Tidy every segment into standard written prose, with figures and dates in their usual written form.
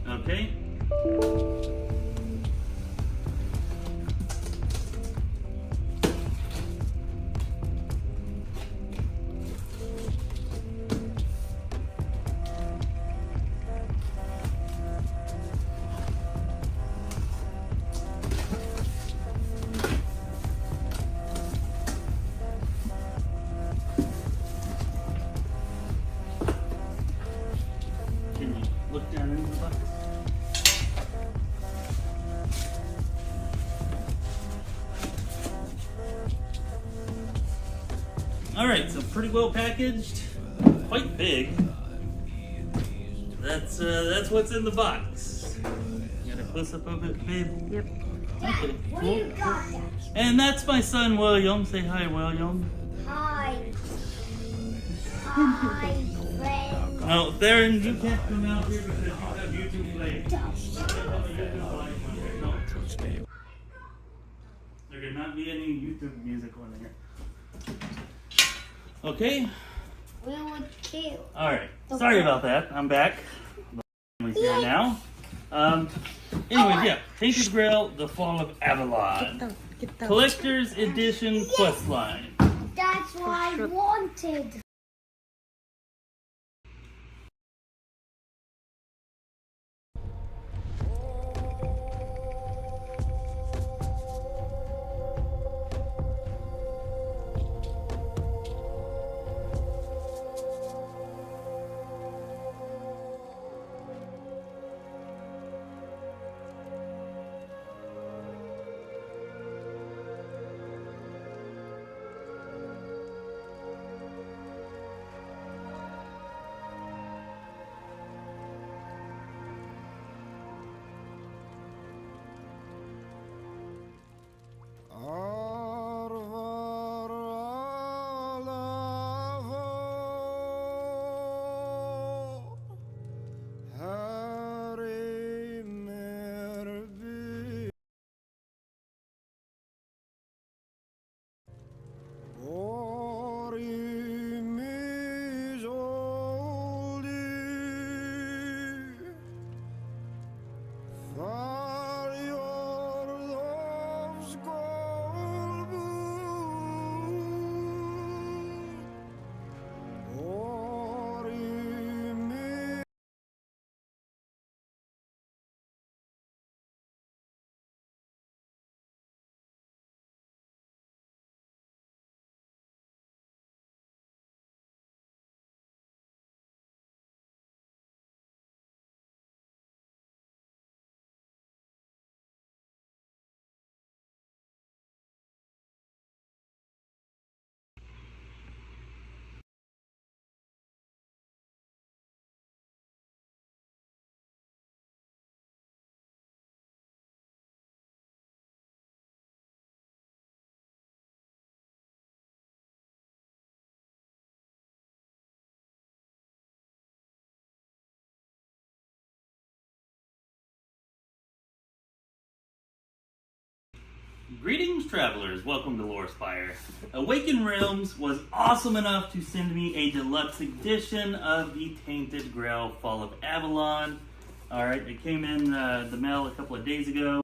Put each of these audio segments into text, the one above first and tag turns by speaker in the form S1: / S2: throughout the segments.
S1: Okay. Can you look down into the box? Alright, so pretty well packaged, quite big. That's what's in the box. You got a close up of it, babe?
S2: Yep.
S1: Okay,
S3: What
S1: cool.
S3: do you got there?
S1: And that's my son William. Say hi, William.
S3: Hi. Hi, friend.
S1: No, Theron, you can't come out here because you have YouTube playing. There cannot be any YouTube music on here. Okay.
S3: We would kill.
S1: All right. Sorry about that. I'm back. The family's here now. Anyways, yeah. Tainted Grail, The Fall of Avalon.
S2: Get the
S1: Collector's Edition questline.
S3: That's what I wanted.
S1: Greetings, travelers. Welcome to Lorespire. Awakened Realms was awesome enough to send me a deluxe edition of the Tainted Grail Fall of Avalon. Alright, it came in the mail a couple of days ago.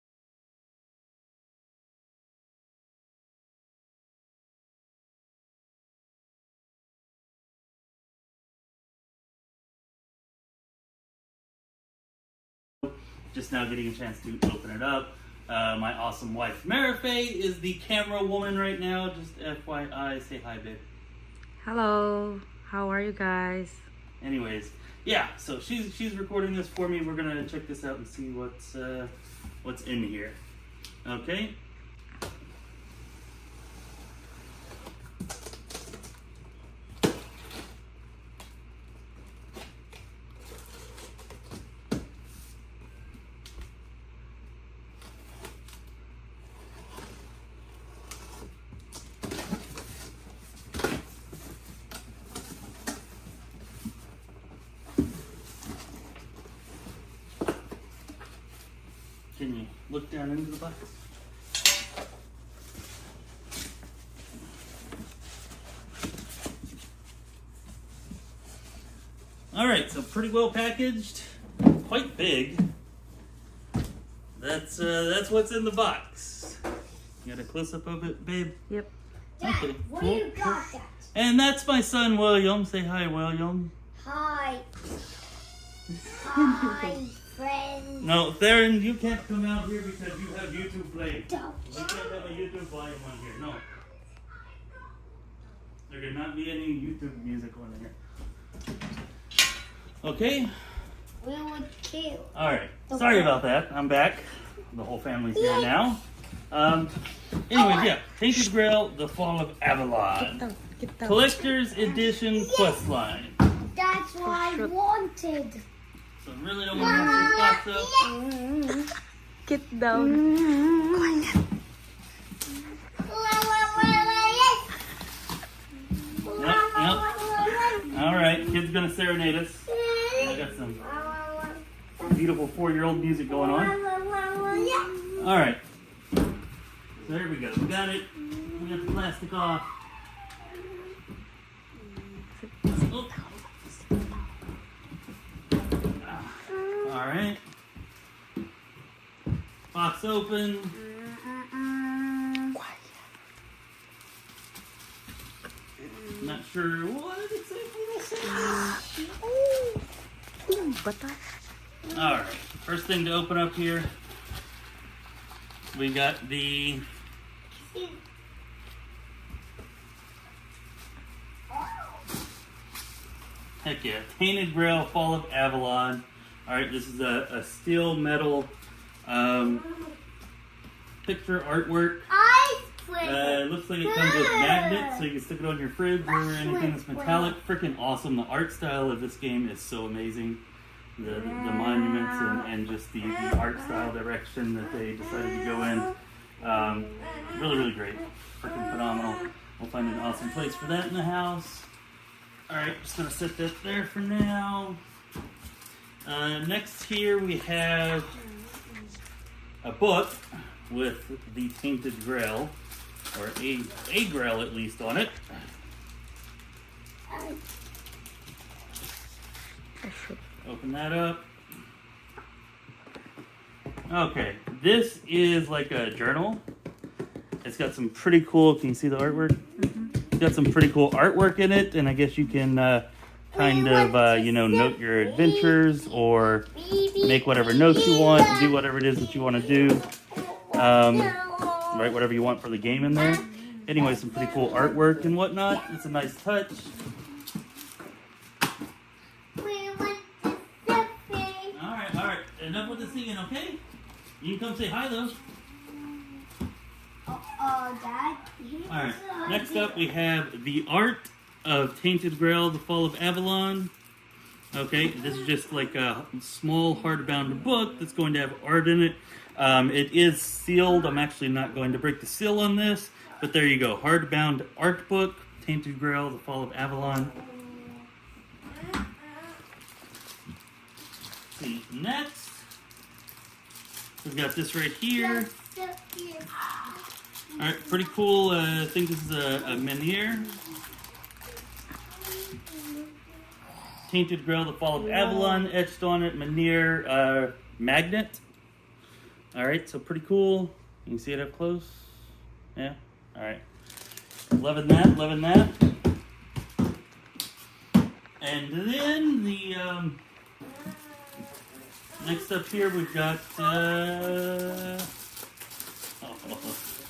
S1: Just now getting a chance to open it up. My awesome wife, Marifae, is the camera woman right now. Just FYI, say hi, babe.
S2: Hello. How are you guys?
S1: Anyways, yeah, so she's recording this for me. We're gonna check this out and see what's in here. Okay. Can you look down into the box? Alright, so pretty well packaged, quite big. that's what's in the box. You got a close up of it, babe?
S2: Yep.
S3: Dad,
S1: Okay.
S3: where you got that?
S1: And that's my son William. Say hi, William.
S3: Hi. Hi, friend.
S1: No, Theron, you can't come out here because you have YouTube playing.
S3: Don't.
S1: You can't have a YouTube volume on here. No. There cannot be any YouTube music on here. Okay.
S3: We would kill.
S1: All right. Sorry about that. I'm back. The whole family's here now. Anyways, yeah. Tainted Grail, The Fall of Avalon.
S2: Get down.
S1: Collector's Edition questline.
S3: That's what I wanted.
S1: So really don't want to mess this box up.
S2: Get down. Quiet.
S1: Yep. All right. Kid's gonna serenade us. I got some beautiful 4-year-old music going on. All right. So there we go. We got it. We got the plastic off. Oh. All right. Box open. Not sure what exactly this is.
S2: Butter.
S1: All right. First thing to open up here. We got the heck yeah, Tainted Grail, Fall of Avalon. All right, this is a steel metal picture artwork. Looks like it comes with magnets, so you can stick it on your fridge or anything that's metallic. Freaking awesome! The art style of this game is so amazing. The monuments and just the art style direction that they decided to go in. Really, really great. Freaking phenomenal. We'll find an awesome place for that in the house. Alright, just gonna set that there for now. Next here we have a book with the Tainted Grail, or a grail at least on it. Open that up. Okay, this is like a journal. It's got some pretty cool, can you see the artwork? It's got some pretty cool artwork in it, and I guess you can kind of, note your adventures or make whatever notes you want, do whatever it is that you want to do. Write whatever you want for the game in there. Anyway, some pretty cool artwork and whatnot. It's a nice touch. Alright. Enough with the singing, okay? You can come say hi, though.
S3: Dad.
S1: Alright, next up we have the art of Tainted Grail, The Fall of Avalon. Okay, this is just like a small hardbound book that's going to have art in it. It is sealed. I'm actually not going to break the seal on this, but there you go. Hardbound art book, Tainted Grail, The Fall of Avalon. Let's see, next we've got this right here. Alright, pretty cool. I think this is a menhir. Tainted Grail, The Fall of Avalon, etched on it, menhir magnet. Alright, so pretty cool. You can see it up close. Yeah? Alright. Loving that. And then the next up here we've got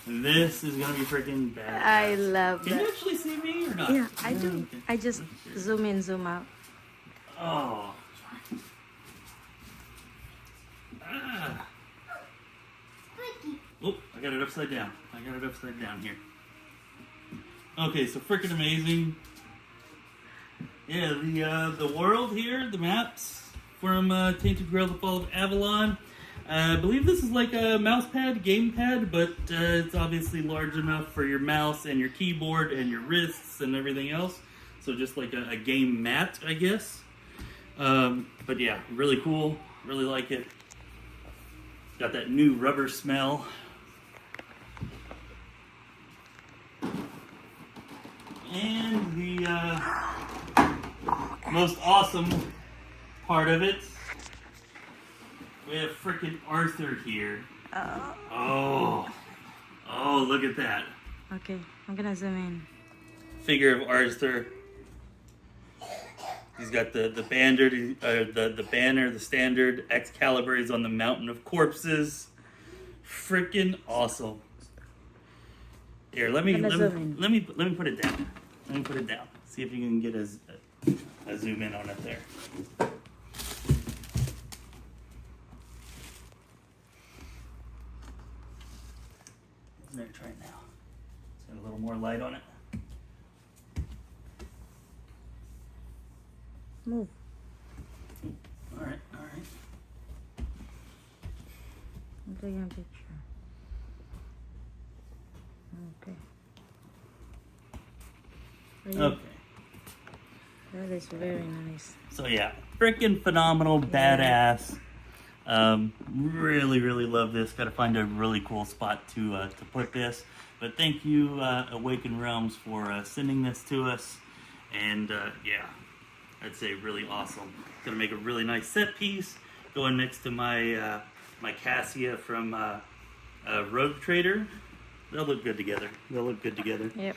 S1: this is gonna be freaking bad.
S2: I love
S1: Can
S2: that.
S1: you actually see me or not?
S2: Yeah, I do.
S1: Okay.
S2: I just zoom in, zoom out.
S1: Oh. Ah. Oh, I got it upside down. Here. Okay, so freaking amazing. Yeah, the world here, the maps from Tainted Grail, The Fall of Avalon. I believe this is like a mouse pad, gamepad, but it's obviously large enough for your mouse and your keyboard and your wrists and everything else. So just like a game mat, I guess. But yeah, really cool. Really like it. Got that new rubber smell. And the most awesome part of it We have frickin' Arthur here.
S2: Oh.
S1: Oh, look at that.
S2: Okay, I'm gonna zoom in.
S1: Figure of Arthur. He's got the banner, the banner, the standard. Excalibur is on the mountain of corpses. Frickin' awesome. Here, let me put it down. Let me put it down. See if you can get a zoom in on it there. I'm gonna try it now. It's got a little more light on it.
S2: Move.
S1: All right, all right.
S2: I'm taking a picture. Okay.
S1: Okay.
S2: That is very nice.
S1: So yeah, freaking phenomenal, badass. Really, really love this. Got to find a really cool spot to put this. But thank you, Awaken Realms, for sending this to us. And yeah, I'd say really awesome. Gonna make a really nice set piece. Going next to my my Cassia from Rogue Trader. They'll look good together. They'll look good together.
S2: Yep.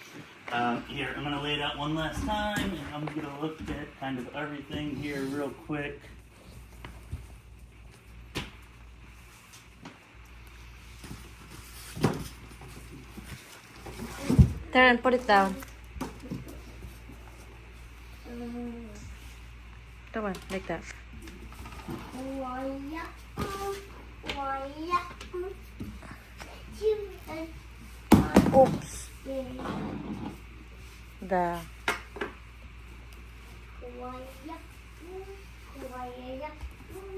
S1: Here, I'm going to lay it out one last time, and I'm going to look at kind of everything here real quick.
S2: Taryn, put it down. Come on, like that. Oops. The.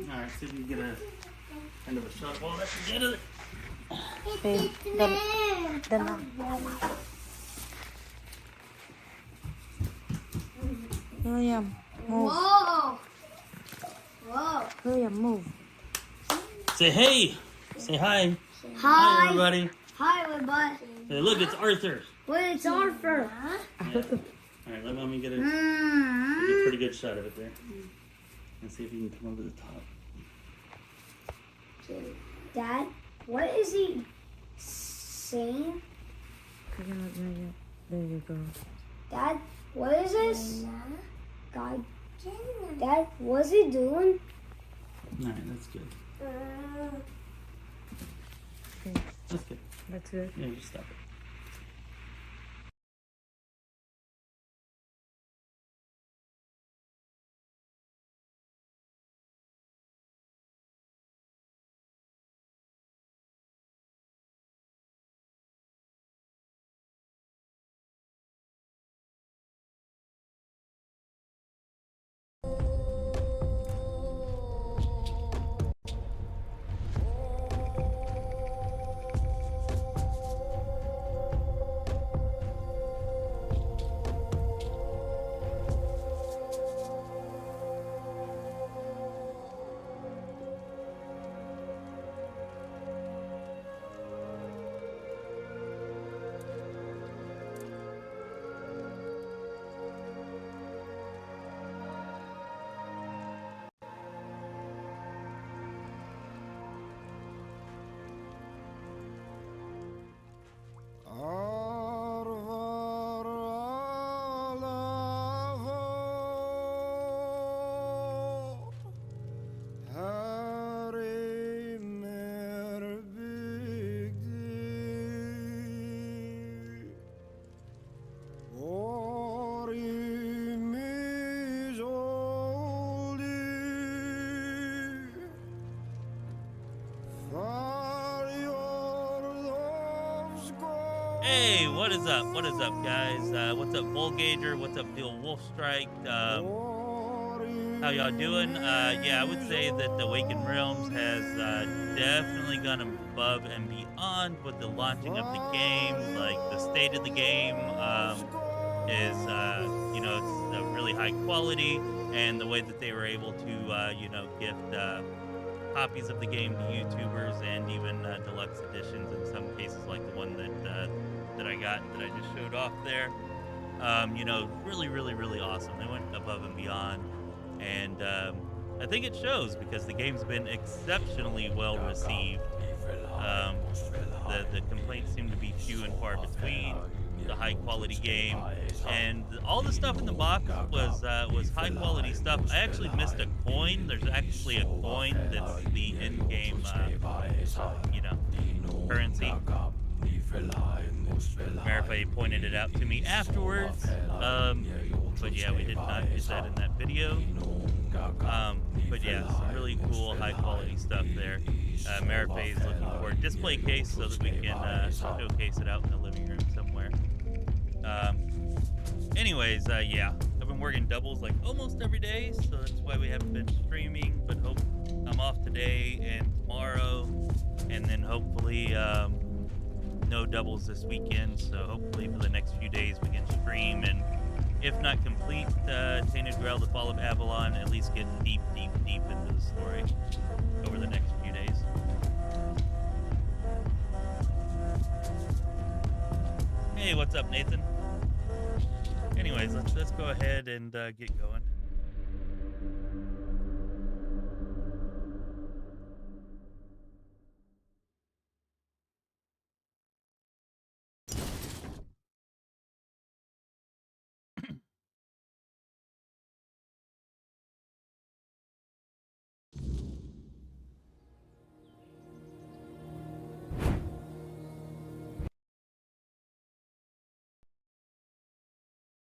S1: Alright, see if you can get a kind of a shot while that's together.
S2: Okay, then William, move.
S3: Whoa! Whoa!
S2: William, move.
S1: Say hey! Say hi!
S3: Hi!
S1: Hi, everybody!
S3: Hi, everybody!
S1: Hey, look, it's Arthur!
S3: Wait, it's Arthur!
S1: Yeah. Alright, let me get a pretty good shot of it there. And see if you can come over the top.
S3: Dad, what is he saying?
S2: There you go.
S3: Dad, what is this? God. Dad, what's he doing?
S1: Alright, that's good.
S2: Okay,
S1: That's good.
S2: that's good.
S1: Yeah, just stop it. Hey, what is up? What is up, guys? What's up, Volgager? What's up, Deal Wolfstrike? How y'all doing? Yeah, I would say that the Awakened Realms has definitely gone above and beyond with the launching of the game. Like, the state of the game is, you know, it's really high quality, and the way that they were able to, you know, gift copies of the game to YouTubers and even deluxe editions in some cases, like the one that I got that I just showed off there. You know, really, really, really awesome. They went above and beyond, and I think it shows because the game's been exceptionally well received. The complaints seem to be few and far between. It's a high quality game, and all the stuff in the box was high quality stuff. I actually missed a coin. There's actually a coin that's the in-game, you know, currency. Marife pointed it out to me afterwards. But yeah, we did not get that in that video. But yeah, some really cool, high quality stuff there. Marife is looking for a display case so that we can showcase it out in the living room somewhere. Anyways, yeah, I've been working doubles like almost every day, so that's why we haven't been streaming. But hope I'm off today and tomorrow, and then hopefully no doubles this weekend. So hopefully for the next few days we can stream and, if not complete Tainted Grail, the Fall of Avalon, at least get deep into the story over the next few days. Hey, what's up, Nathan? Anyways, let's go ahead and get going.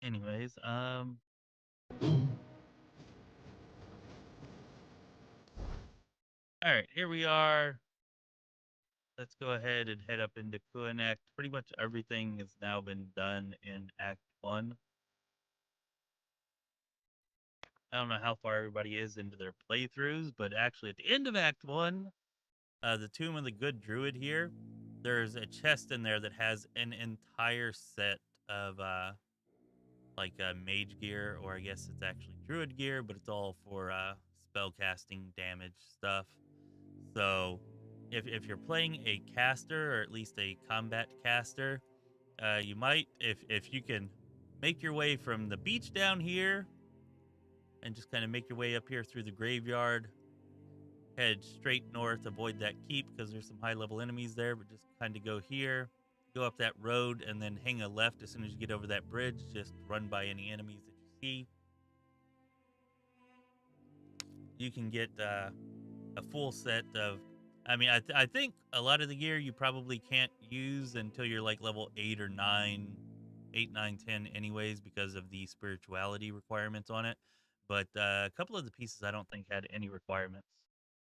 S1: Anyways, all right, here we are. Let's go ahead and head up into Cuanacht. Pretty much everything has now been done in Act 1. I don't know how far everybody is into their playthroughs, but actually at the end of Act 1, the Tomb of the Good Druid here, there's a chest in there that has an entire set of like mage gear, or I guess it's actually druid gear, but it's all for spell casting damage stuff. So if you're playing a caster, or at least a combat caster, you might, if you can make your way from the beach down here and just kind of make your way up here through the graveyard, head straight north, avoid that keep because there's some high level enemies there, but just kind of go here, go up that road, and then hang a left as soon as you get over that bridge. Just run by any enemies that you see. You can get a full set of, I mean, I think a lot of the gear you probably can't use until you're like level 8 or 9, 8, 9, 10 anyways, because of the spirituality requirements on it. But a couple of the pieces I don't think had any requirements.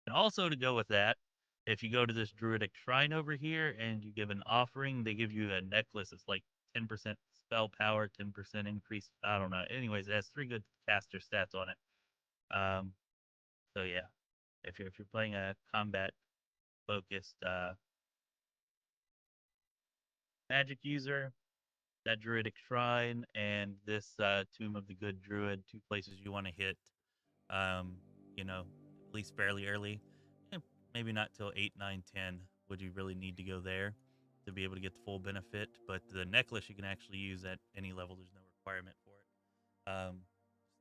S1: And also to go with that, if you go to this druidic shrine over here and you give an offering, they give you a necklace. It's like 10% spell power, 10% increase. I don't know. Anyways, it has 3 good caster stats on it. So yeah, if you're playing a combat focused magic user, that druidic shrine and this Tomb of the Good Druid, 2 places you want to hit. You know, at least fairly early. Maybe not till 8, 9, 10 would you really need to go there to be able to get the full benefit. But the necklace you can actually use at any level. There's no requirement for it.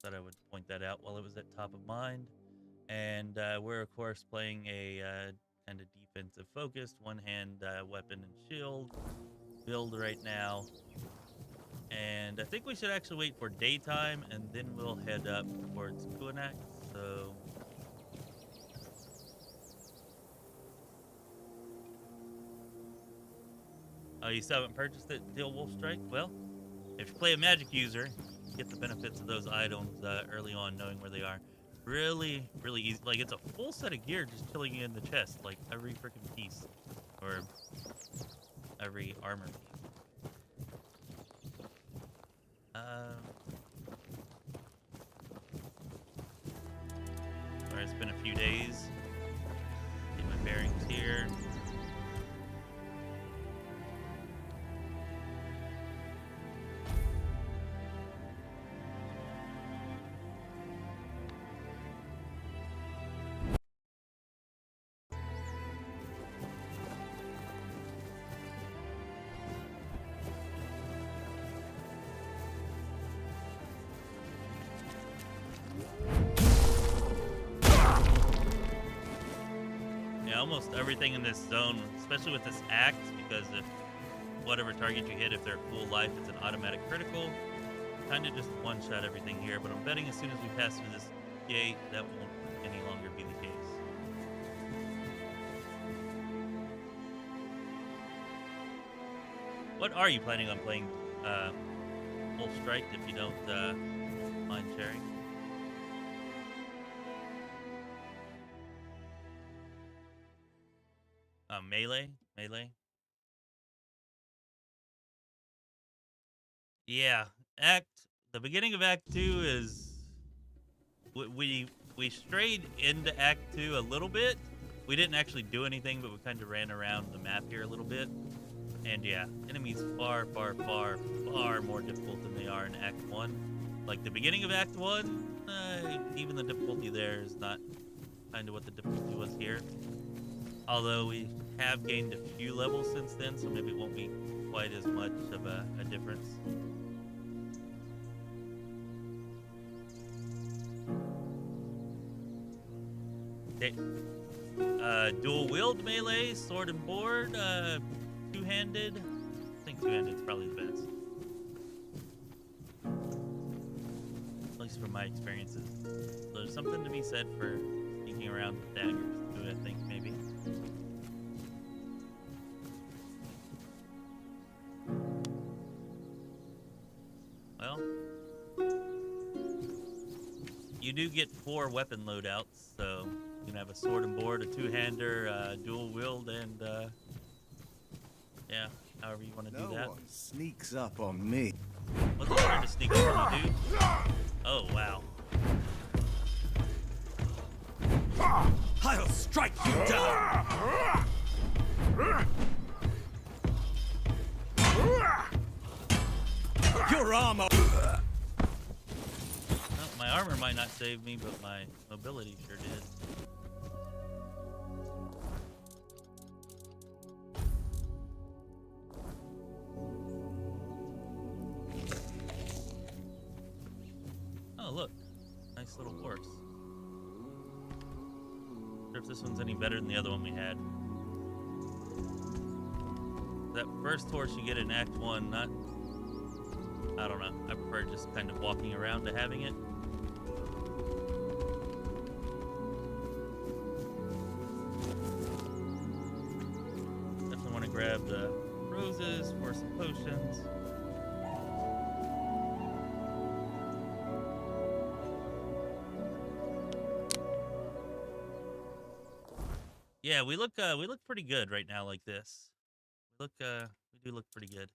S1: Thought I would point that out while it was at top of mind. And we're, of course, playing a kind of defensive focused, one-hand weapon and shield build right now. And I think we should actually wait for daytime, and then we'll head up towards Cuanacht. So oh, you still haven't purchased it, Deal Wolf Strike? Well, if you play a magic user, you get the benefits of those items early on, knowing where they are. Really, really easy. Like, it's a full set of gear just chilling in the chest, like every freaking piece, or every armor piece. Alright, it's been a few days. Get my bearings here. Yeah, almost everything in this zone, especially with this act, because if whatever target you hit, if they're full life, it's an automatic critical. Kind of just one-shot everything here, but I'm betting as soon as we pass through this gate, that won't any longer be the case. What are you planning on playing, full strike, if you don't mind sharing? Melee? Yeah, the beginning of Act 2 is, we strayed into Act 2 a little bit. We didn't actually do anything, but we kind of ran around the map here a little bit. And yeah, enemies far, far, far, far more difficult than they are in Act 1. Like the beginning of Act 1, even the difficulty there is not kind of what the difficulty was here. Although we have gained a few levels since then, so maybe it won't be quite as much of a difference. Okay. Dual wield melee, sword and board, two-handed. I think two-handed is probably the best. At least from my experiences. There's something to be said for sneaking around with daggers too, I think, maybe. Well, you do get 4 weapon loadouts, so you can have a sword and board, a two-hander, dual wield, and yeah, however you want to do that.
S4: No one sneaks up on me.
S1: Wasn't trying to sneak up on you, dude. Oh, wow.
S4: I'll strike you down. Your armor.
S1: Well, my armor might not save me, but my mobility sure did. Oh, look. Nice little horse. I wonder if this one's any better than the other one we had. That first horse you get in Act 1, not... I don't know. I prefer just kind of walking around to having it. Definitely want to grab the roses for some potions. Yeah, we look pretty good right now like this. We do look pretty good.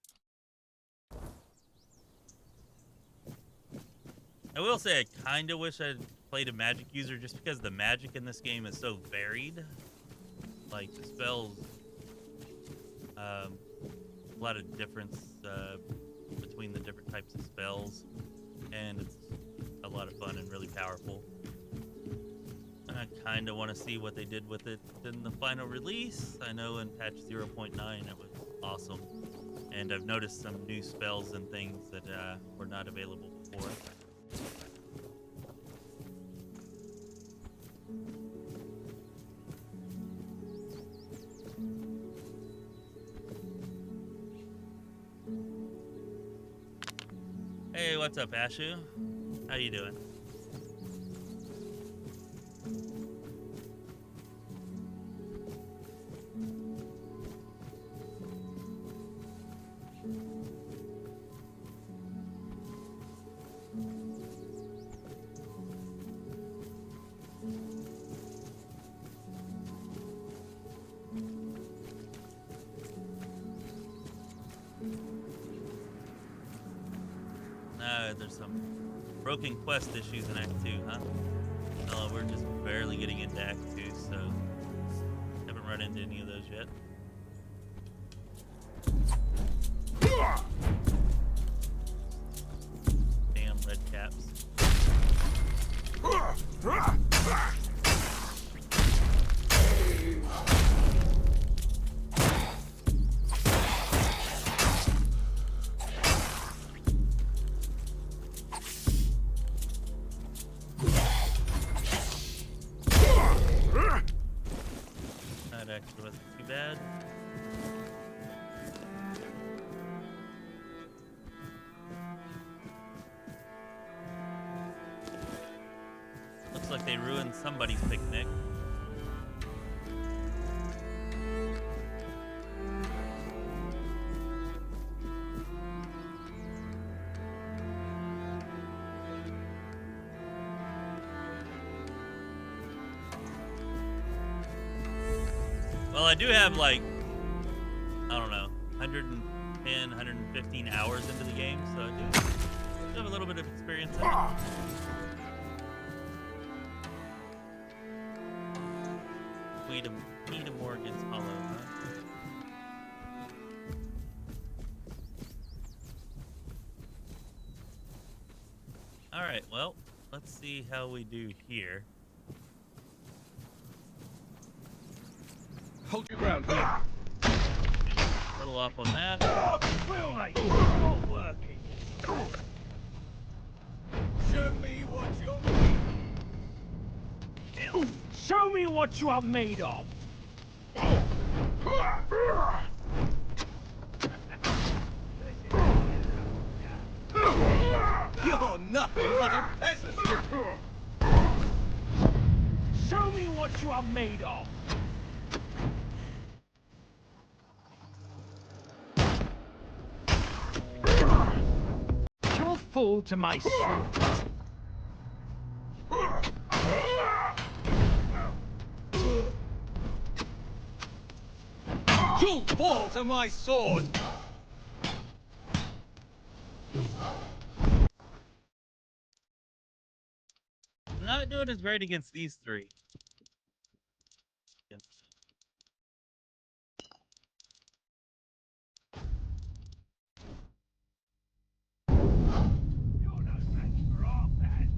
S1: I will say I kind of wish I'd played a magic user just because the magic in this game is so varied. Like, the spells, a lot of difference between the different types of spells, and it's a lot of fun and really powerful. I kind of want to see what they did with it in the final release. I know in patch 0.9 it was awesome, and I've noticed some new spells and things that were not available before. Hey, what's up, Ashu? How you doing? There's some broken quest issues in Act 2, huh? No, we're just barely getting into Act 2, so haven't run into any of those yet. Damn red caps. It wasn't too bad. Looks like they ruined somebody's picnic. Well, I do have like, I don't know, 110, 115 hours into the game, so I do have a little bit of experience in it. Need a Morgan's Hollow, huh? Alright, well, let's see how we do here.
S4: Hold your ground.
S1: A little off on that.
S4: Well, mate, not working. Show me what you're made. Show me what you are made of. You're nothing but a peasant. Show me what you are made of. You'll fall to my sword. You'll fall to my sword.
S1: Not doing as great against these three.
S4: You're no match for our man.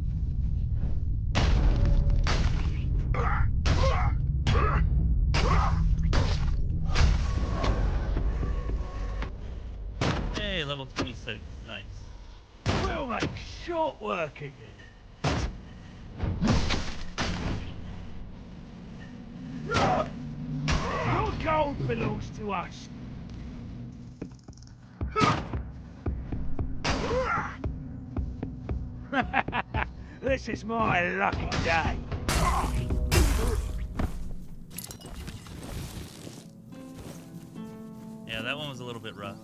S1: Hey, level 26. Nice.
S4: We'll make short work of it. Your gold belongs to us. This is my lucky day.
S1: Yeah, that one was a little bit rough.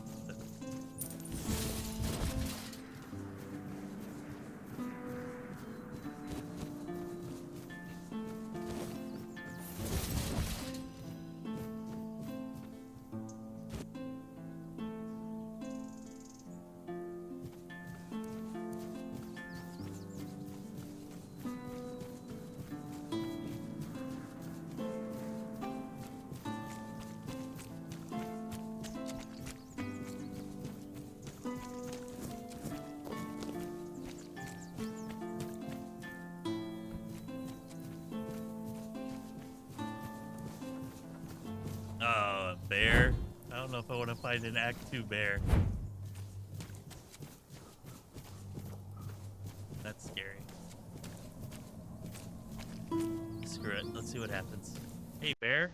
S1: Bear. I don't know if I want to find an Act 2 bear. That's scary. Screw it. Let's see what happens. Hey, bear.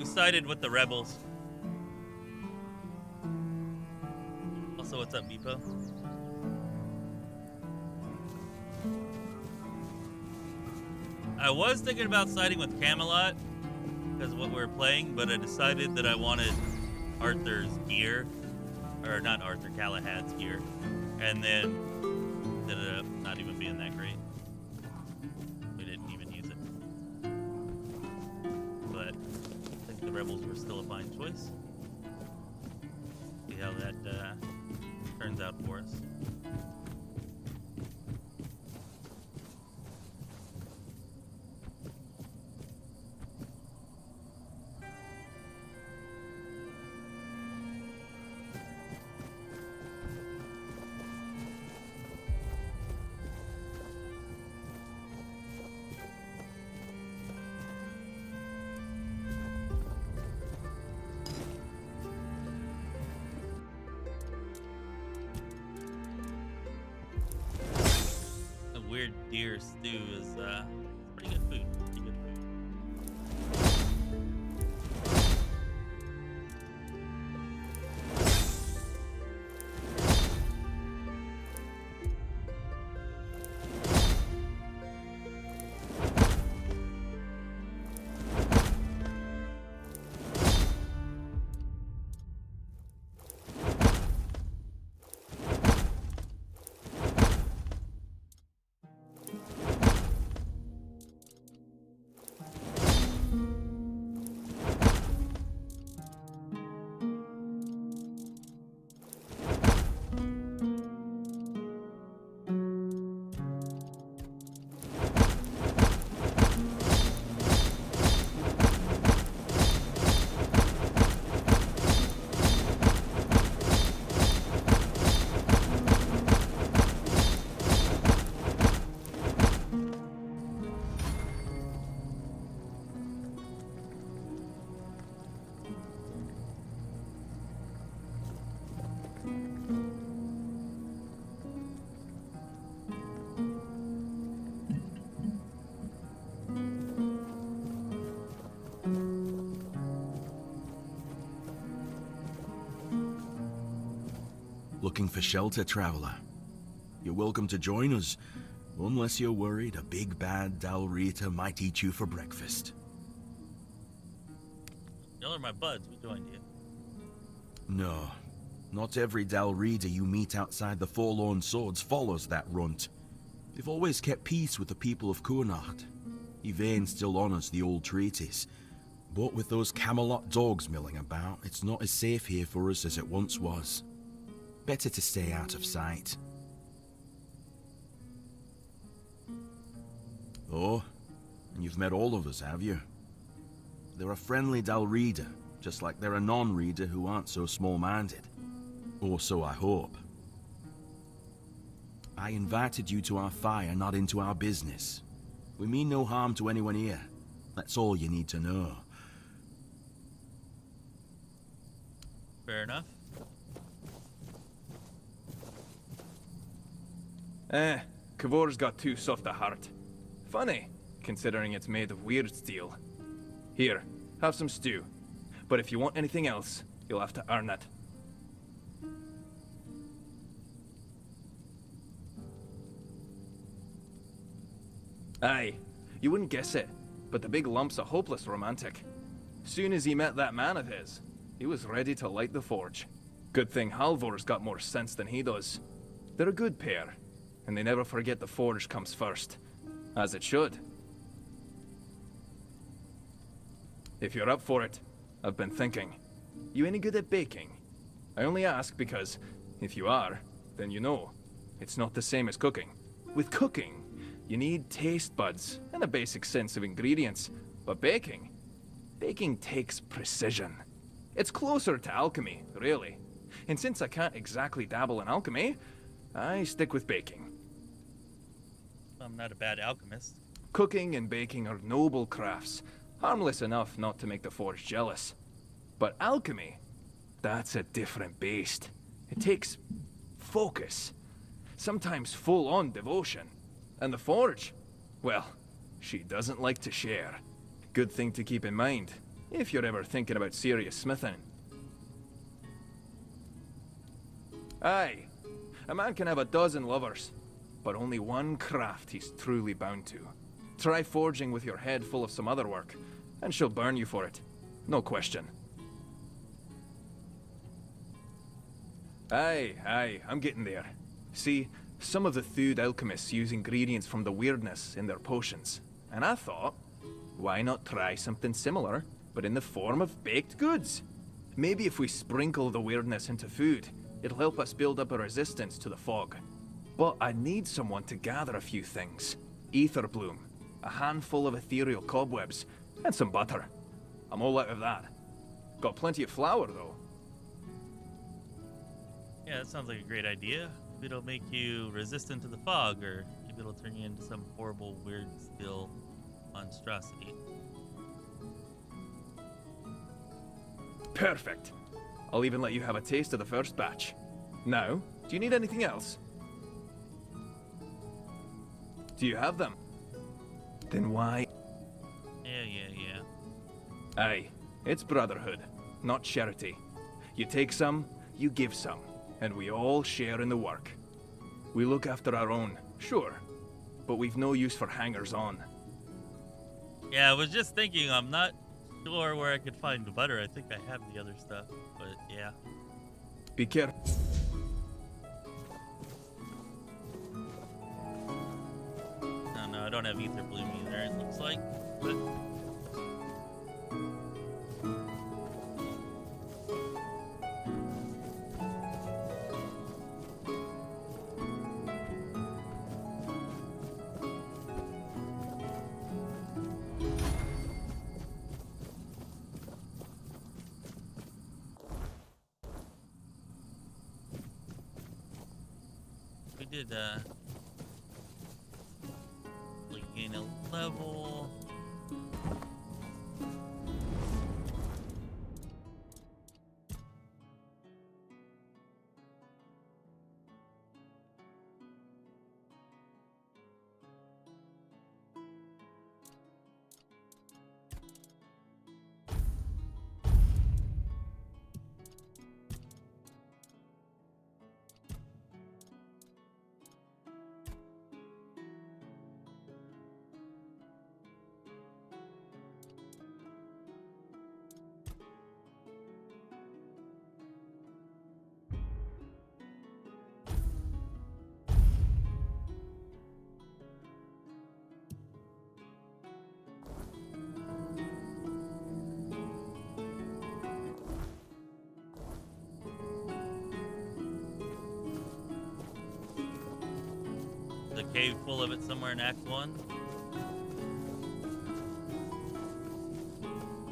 S1: Sided with the rebels. Also, what's up, Beepo? I was thinking about siding with Camelot because of what we were playing, but I decided that I wanted Arthur's gear, or not Arthur, Galahad's gear, and then ended up not even being that great. We didn't even use it. But I think the Rebels were still a fine choice. See how that turns out for us. Weird deer stew is pretty good food. Pretty good food.
S5: Looking for shelter, traveler? You're welcome to join us, unless you're worried a big bad Dalrita might eat you for breakfast.
S1: Y'all are my buds. We joined you.
S5: No, not every Dalrita you meet outside the Forlorn Swords follows that runt. They've always kept peace with the people of Cuanacht. Yvain still honors the old treaties. But with those Camelot dogs milling about, it's not as safe here for us as it once was. Better to stay out of sight. Oh, you've met all of us, have you? They're a friendly Dalrida, just like they're a non-reader who aren't so small-minded. Or so I hope. I invited you to our fire, not into our business. We mean no harm to anyone here. That's all you need to know.
S1: Fair enough.
S6: Kavor's got too soft a heart. Funny, considering it's made of weird steel. Here, have some stew. But if you want anything else, you'll have to earn it. Aye, you wouldn't guess it, but the big lump's a hopeless romantic. Soon as he met that man of his, he was ready to light the forge. Good thing Halvor's got more sense than he does. They're a good pair, and they never forget the forge comes first. As it should. If you're up for it, I've been thinking. You any good at baking? I only ask because, if you are, then you know. It's not the same as cooking. With cooking, you need taste buds and a basic sense of ingredients. But baking takes precision. It's closer to alchemy, really. And since I can't exactly dabble in alchemy, I stick with baking.
S1: I'm not a bad alchemist.
S6: Cooking and baking are noble crafts, harmless enough not to make the forge jealous. But alchemy, that's a different beast. It takes focus, sometimes full-on devotion. And the forge, well, she doesn't like to share. Good thing to keep in mind, if you're ever thinking about serious smithing. Aye, a man can have a dozen lovers, but only one craft he's truly bound to. Try forging with your head full of some other work, and she'll burn you for it. No question. Aye, I'm getting there. See, some of the Thud alchemists use ingredients from the weirdness in their potions. And I thought, why not try something similar, but in the form of baked goods? Maybe if we sprinkle the weirdness into food, it'll help us build up a resistance to the fog. But I need someone to gather a few things. Ether bloom, a handful of ethereal cobwebs, and some butter. I'm all out of that. Got plenty of flour, though.
S1: Yeah, that sounds like a great idea. Maybe it'll make you resistant to the fog, or maybe it'll turn you into some horrible, weird, still monstrosity.
S6: Perfect. I'll even let you have a taste of the first batch. Now, do you need anything else? Do you have them? Then why?
S1: Yeah.
S6: Aye, it's brotherhood, not charity. You take some, you give some, and we all share in the work. We look after our own, sure, but we've no use for hangers-on.
S1: Yeah, I was just thinking, I'm not sure where I could find the butter. I think I have the other stuff, but yeah.
S6: Be careful.
S1: No, I don't have ether bloom either, it looks like, but... We did, like, gain a level. A cave full of it somewhere in Act 1.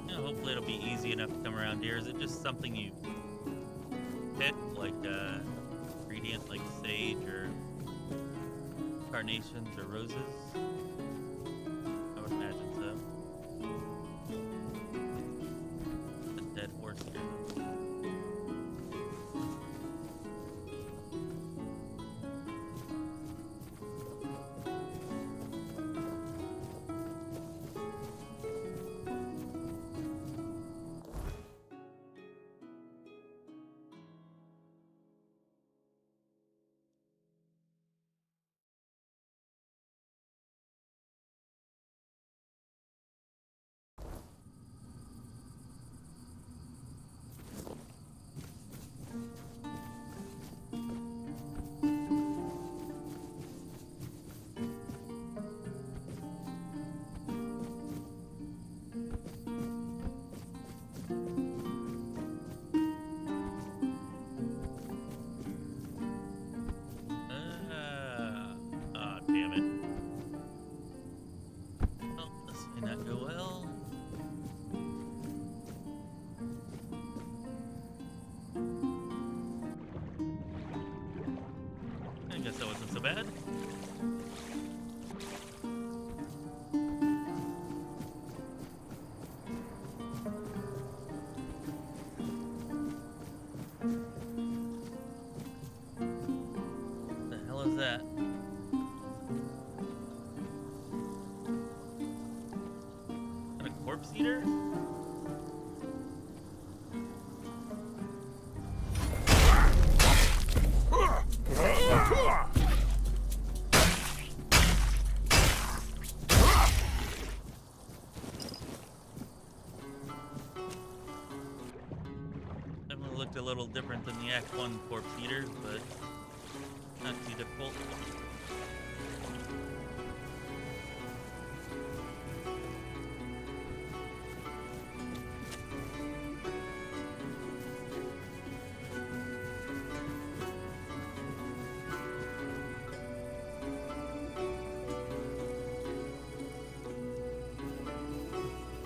S1: Yeah, hopefully it'll be easy enough to come around here. Is it just something you pick, like ingredient like sage or carnations or roses? I would imagine so. A dead horse here. Damn it. Well, this may not go well. I guess that wasn't so bad. What the hell is that? Corpse eater? looked a little different than the Act 1 corpse eaters, but not too difficult.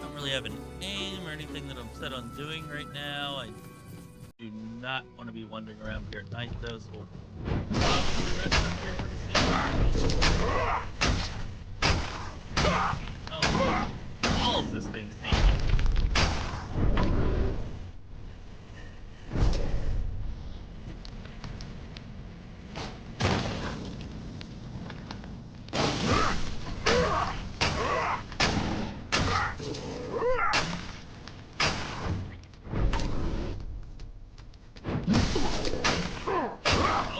S1: Don't really have an aim or anything that I'm set on doing right now. I do not want to be wandering around here at night, though, so we'll probably rest up here pretty soon. Oh, all of this thing's taken.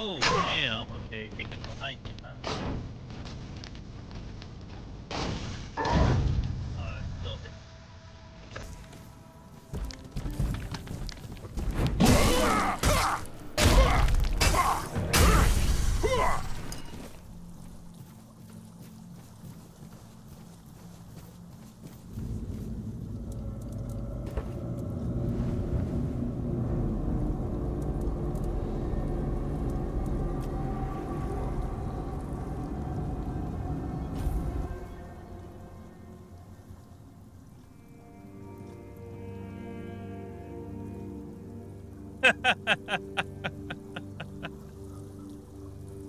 S1: Oh, damn. Okay, taking behind you, huh? Still hit.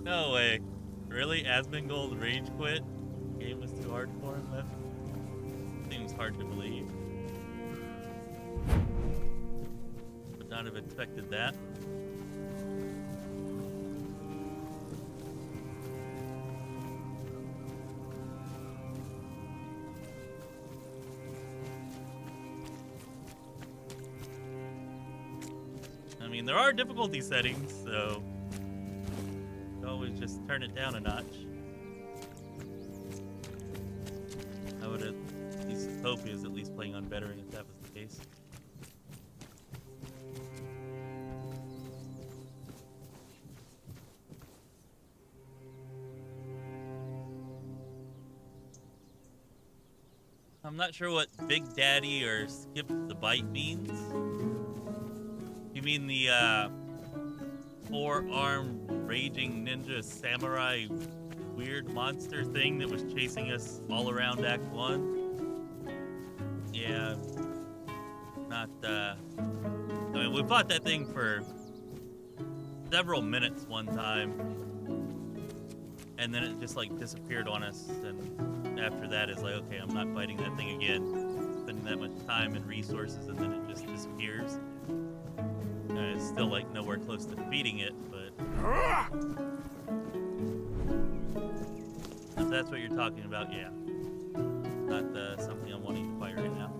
S1: No way. Really? Asmongold rage quit? The game was too hard for him? That seems hard to believe. Would not have expected that. I mean, there are difficulty settings, so you can always just turn it down a notch. I would at least hope he was at least playing on veteran if that was the case. I'm not sure what Big Daddy or Skip the Bite means. You mean the four-armed raging ninja samurai weird monster thing that was chasing us all around Act 1? Yeah. Not, I mean, we fought that thing for several minutes one time. And then it just, like, disappeared on us. And after that, it's like, okay, I'm not fighting that thing again. Spending that much time and resources, and then it just disappears. It's still, like, nowhere close to defeating it, but... if that's what you're talking about, yeah. Not something I'm wanting to fight right now.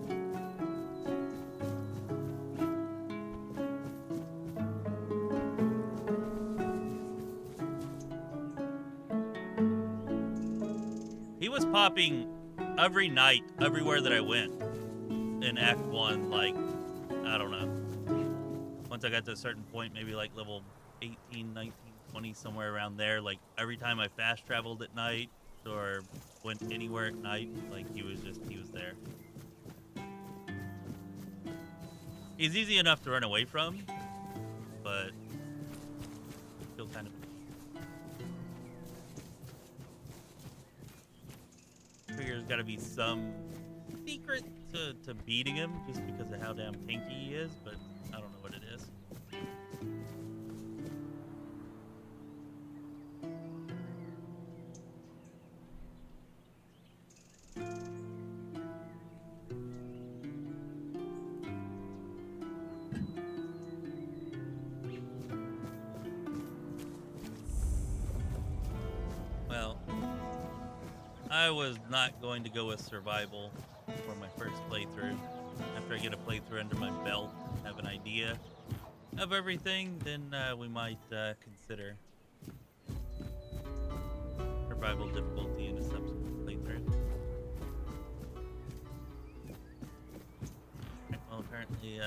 S1: He was popping every night, everywhere that I went in Act 1, like, I don't know. Once I got to a certain point, maybe like level 18, 19, 20, somewhere around there, like every time I fast traveled at night or went anywhere at night, like he was there. He's easy enough to run away from, but still kind of... I figure there's gotta be some secret to beating him just because of how damn tanky he is, but I don't know what it is. Well, I was not going to go with survival for my first playthrough. After I get a playthrough under my belt, have an idea of everything, then we might consider survival difficulty in a subsequent playthrough. Well, apparently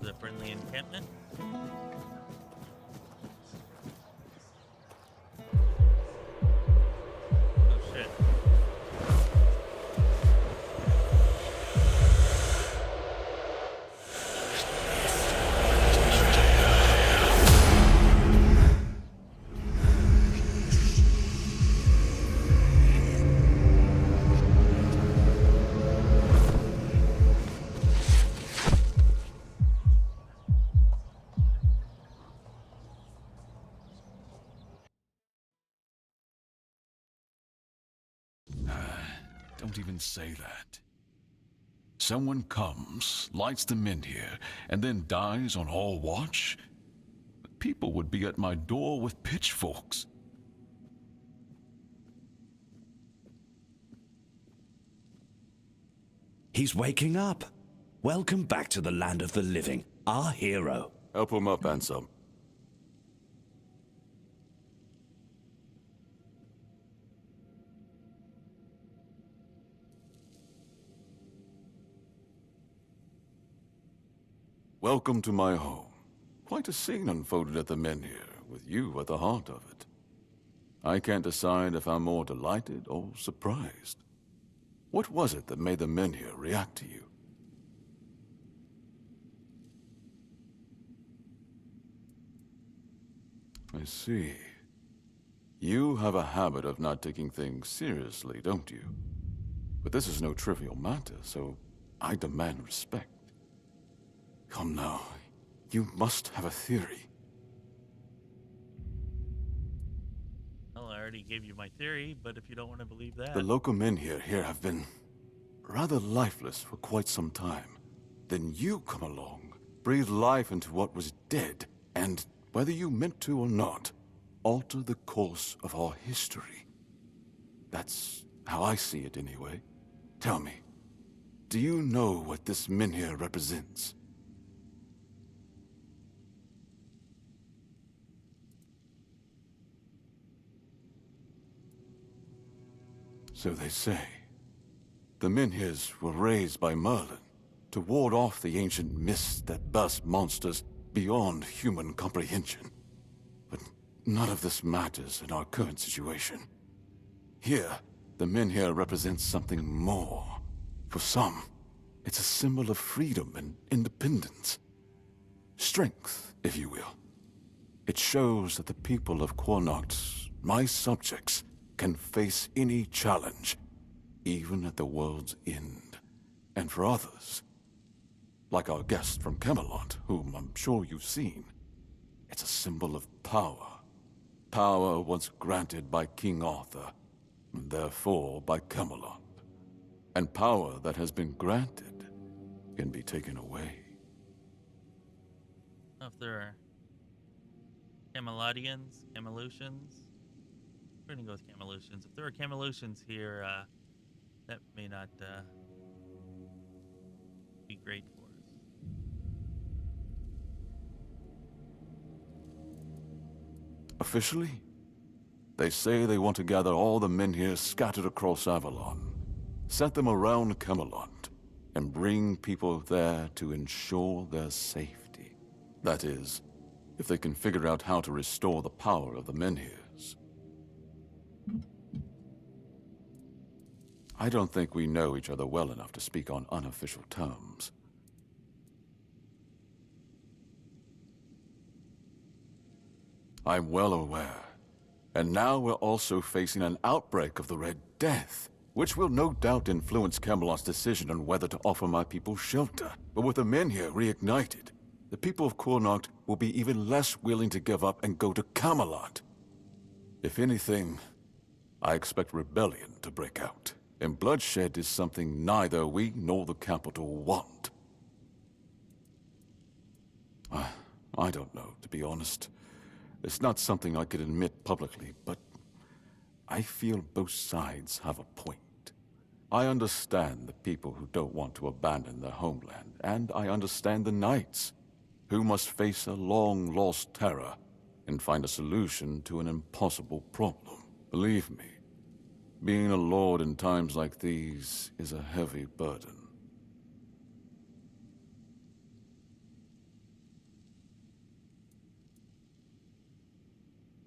S1: the friendly encampment. Oh shit.
S7: Don't even say that. Someone comes, lights them in here, and then dies on all watch? People would be at my door with pitchforks.
S8: He's waking up. Welcome back to the land of the living, our hero.
S9: Help him up, Ansem. Welcome to my home. Quite a scene unfolded at the Menhir, with you at the heart of it. I can't decide if I'm more delighted or surprised. What was it that made the Menhir react to you? I see. You have a habit of not taking things seriously, don't you? But this is no trivial matter, so I demand respect. Come now, you must have a theory.
S1: Well, I already gave you my theory, but if you don't want to believe that...
S9: The local Menhir here have been rather lifeless for quite some time. Then you come along, breathe life into what was dead, and, whether you meant to or not, alter the course of our history. That's how I see it anyway. Tell me, do you know what this Menhir represents? So they say. The Menhirs were raised by Merlin to ward off the ancient mists that burst monsters beyond human comprehension. But none of this matters in our current situation. Here, the Menhir represents something more. For some, it's a symbol of freedom and independence. Strength, if you will. It shows that the people of Cuanacht, my subjects, can face any challenge, even at the world's end. And for others, like our guest from Camelot, whom I'm sure you've seen, it's a symbol of power. Power once granted by King Arthur, and therefore by Camelot. And power that has been granted can be taken away.
S1: If there are Camelotians, Camelutions... We're gonna go with Camelutions. If there are Camelutions here, that may not be great for us.
S9: Officially, they say they want to gather all the Menhir scattered across Avalon, set them around Camelot, and bring people there to ensure their safety. That is, if they can figure out how to restore the power of the Menhirs. I don't think we know each other well enough to speak on unofficial terms. I'm well aware. And now we're also facing an outbreak of the Red Death, which will no doubt influence Camelot's decision on whether to offer my people shelter. But with the Menhir reignited, the people of Cuanacht will be even less willing to give up and go to Camelot. If anything, I expect rebellion to break out. And bloodshed is something neither we nor the capital want. I don't know, to be honest. It's not something I could admit publicly, but I feel both sides have a point. I understand the people who don't want to abandon their homeland, and I understand the knights, who must face a long-lost terror and find a solution to an impossible problem. Believe me, being a lord in times like these is a heavy burden.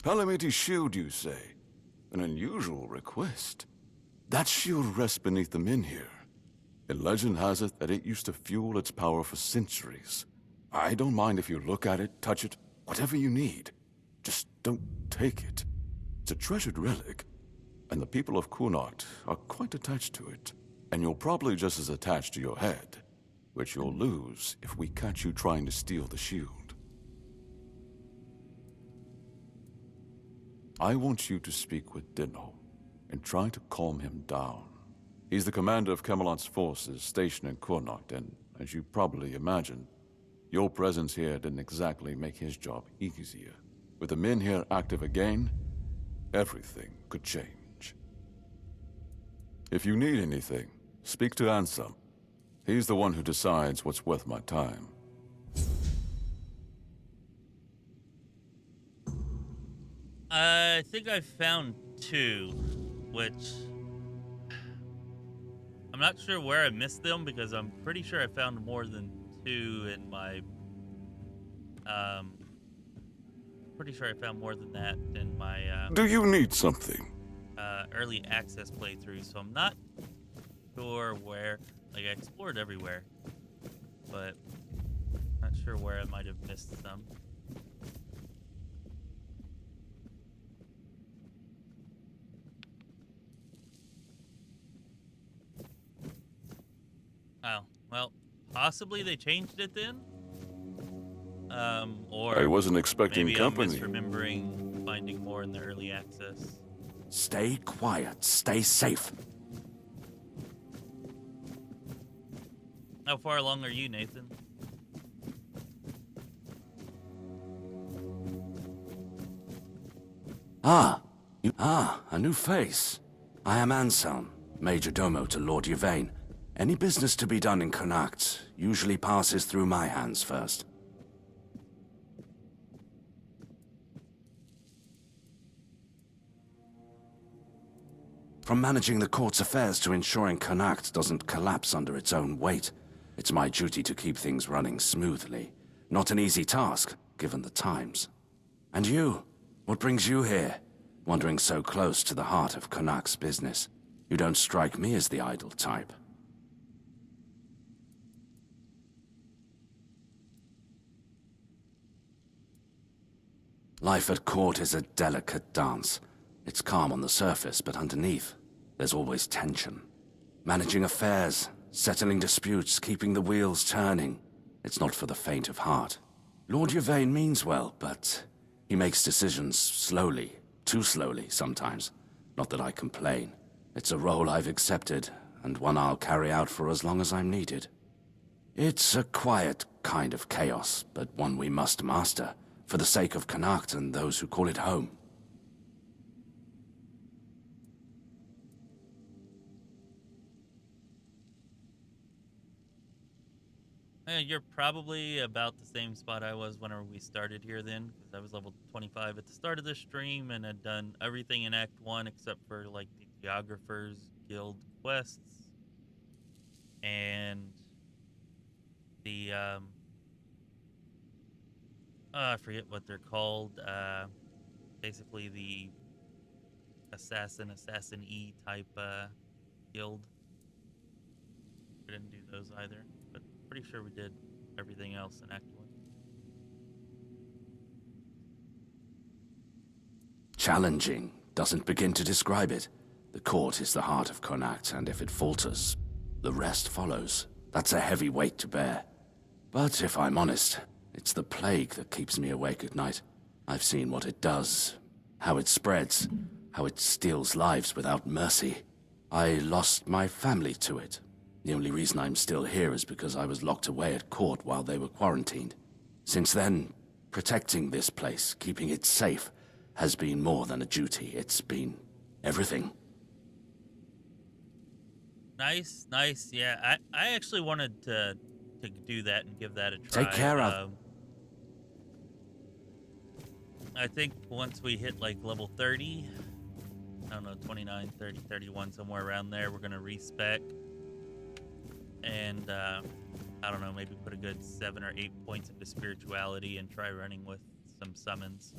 S9: Palamity shield, you say? An unusual request. That shield rests beneath the Menhir. And legend has it that it used to fuel its power for centuries. I don't mind if you look at it, touch it, whatever you need. Just don't take it. It's a treasured relic, and the people of Cuanacht are quite attached to it. And you're probably just as attached to your head, which you'll lose if we catch you trying to steal the shield. I want you to speak with Dinno, and try to calm him down. He's the commander of Camelot's forces stationed in Cuanacht, and as you probably imagine, your presence here didn't exactly make his job easier. With the men here active again, everything could change. If you need anything, speak to Ansem. He's the one who decides what's worth my time.
S1: I think I found 2, which I'm not sure where I missed them because I'm pretty sure I found more than 2 in my pretty sure I found more than that in my
S9: Do you need something?
S1: early access playthrough, so I'm not sure where. Like, I explored everywhere, but not sure where I might have missed some. Oh, well, possibly they changed it then? Or
S9: I wasn't expecting
S1: maybe
S9: company.
S1: I'm misremembering finding more in the early access.
S8: Stay quiet. Stay safe.
S1: How far along are you, Nathan?
S8: A new face. I am Anselm, Major Domo to Lord Yvain. Any business to be done in Cuanacht usually passes through my hands first. From managing the court's affairs to ensuring Cuanacht doesn't collapse under its own weight, it's my duty to keep things running smoothly. Not an easy task, given the times. And you? What brings you here? Wandering so close to the heart of Cuanacht's business. You don't strike me as the idle type. Life at court is a delicate dance. It's calm on the surface, but underneath, there's always tension. Managing affairs, settling disputes, keeping the wheels turning. It's not for the faint of heart. Lord Yvain means well, but he makes decisions slowly, too slowly sometimes. Not that I complain. It's a role I've accepted, and one I'll carry out for as long as I'm needed. It's a quiet kind of chaos, but one we must master, for the sake of Cuanacht and those who call it home.
S1: You're probably about the same spot I was whenever we started here then, because I was level 25 at the start of the stream and had done everything in Act 1 except for, like, the Geographers Guild quests and the, I forget what they're called, basically the assassin-y type, guild. We didn't do those either. Pretty sure we did everything else in Act 1.
S8: Challenging doesn't begin to describe it. The court is the heart of Cuanacht, and if it falters, the rest follows. That's a heavy weight to bear. But if I'm honest, it's the plague that keeps me awake at night. I've seen what it does, how it spreads, how it steals lives without mercy. I lost my family to it. The only reason I'm still here is because I was locked away at court while they were quarantined. Since then, protecting this place, keeping it safe, has been more than a duty. It's been everything.
S1: Nice, nice. Yeah, I actually wanted to do that and give that a try.
S8: Take care of.
S1: I think once we hit like level 30, I don't know, 29, 30, 31, somewhere around there, we're gonna respec. And I don't know, maybe put a good 7 or 8 points into spirituality and try running with some summons.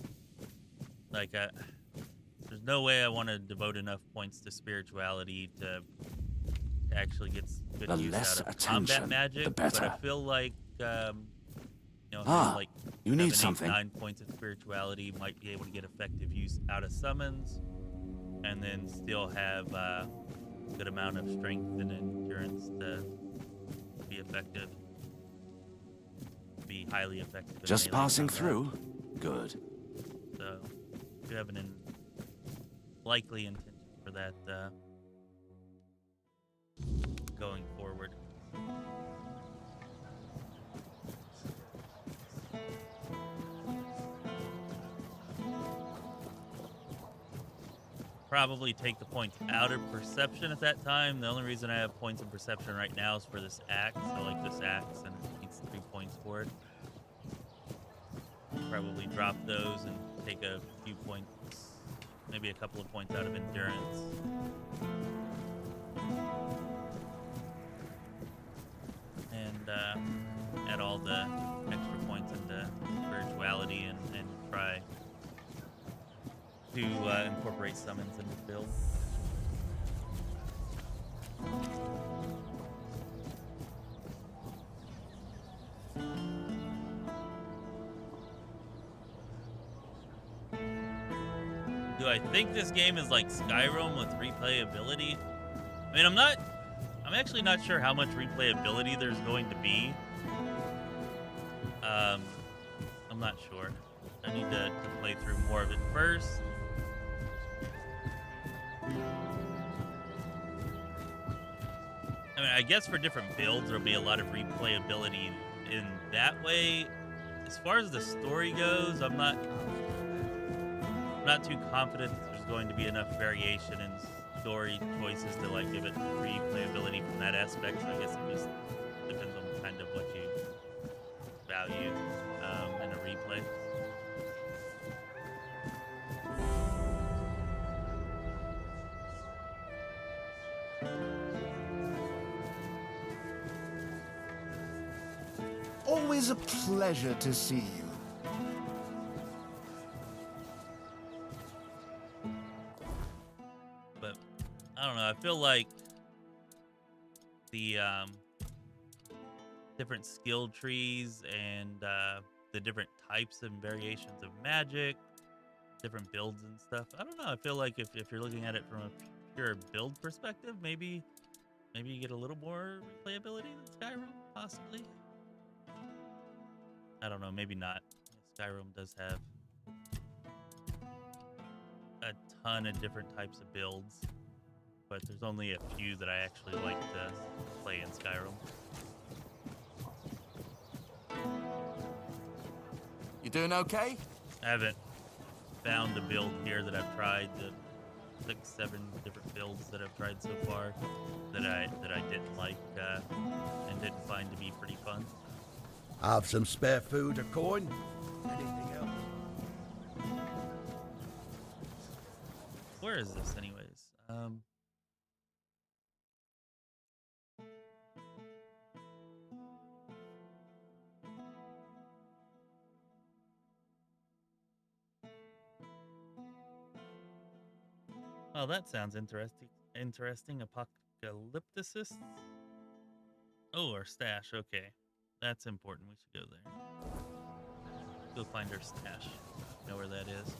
S1: Like, there's no way I want to devote enough points to spirituality to actually get good
S8: The
S1: use
S8: less
S1: out of
S8: attention,
S1: combat magic.
S8: the
S1: But
S8: better.
S1: I feel like,
S8: Ah,
S1: like
S8: you need
S1: 7, 8,
S8: something.
S1: 9 points of spirituality might be able to get effective use out of summons, and then still have a good amount of strength and endurance to be effective. Be highly effective. in
S8: Just
S1: melee
S8: passing
S1: combat.
S8: through? Good.
S1: So, you have an likely intention for that going forward. Probably take the points out of perception at that time. The only reason I have points in perception right now is for this axe. So like this axe, and it needs 3 points for it. Probably drop those and take a few points, maybe a couple of points out of endurance. And add all the extra points into spirituality and try to incorporate summons into the build. Do I think this game is like Skyrim with replayability? I mean, I'm actually not sure how much replayability there's going to be. I'm not sure. I need to play through more of it first. I mean, I guess for different builds, there'll be a lot of replayability in that way. As far as the story goes, I'm not too confident that there's going to be enough variation in story choices to like give it replayability from that aspect. So I guess it just depends on kind of what you value in a replay.
S10: Always a pleasure to see you.
S1: But I don't know. I feel like the different skill trees and the different types and variations of magic, different builds and stuff. I don't know. I feel like if you're looking at it from a pure build perspective, maybe you get a little more replayability than Skyrim, possibly. I don't know. Maybe not. Skyrim does have a ton of different types of builds, but there's only a few that I actually like to play in Skyrim.
S10: You doing okay?
S1: I haven't found a build here that I've tried, the 6, 7 different builds that I've tried so far that I didn't like and didn't find to be pretty fun.
S11: Have some spare food or coin? Anything else?
S1: Where is this, anyways? Oh, that sounds interesting. Apocalypticist. Oh, our stash. Okay, that's important. We should go there. Go find our stash. Know where that is.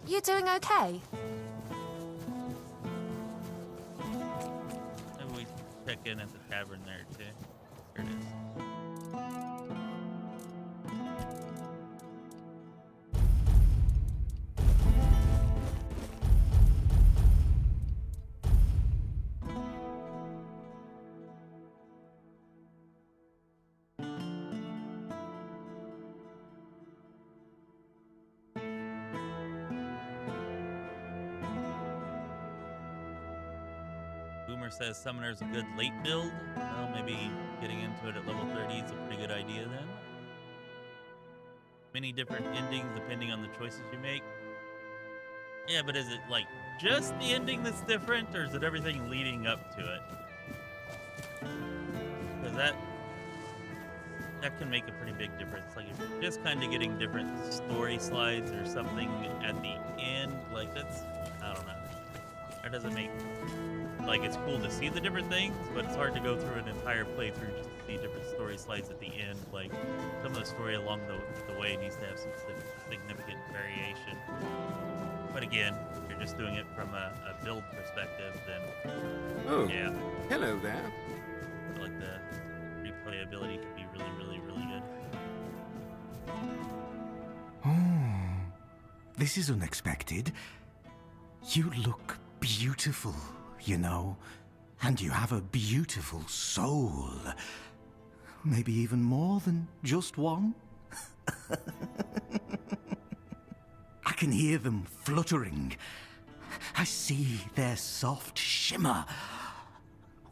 S12: You doing okay?
S1: Maybe we check in at the tavern there too. Here it is. Says Summoner's a good late build. Well, maybe getting into it at level 30 is a pretty good idea then. Many different endings depending on the choices you make. Yeah, but is it like just the ending that's different, or is it everything leading up to it? Because that can make a pretty big difference. Like if you're just kind of getting different story slides or something at the end, like that's, I don't know. That doesn't make, like it's cool to see the different things, but it's hard to go through an entire playthrough just to see different story slides at the end. Like some of the story along the way needs to have some significant variation. But again, if you're just doing it from a build perspective, then
S13: Oh,
S1: yeah.
S13: hello there.
S1: I feel like the replayability could be really, really, really good.
S14: Oh, this is unexpected. You look beautiful, you know, and you have a beautiful soul. Maybe even more than just one. I can hear them fluttering. I see their soft shimmer.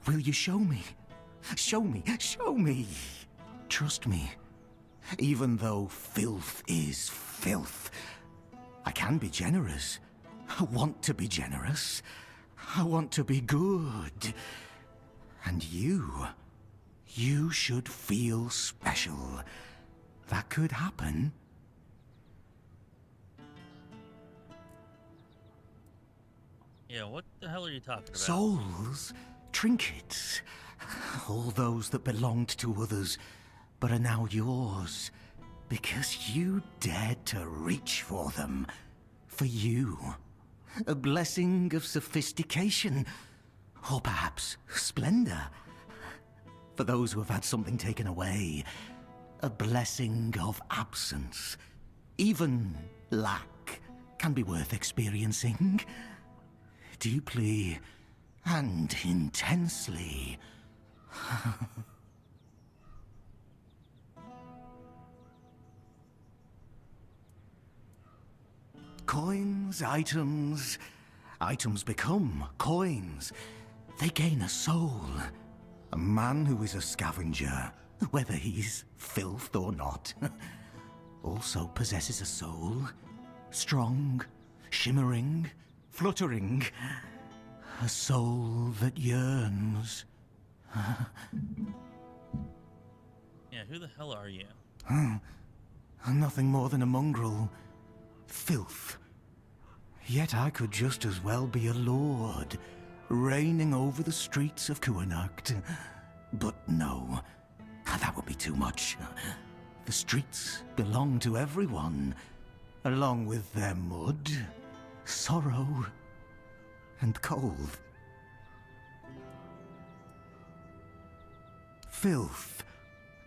S14: Will you show me? Show me, show me. Trust me, even though filth is filth, I can be generous. I want to be generous. I want to be good. And you should feel special. That could happen.
S1: Yeah, what the hell are you talking about?
S14: Souls, trinkets, all those that belonged to others, but are now yours, because you dared to reach for them. For you. A blessing of sophistication, or perhaps splendor. For those who have had something taken away, a blessing of absence. Even lack can be worth experiencing. Deeply and intensely. Coins, items become coins. They gain a soul. A man who is a scavenger, whether he's filth or not, also possesses a soul. Strong, shimmering, fluttering. A soul that yearns.
S1: Yeah, who the hell are you?
S14: Nothing more than a mongrel. Filth. Yet I could just as well be a lord, reigning over the streets of Cuanacht. But no, that would be too much. The streets belong to everyone, along with their mud, sorrow, and cold. Filth.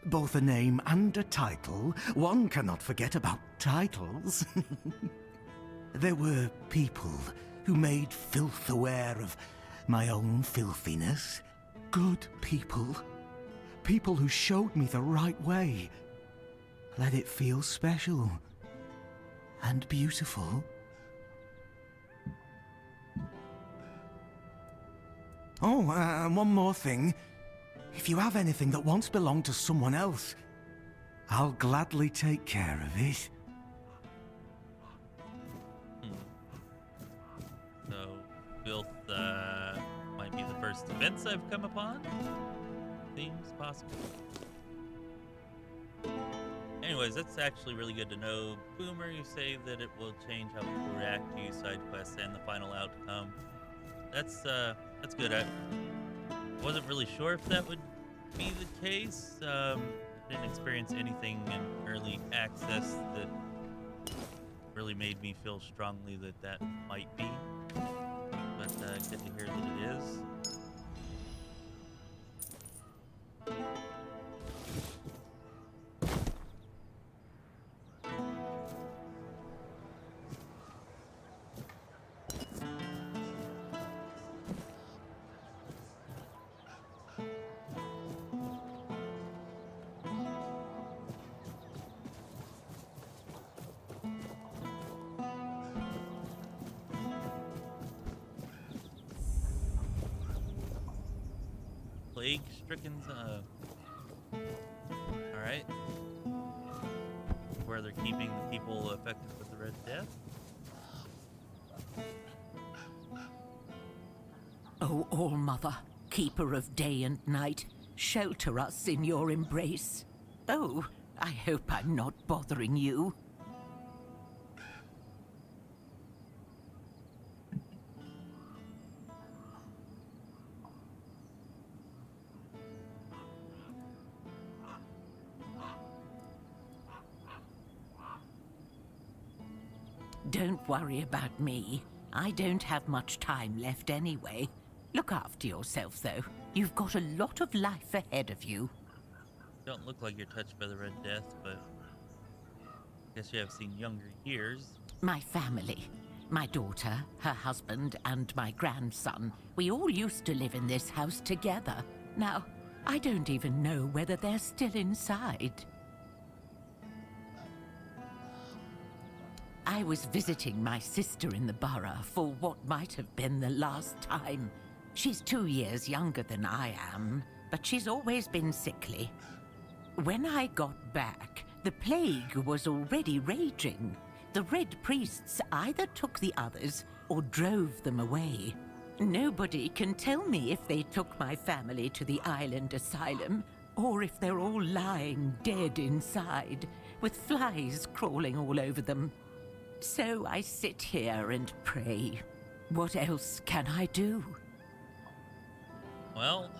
S14: Both a name and a title. One cannot forget about titles. There were people who made filth aware of my own filthiness. Good people. People who showed me the right way. Let it feel special and beautiful. Oh, and one more thing. If you have anything that once belonged to someone else, I'll gladly take care of it.
S1: So, filth might be the first offense I've come upon? Seems possible. Anyways, that's actually really good to know. Boomer, you say that it will change how people react to you, side quests, and the final outcome. That's good. I wasn't really sure if that would be the case. Didn't experience anything in early access that really made me feel strongly that that might be. But good to hear that it is. Plague-stricken, alright. Where they're keeping the people affected with the Red Death.
S15: O All-Mother, keeper of day and night, shelter us in your embrace.
S13: Oh, I hope I'm not bothering you. Don't worry about me. I don't have much time left anyway. Look after yourself, though. You've got a lot of life ahead of you.
S1: Don't look like you're touched by the Red Death, but I guess you have seen younger years.
S13: My family. My daughter, her husband, and my grandson. We all used to live in this house together. Now, I don't even know whether they're still inside. I was visiting my sister in the borough for what might have been the last time. She's 2 years younger than I am, but she's always been sickly. When I got back, the plague was already raging. The Red Priests either took the others or drove them away. Nobody can tell me if they took my family to the island asylum, or if they're all lying dead inside, with flies crawling all over them. So I sit here and pray. What else can I do?
S1: Well,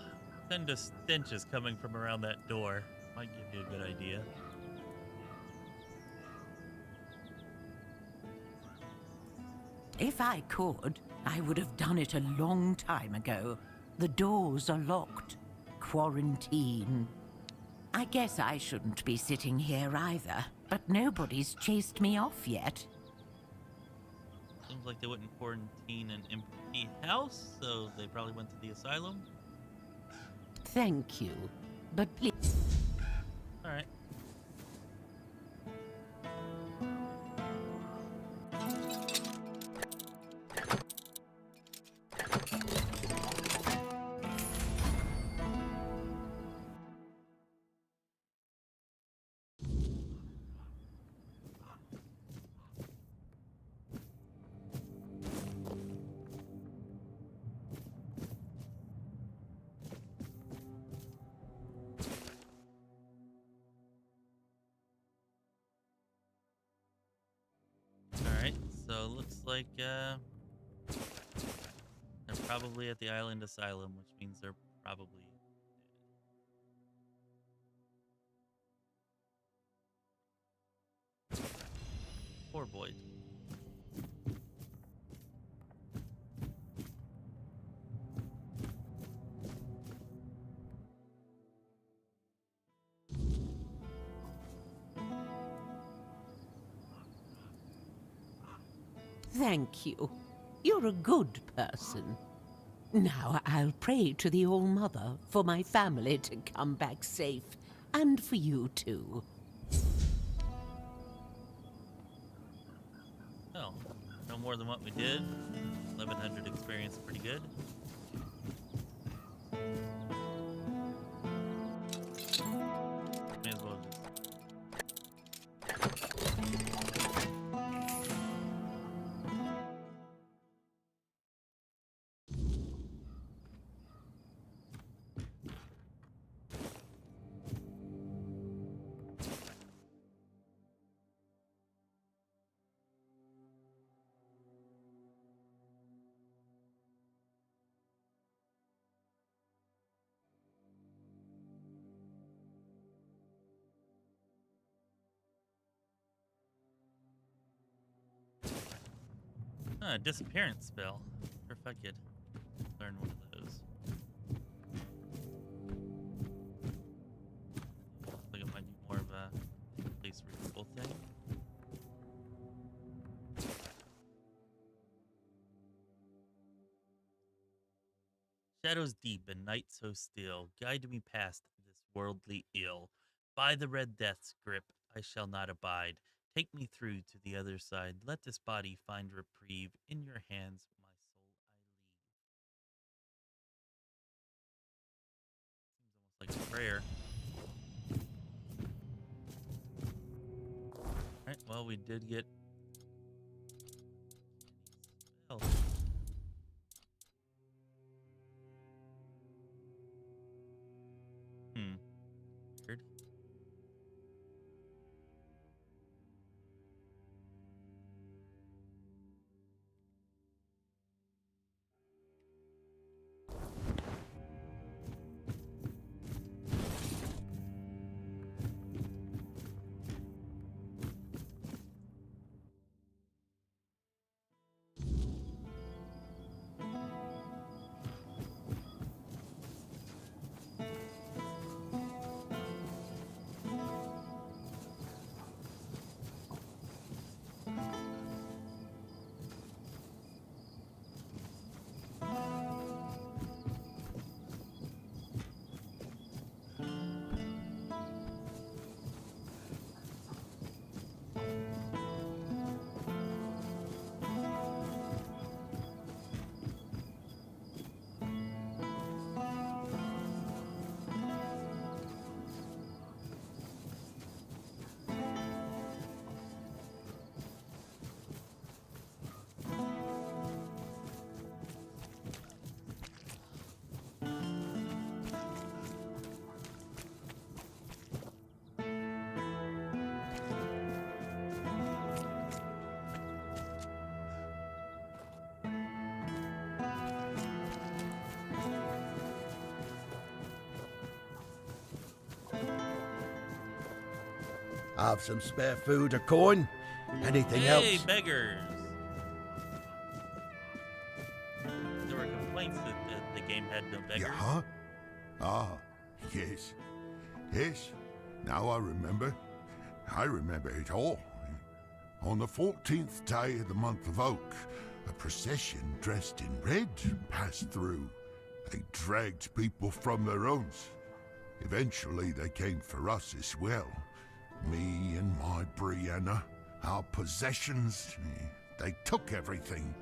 S1: kind of stench is coming from around that door. Might give you a good idea.
S13: If I could, I would have done it a long time ago. The doors are locked. Quarantine. I guess I shouldn't be sitting here either, but nobody's chased me off yet.
S1: Seems like they wouldn't quarantine an empty house, so they probably went to the asylum.
S13: Thank you, but please...
S1: Alright. Alright, so looks like they're probably at the island asylum, which means they're probably dead. Poor Boyd.
S13: Thank you. You're a good person. Now I'll pray to the All-Mother for my family to come back safe, and for you too.
S1: Oh, no more than what we did. 1100 experience, pretty good. May as well just... disappearance spell. Or if I could learn one of those. I think it might be more of a place removal thing. Shadows deep and night so still, guide me past this worldly ill. By the Red Death's grip I shall not abide. Take me through to the other side. Let this body find reprieve. In your hands, my soul I leave. Seems almost like a prayer. Alright, well, we did get... spell. Weird.
S11: Have some spare food or coin? Anything
S1: Hey,
S11: else?
S1: beggars! There were complaints that the game had no beggars.
S15: Yeah? Ah, yes. Yes, now I remember. I remember it all. On the 14th day of the month of Oak, a procession dressed in red passed through. They dragged people from their homes. Eventually they came for us as well. Me and my Brianna, our possessions. They took everything.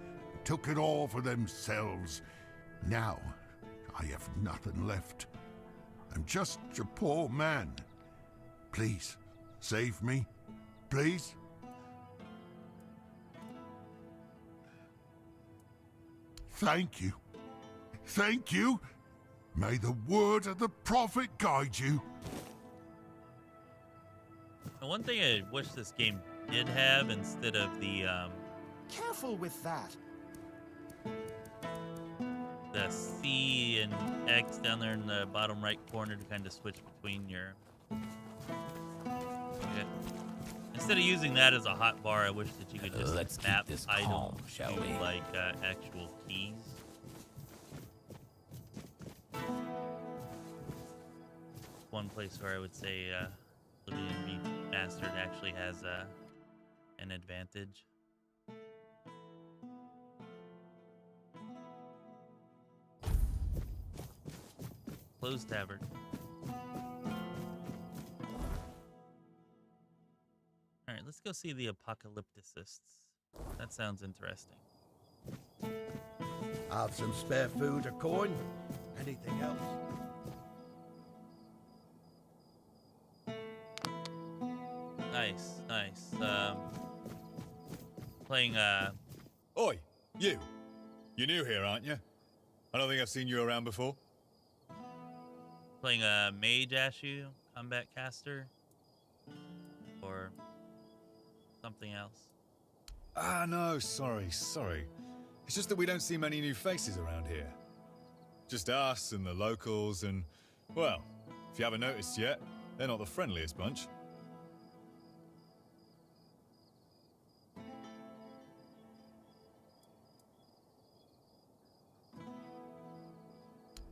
S15: Took it all for themselves. Now, I have nothing left. I'm just a poor man. Please, save me. Please. Thank you. Thank you. May the word of the prophet guide you.
S1: And one thing I wish this game did have instead of the
S10: Careful with that.
S1: C and X down there in the bottom right corner to kind of switch between your. Yeah. Instead of using that as a hot bar, I wish that you could just
S16: Let's keep
S1: map
S16: this
S1: items
S16: calm, shall
S1: to
S16: we?
S1: like actual keys. One place where I would say Oblivion Remastered actually has an advantage. Closed tavern. Alright, let's go see the Apocalypticists. That sounds interesting.
S11: Have some spare food or coin? Anything else?
S1: Nice, nice. Playing
S17: Oi, you. You're new here, aren't you? I don't think I've seen you around before.
S1: playing a mage Ashu combat caster or something else.
S17: Ah, no, sorry. It's just that we don't see many new faces around here. Just us and the locals and, well, if you haven't noticed yet, they're not the friendliest bunch.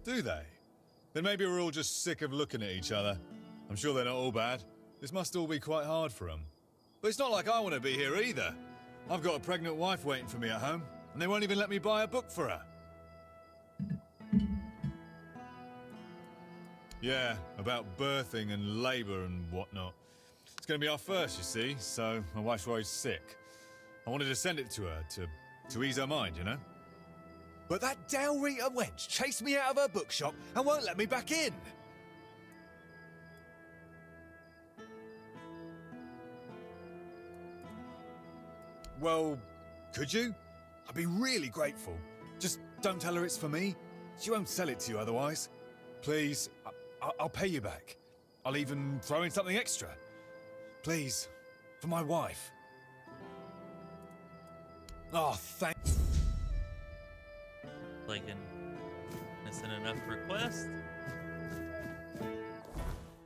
S17: Do they? Then maybe we're all just sick of looking at each other. I'm sure they're not all bad. This must all be quite hard for them. But it's not like I want to be here either. I've got a pregnant wife waiting for me at home, and they won't even let me buy a book for her. Yeah, about birthing and labour and whatnot. It's going to be our first, you see, so my wife's worried sick. I wanted to send it to her to ease her mind, you know?
S18: But that Del Rita wench chased me out of her bookshop and won't let me back in.
S17: Well, could you?
S18: I'd be really grateful. Just don't tell her it's for me. She won't sell it to you otherwise.
S17: Please, I'll pay you back. I'll even throw in something extra.
S18: Please, for my wife. Oh, thanks.
S1: Like an innocent enough request.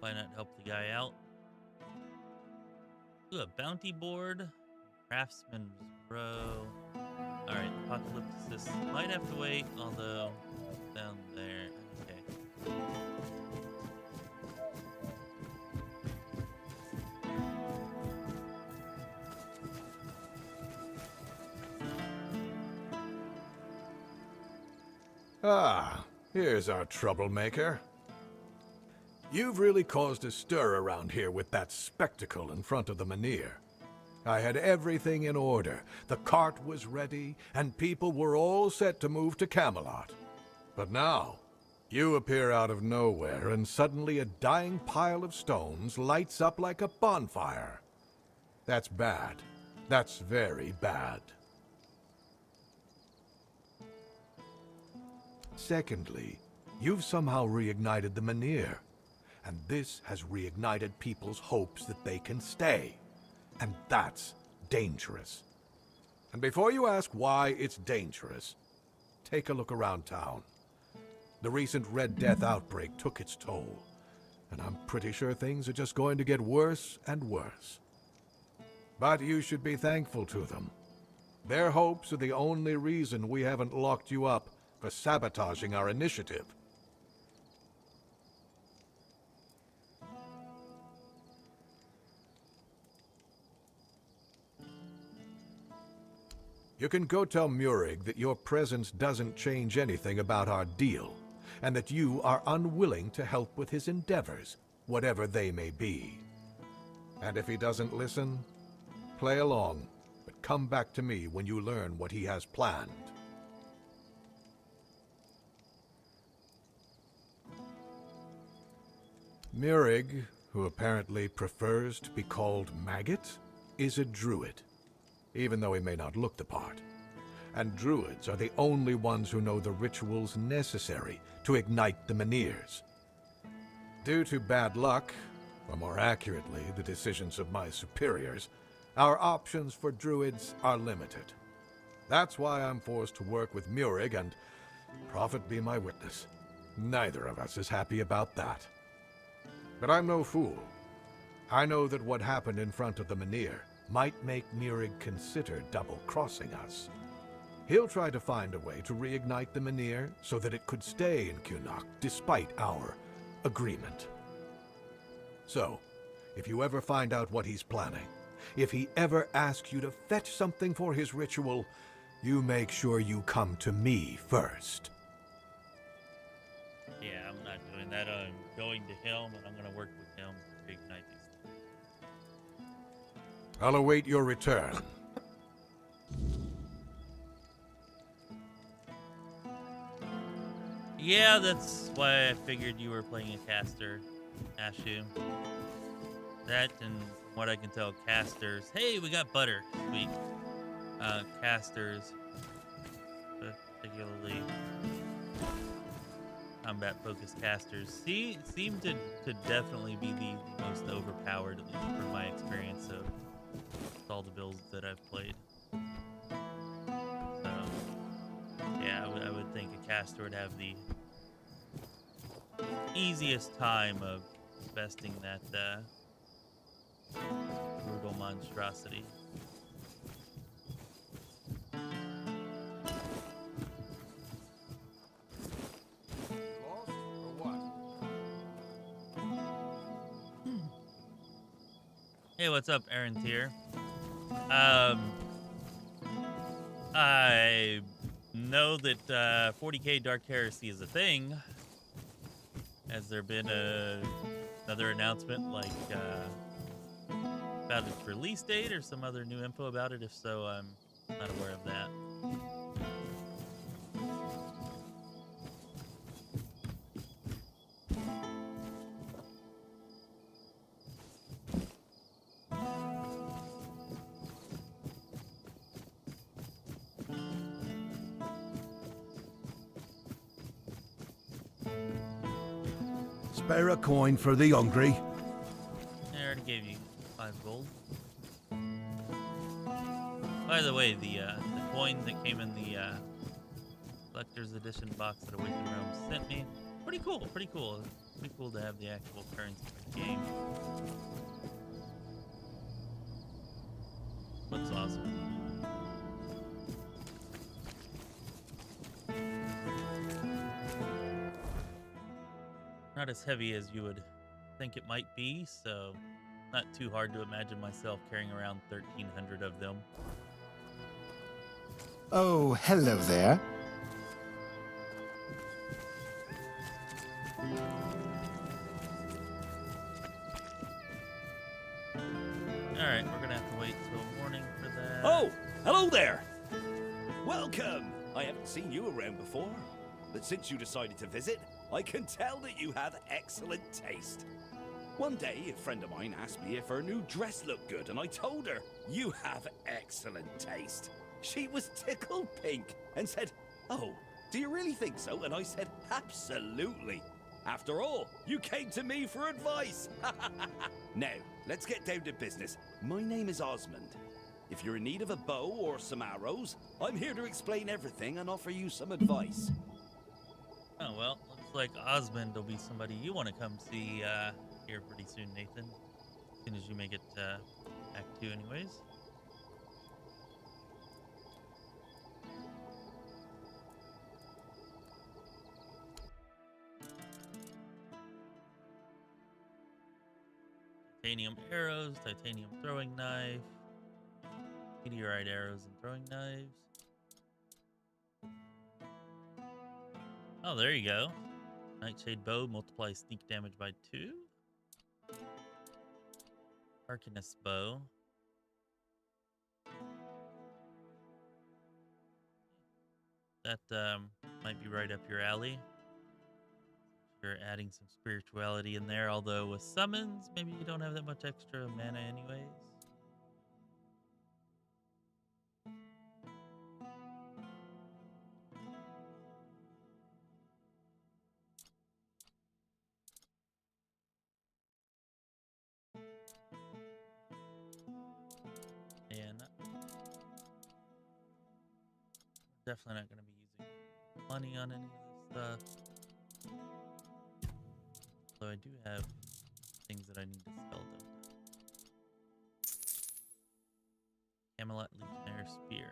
S1: Why not help the guy out? Ooh, a bounty board. Craftsman's Row. Alright, Apocalypse might have to wait, although down there. Okay.
S19: Ah, here's our troublemaker. You've really caused a stir around here with that spectacle in front of the Menhir. I had everything in order. The cart was ready, and people were all set to move to Camelot. But now, you appear out of nowhere, and suddenly a dying pile of stones lights up like a bonfire. That's bad. That's very bad. Secondly, you've somehow reignited the Menhir, and this has reignited people's hopes that they can stay. And that's dangerous. And before you ask why it's dangerous, take a look around town. The recent Red Death outbreak took its toll, and I'm pretty sure things are just going to get worse and worse. But you should be thankful to them. Their hopes are the only reason we haven't locked you up for sabotaging our initiative. You can go tell Murig that your presence doesn't change anything about our deal, and that you are unwilling to help with his endeavors, whatever they may be. And if he doesn't listen, play along, but come back to me when you learn what he has planned. Murig, who apparently prefers to be called Maggot, is a druid, even though he may not look the part. And druids are the only ones who know the rituals necessary to ignite the Menhirs. Due to bad luck, or more accurately, the decisions of my superiors, our options for druids are limited. That's why I'm forced to work with Murig, and prophet be my witness, neither of us is happy about that. But I'm no fool. I know that what happened in front of the Menhir might make Murig consider double-crossing us. He'll try to find a way to reignite the Menhir so that it could stay in Cuanacht despite our agreement. So, if you ever find out what he's planning, if he ever asks you to fetch something for his ritual, you make sure you come to me first.
S1: Yeah, I'm not doing that. I'm going to him, and I'm going to work with him to reignite these.
S19: I'll await your return.
S1: Yeah, that's why I figured you were playing a caster, Ashu. That, and what I can tell, casters. Hey, we got butter. Sweet. Casters, particularly combat-focused casters, seem to definitely be the most overpowered, at least from my experience of all the builds that I've played. So, yeah, I would think a caster would have the easiest time of besting that brutal monstrosity. Hey, what's up, Aaron Tier? I know that 40k Dark Heresy is a thing. Has there been another announcement, like about its release date or some other new info about it? If so, I'm not aware of that.
S11: Spare a coin for the hungry.
S1: I already gave you 5 gold. By the way, the coin that came in the collector's edition box that Awakened Realms sent me, pretty cool, pretty cool. Pretty cool to have the actual currency in the game. Looks awesome. Not as heavy as you would think it might be, so not too hard to imagine myself carrying around 1,300 of them.
S10: Oh, hello there.
S1: Alright, we're gonna have to wait till morning for that.
S16: Oh, hello there. Welcome. I haven't seen you around before, but since you decided to visit, I can tell that you have excellent taste. One day, a friend of mine asked me if her new dress looked good, and I told her, you have excellent taste. She was tickled pink and said, oh, do you really think so? And I said, absolutely. After all, you came to me for advice. Now, let's get down to business. My name is Osmond. If you're in need of a bow or some arrows, I'm here to explain everything and offer you some advice.
S1: Oh, well, let's looks like Osmond will be somebody you want to come see here pretty soon, Nathan. As soon as you make it Act 2 anyways. Titanium arrows, titanium throwing knife, meteorite arrows and throwing knives. Oh, there you go. Nightshade bow multiplies sneak damage by 2. Arcanist bow. That might be right up your alley. You're adding some spirituality in there, although with summons, maybe you don't have that much extra mana anyways. And definitely not going to be using money on any of this stuff. Although I do have things that I need to sell, don't I? Camelot Legionnaire Spear.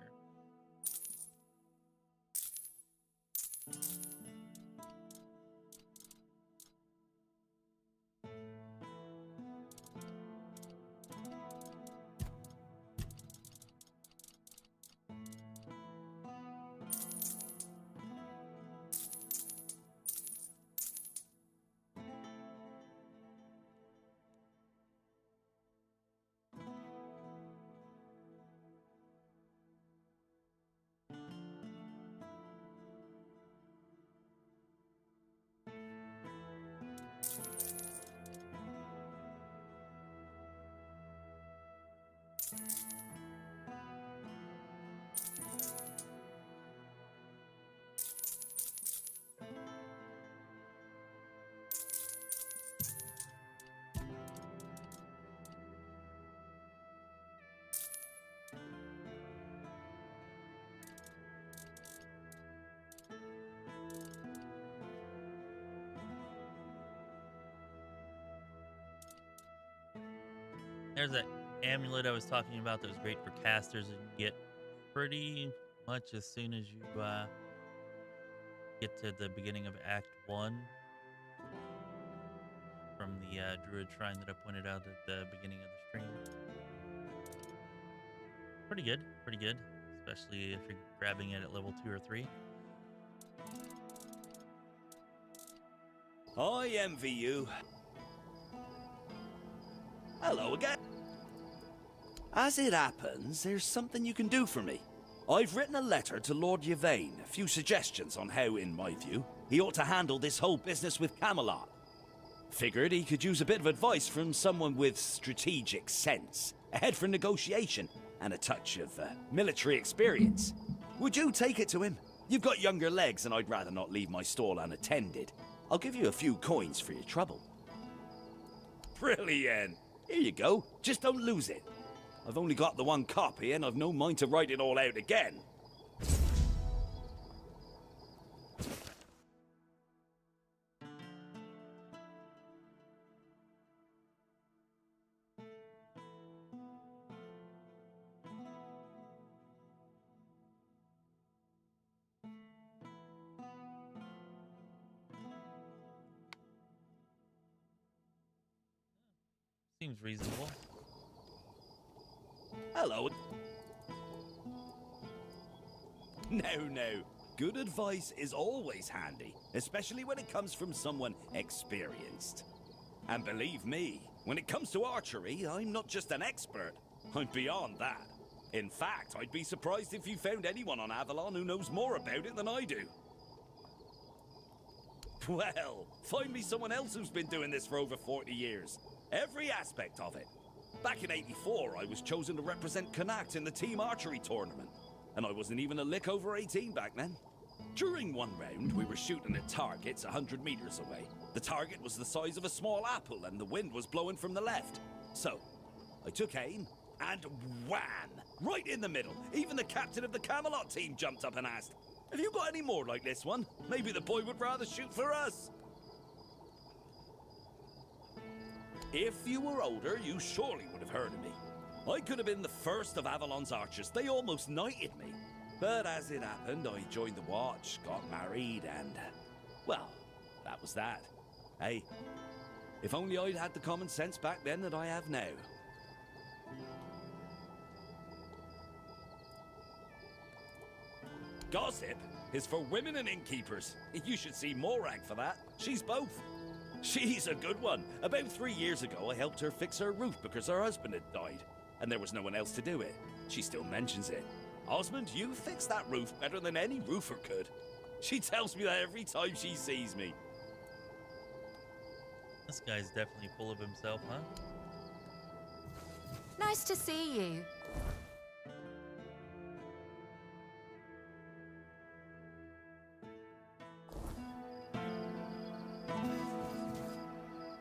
S1: There's that amulet I was talking about that was great for casters, and you get pretty much as soon as you get to the beginning of Act 1 from the Druid Shrine that I pointed out at the beginning of the stream. Pretty good, especially if you're grabbing it at level 2 or 3.
S16: I envy you. Hello again. As it happens, there's something you can do for me. I've written a letter to Lord Yvain, a few suggestions on how, in my view, he ought to handle this whole business with Camelot. Figured he could use a bit of advice from someone with strategic sense, a head for negotiation, and a touch of military experience. Would you take it to him? You've got younger legs, and I'd rather not leave my stall unattended. I'll give you a few coins for your trouble. Brilliant! Here you go. Just don't lose it. I've only got the one copy, and I've no mind to write it all out again.
S1: Seems reasonable.
S16: Hello. No. Good advice is always handy, especially when it comes from someone experienced. And believe me, when it comes to archery, I'm not just an expert. I'm beyond that. In fact, I'd be surprised if you found anyone on Avalon who knows more about it than I do. Well, find me someone else who's been doing this for over 40 years. Every aspect of it. Back in '84, I was chosen to represent Cuanacht in the team archery tournament. And I wasn't even a lick over 18 back then. During one round, we were shooting at targets 100 meters away. The target was the size of a small apple and the wind was blowing from the left. So, I took aim and wham! Right in the middle. Even the captain of the Camelot team jumped up and asked, Have you got any more like this one? Maybe the boy would rather shoot for us. If you were older, you surely would have heard of me. I could have been the first of Avalon's archers. They almost knighted me. But as it happened, I joined the watch, got married, and... well, that was that. Hey, if only I'd had the common sense back then that I have now. Gossip is for women and innkeepers. You should see Morag for that. She's both. She's a good one. About 3 years ago, I helped her fix her roof because her husband had died, and there was no one else to do it. She still mentions it. Osmond, you fixed that roof better than any roofer could. She tells me that every time she sees me.
S1: This guy's definitely full of himself, huh?
S12: Nice to see you.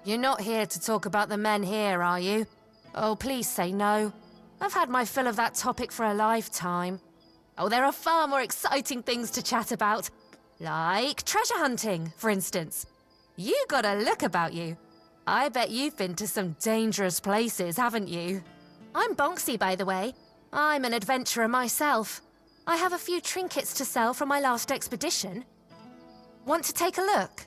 S12: You're not here to talk about the men here, are you? Oh, please say no. I've had my fill of that topic for a lifetime. Oh, there are far more exciting things to chat about. Like treasure hunting, for instance. You got a look about you. I bet you've been to some dangerous places, haven't you? I'm Bonksy, by the way. I'm an adventurer myself. I have a few trinkets to sell from my last expedition. Want to take a look?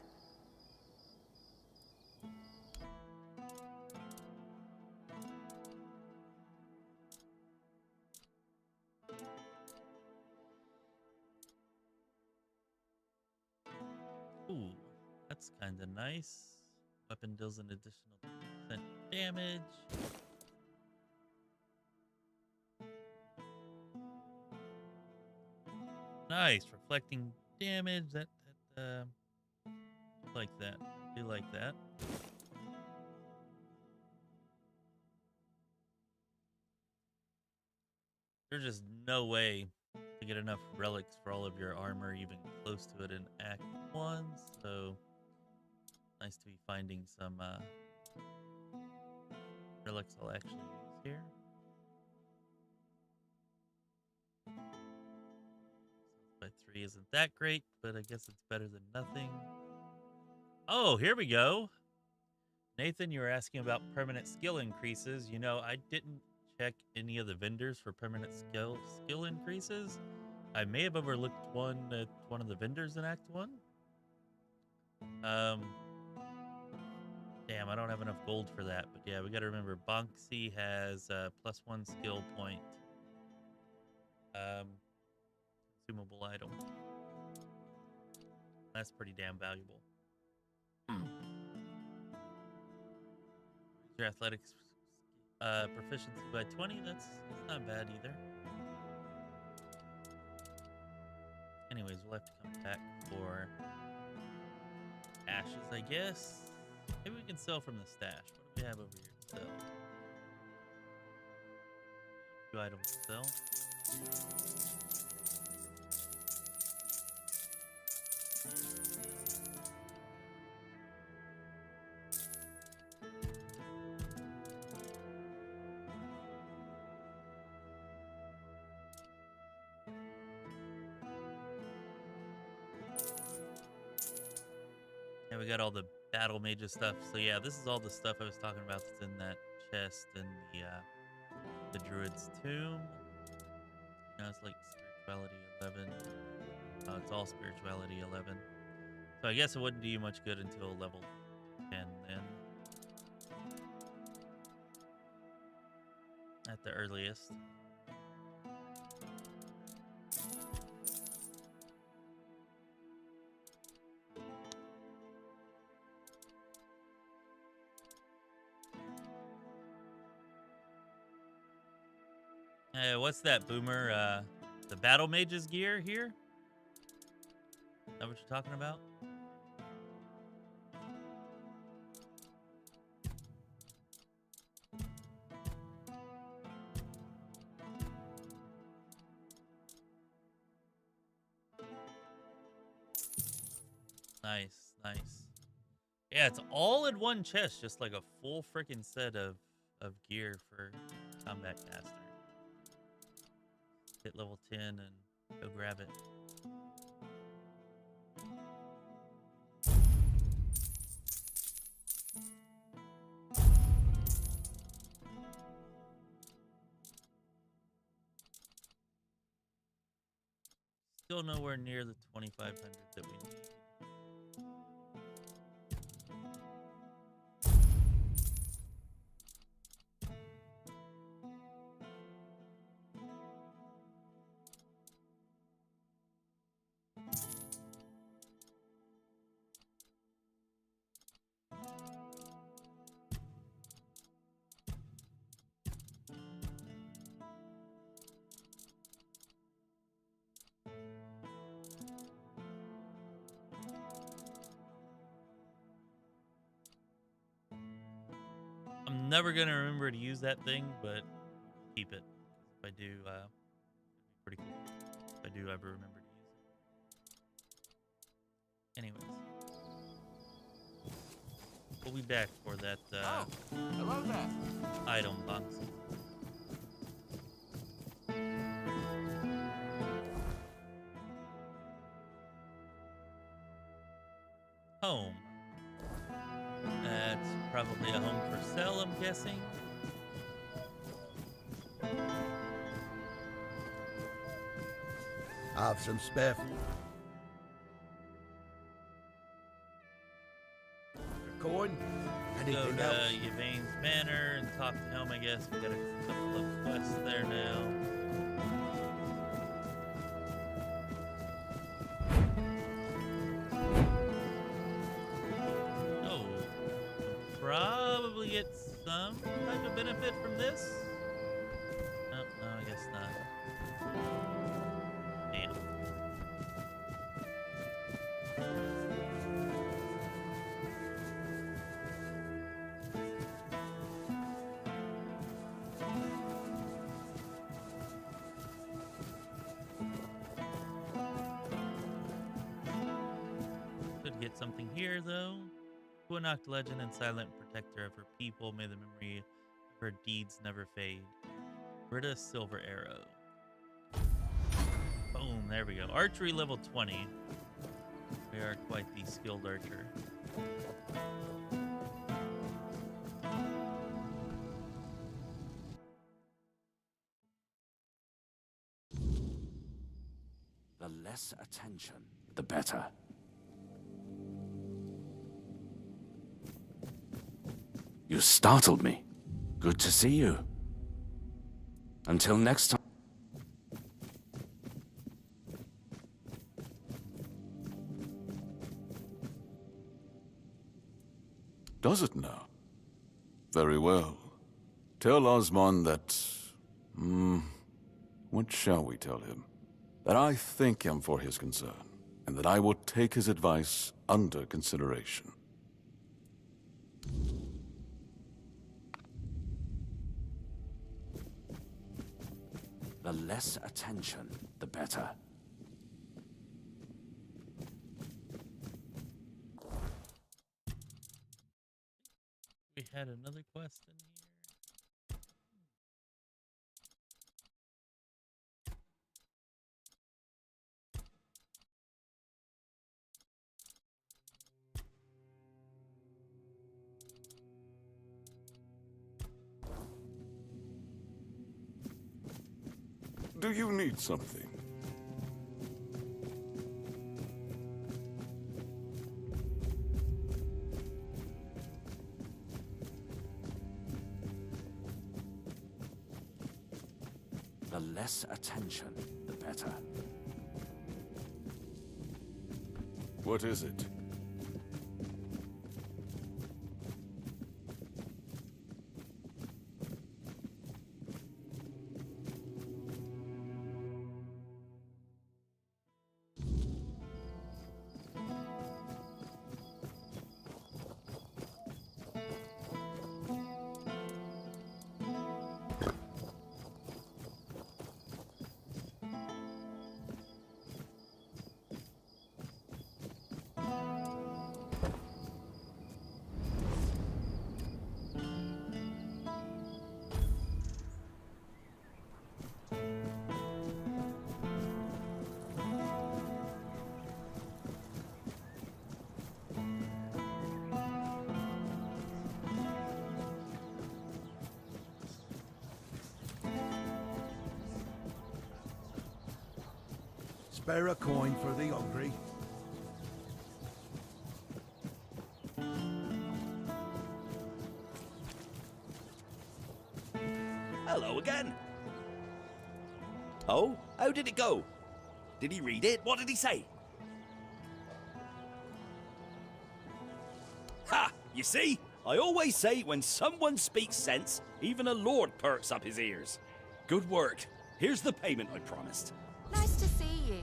S1: Ooh, that's kind of nice. Weapon deals an additional 10% damage. Nice, reflecting damage. Like that. I do like that. There's just no way to get enough relics for all of your armor, even close to it in Act 1, so nice to be finding some relics I'll actually use here. By 3 isn't that great, but I guess it's better than nothing. Oh, here we go. Nathan, you were asking about permanent skill increases. You know, I didn't check any of the vendors for permanent skill increases. I may have overlooked one at one of the vendors in Act 1. Damn, I don't have enough gold for that. But yeah, we got to remember Bonksy has +1 skill point. Consumable item. That's pretty damn valuable. Your athletics proficiency by 20. That's not bad either. Anyways, we'll have to come back for ashes, I guess. Maybe we can sell from the stash. What do we have over here to sell? 2 items to sell. Yeah, we got all the battle mages stuff. So yeah, this is all the stuff I was talking about that's in that chest in the druid's tomb. Now it's like spirituality 11. Oh, it's all spirituality 11. So I guess it wouldn't do you much good until level 10 then. At the earliest. Hey, what's that, Boomer? The battle mage's gear here? Is that what you're talking about? Nice, nice. Yeah, it's all in one chest, just like a full freaking set of gear for combat caster. Hit level 10 and go grab it. still nowhere near the 2,500 that we need. I'm never gonna remember to use that thing, but keep it. If I do, it'd be pretty cool. If I do ever remember to use it. Anyways, we'll be back for that
S8: Hello there.
S1: item box. Home. That's probably a home for sale, I'm guessing.
S11: Have some spare coin.
S1: Go
S11: Anything
S1: to
S11: else?
S1: Yvain's Manor and talk to him, I guess. We got a couple of quests there now. Oh, probably get some type of benefit from this. No, I guess not. Damn. Could get something here, though. Cuanacht legend and silent protector of her people. May the memory of her deeds never fade. Britta Silver Arrow. Boom, there we go. Archery level 20. We are quite the skilled archer.
S8: The less attention, the better. You startled me. Good to see you. Until next time.
S9: Does it now? Very well. Tell Osmond that... what shall we tell him? That I thank him for his concern, and that I will take his advice under consideration.
S8: The less attention, the better.
S1: We had another quest in here.
S9: Do you need something?
S8: The less attention, the better.
S9: What is it?
S11: Spare a coin for the hungry.
S16: Hello again. Oh, how did it go? Did he read it? What did he say? Ha! You see? I always say when someone speaks sense, even a lord perks up his ears. Good work. Here's the payment I promised.
S12: Nice to see you.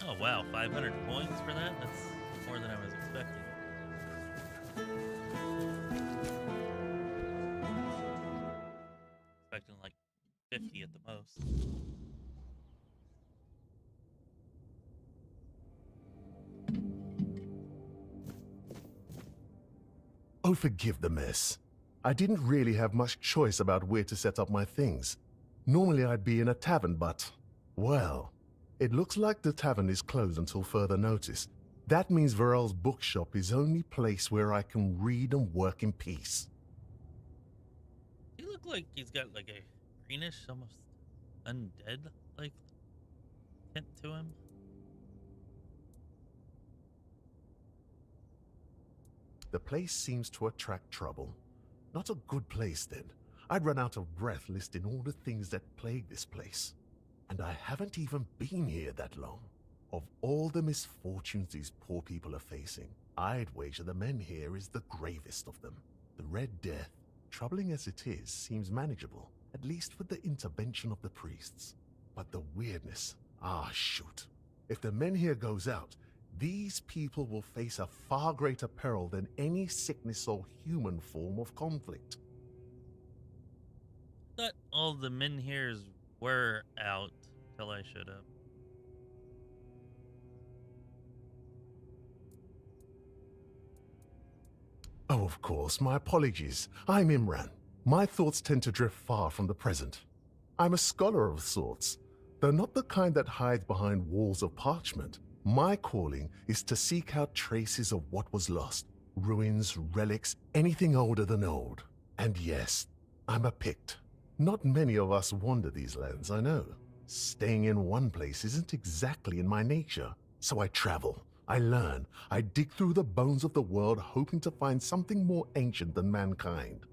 S1: Oh wow, 500 coins for that? That's more than I was expecting. Expecting like 50 at the most.
S20: Oh, forgive the mess. I didn't really have much choice about where to set up my things. Normally I'd be in a tavern, but, well, it looks like the tavern is closed until further notice. That means Varel's bookshop is the only place where I can read and work in peace.
S1: He look like he's got like a greenish, almost undead like tint to him.
S20: The place seems to attract trouble. Not a good place, then. I'd run out of breath listing all the things that plague this place. And I haven't even been here that long. Of all the misfortunes these poor people are facing, I'd wager the men here is the gravest of them. The Red Death, troubling as it is, seems manageable, at least with the intervention of the priests. But the weirdness, shoot. If the men here goes out, these people will face a far greater peril than any sickness or human form of conflict.
S1: Thought all the men here were out till I showed up.
S20: Oh, of course, my apologies. I'm Imran. My thoughts tend to drift far from the present. I'm a scholar of sorts, though not the kind that hides behind walls of parchment. My calling is to seek out traces of what was lost, ruins, relics, anything older than old. And yes, I'm a Pict. Not many of us wander these lands, I know. Staying in one place isn't exactly in my nature, so I travel, I learn, I dig through the bones of the world hoping to find something more ancient than mankind.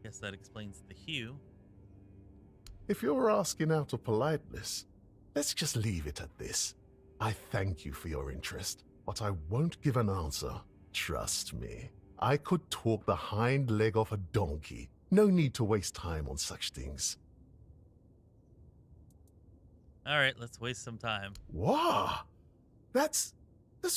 S1: Guess that explains the hue.
S20: If you're asking out of politeness, let's just leave it at this. I thank you for your interest, but I won't give an answer. Trust me. I could talk the hind leg off a donkey. No need to waste time on such things.
S1: Alright, let's waste some time.
S20: Wow! That's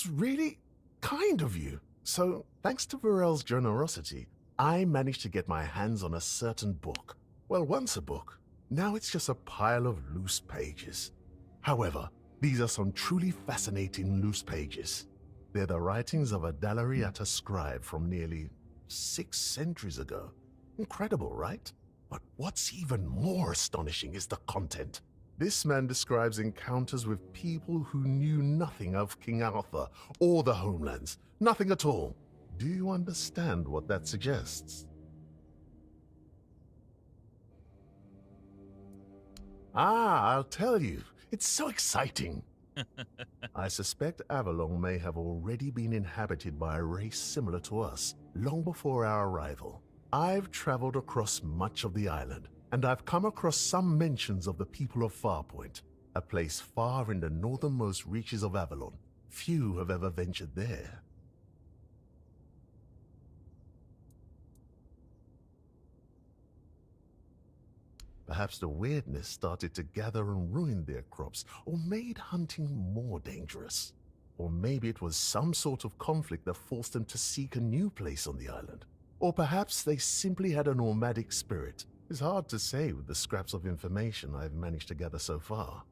S20: really kind of you. So, thanks to Varel's generosity, I managed to get my hands on a certain book. Well, once a book. Now it's just a pile of loose pages. However, these are some truly fascinating loose pages. They're the writings of a Dalariata scribe from nearly 6 centuries ago. Incredible, right? But what's even more astonishing is the content. This man describes encounters with people who knew nothing of King Arthur or the homelands. Nothing at all. Do you understand what that suggests? I'll tell you. It's so exciting. I suspect Avalon may have already been inhabited by a race similar to us, long before our arrival. I've traveled across much of the island, and I've come across some mentions of the people of Farpoint, a place far in the northernmost reaches of Avalon. Few have ever ventured there. Perhaps the weirdness started to gather and ruin their crops, or made hunting more dangerous. Or maybe it was some sort of conflict that forced them to seek a new place on the island. Or perhaps they simply had a nomadic spirit. It's hard to say with the scraps of information I've managed to gather so far.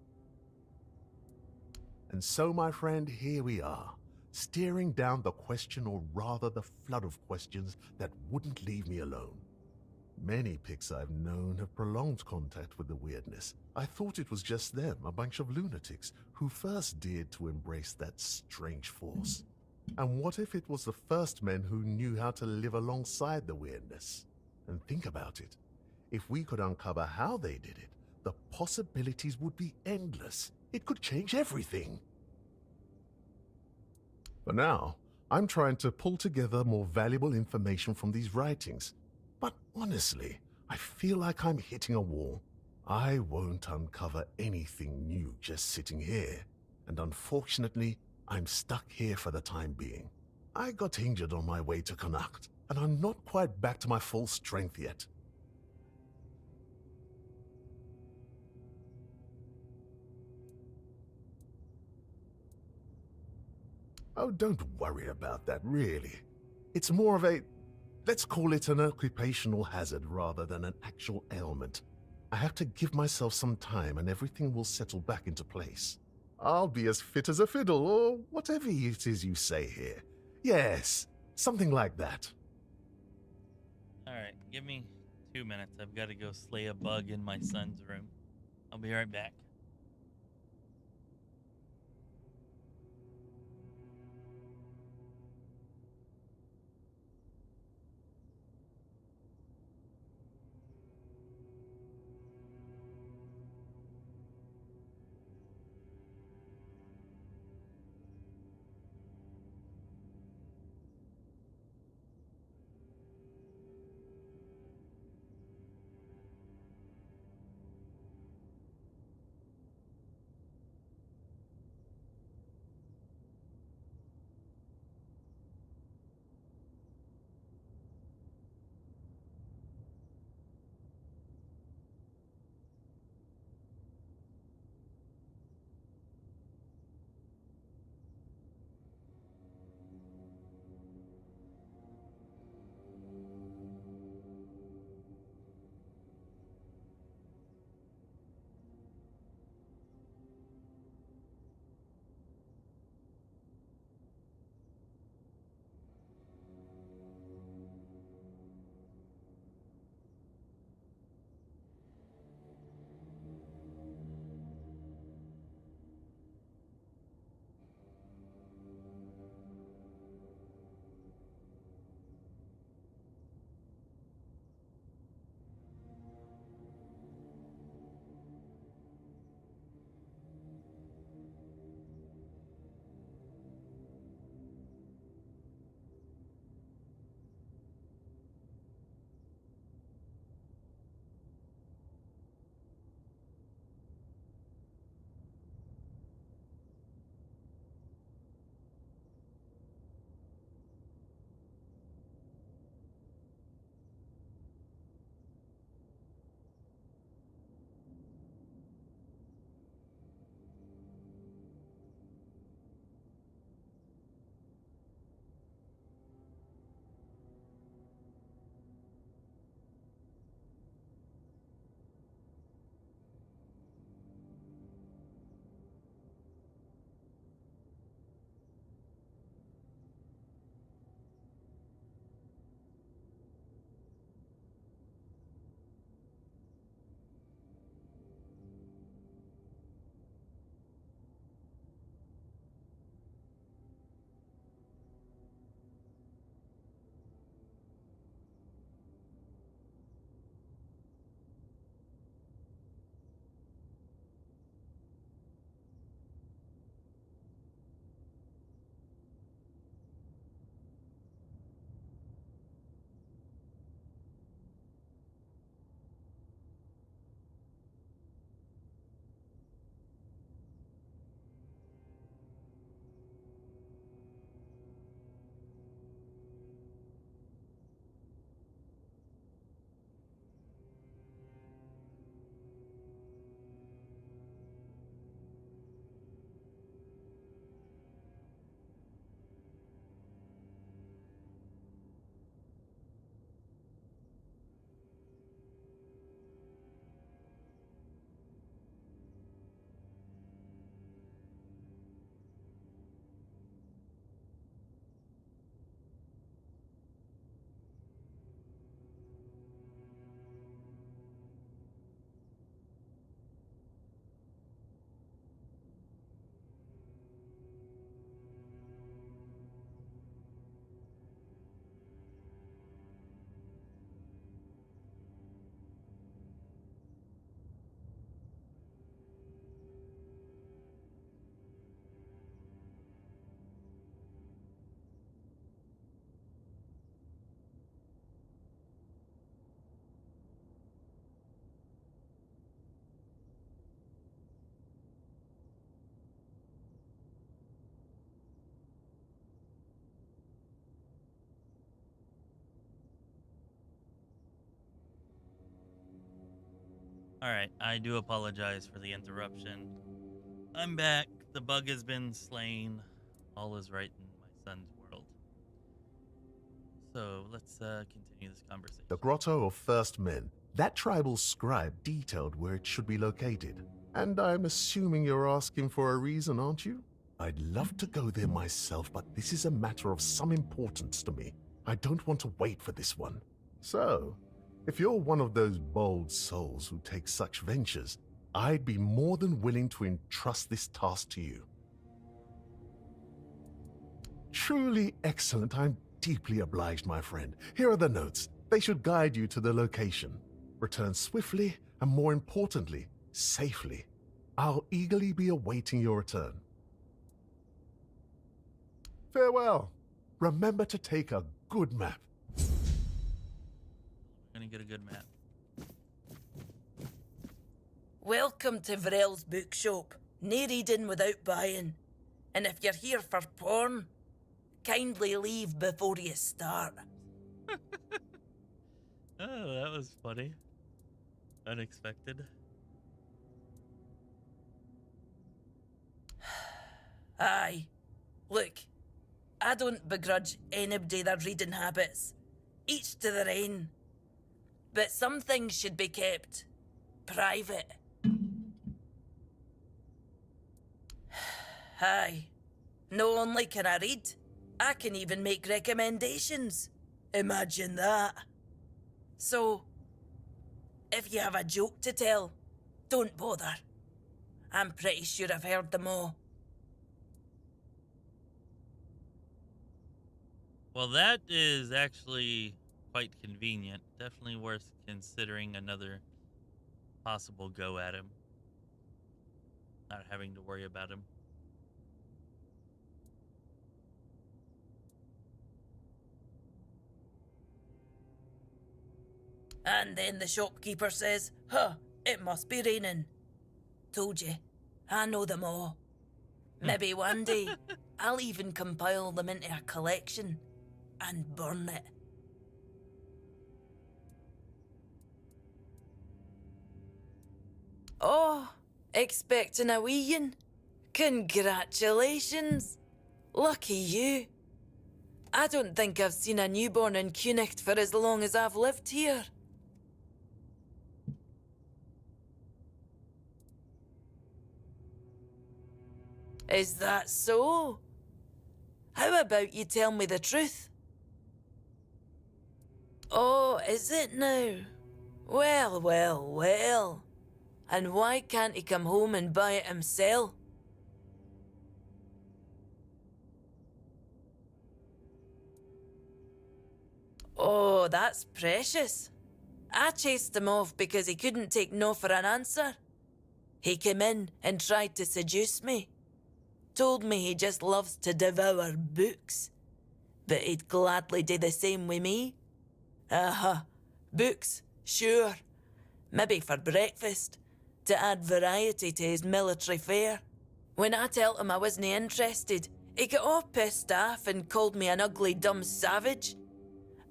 S20: And so, my friend, here we are, staring down the question, or rather the flood of questions that wouldn't leave me alone. Many Picts I've known have prolonged contact with the weirdness. I thought it was just them, a bunch of lunatics, who first dared to embrace that strange force. And what if it was the first men who knew how to live alongside the weirdness? And think about it. If we could uncover how they did it, the possibilities would be endless. It could change everything. For now, I'm trying to pull together more valuable information from these writings. But honestly, I feel like I'm hitting a wall. I won't uncover anything new just sitting here. And unfortunately, I'm stuck here for the time being. I got injured on my way to Cuanacht, and I'm not quite back to my full strength yet. Oh, don't worry about that, really. It's more of a, let's call it an occupational hazard rather than an actual ailment. I have to give myself some time and everything will settle back into place. I'll be as fit as a fiddle, or whatever it is you say here. Yes, something like that.
S1: Alright, give me 2 minutes. I've got to go slay a bug in my son's room. I'll be right back. Alright, I do apologize for the interruption. I'm back. The bug has been slain. All is right in my son's world. So, let's continue this conversation.
S20: The Grotto of First Men. That tribal scribe detailed where it should be located. And I'm assuming you're asking for a reason, aren't you? I'd love to go there myself, but this is a matter of some importance to me. I don't want to wait for this one. So, if you're one of those bold souls who take such ventures, I'd be more than willing to entrust this task to you. Truly excellent. I'm deeply obliged, my friend. Here are the notes. They should guide you to the location. Return swiftly, and more importantly, safely. I'll eagerly be awaiting your return. Farewell. Remember to take a good map.
S1: I'm gonna get a good map.
S21: Welcome to Vrel's bookshop. No reading without buying. And if you're here for porn, kindly leave before you start.
S1: Oh, that was funny. Unexpected.
S21: Aye. Look, I don't begrudge anybody their reading habits. Each to their own. But some things should be kept private. Aye. Not only can I read, I can even make recommendations. Imagine that. So, if you have a joke to tell, don't bother. I'm pretty sure I've heard them all.
S1: Well, that is actually quite convenient. Definitely worth considering another possible go at him. Not having to worry about him.
S21: And then the shopkeeper says, "Huh, it must be raining." Told you, I know them all. Maybe one day, I'll even compile them into a collection and burn it. Oh, expecting a wee one? Congratulations. Lucky you. I don't think I've seen a newborn in Cuanacht for as long as I've lived here. Is that so? How about you tell me the truth? Oh, is it now? Well, well, well. And why can't he come home and buy it himself? Oh, that's precious. I chased him off because he couldn't take no for an answer. He came in and tried to seduce me. Told me he just loves to devour books. But he'd gladly do the same with me. Books, sure. Maybe for breakfast, to add variety to his military fare. When I told him I wasn't interested, he got all pissed off and called me an ugly dumb savage.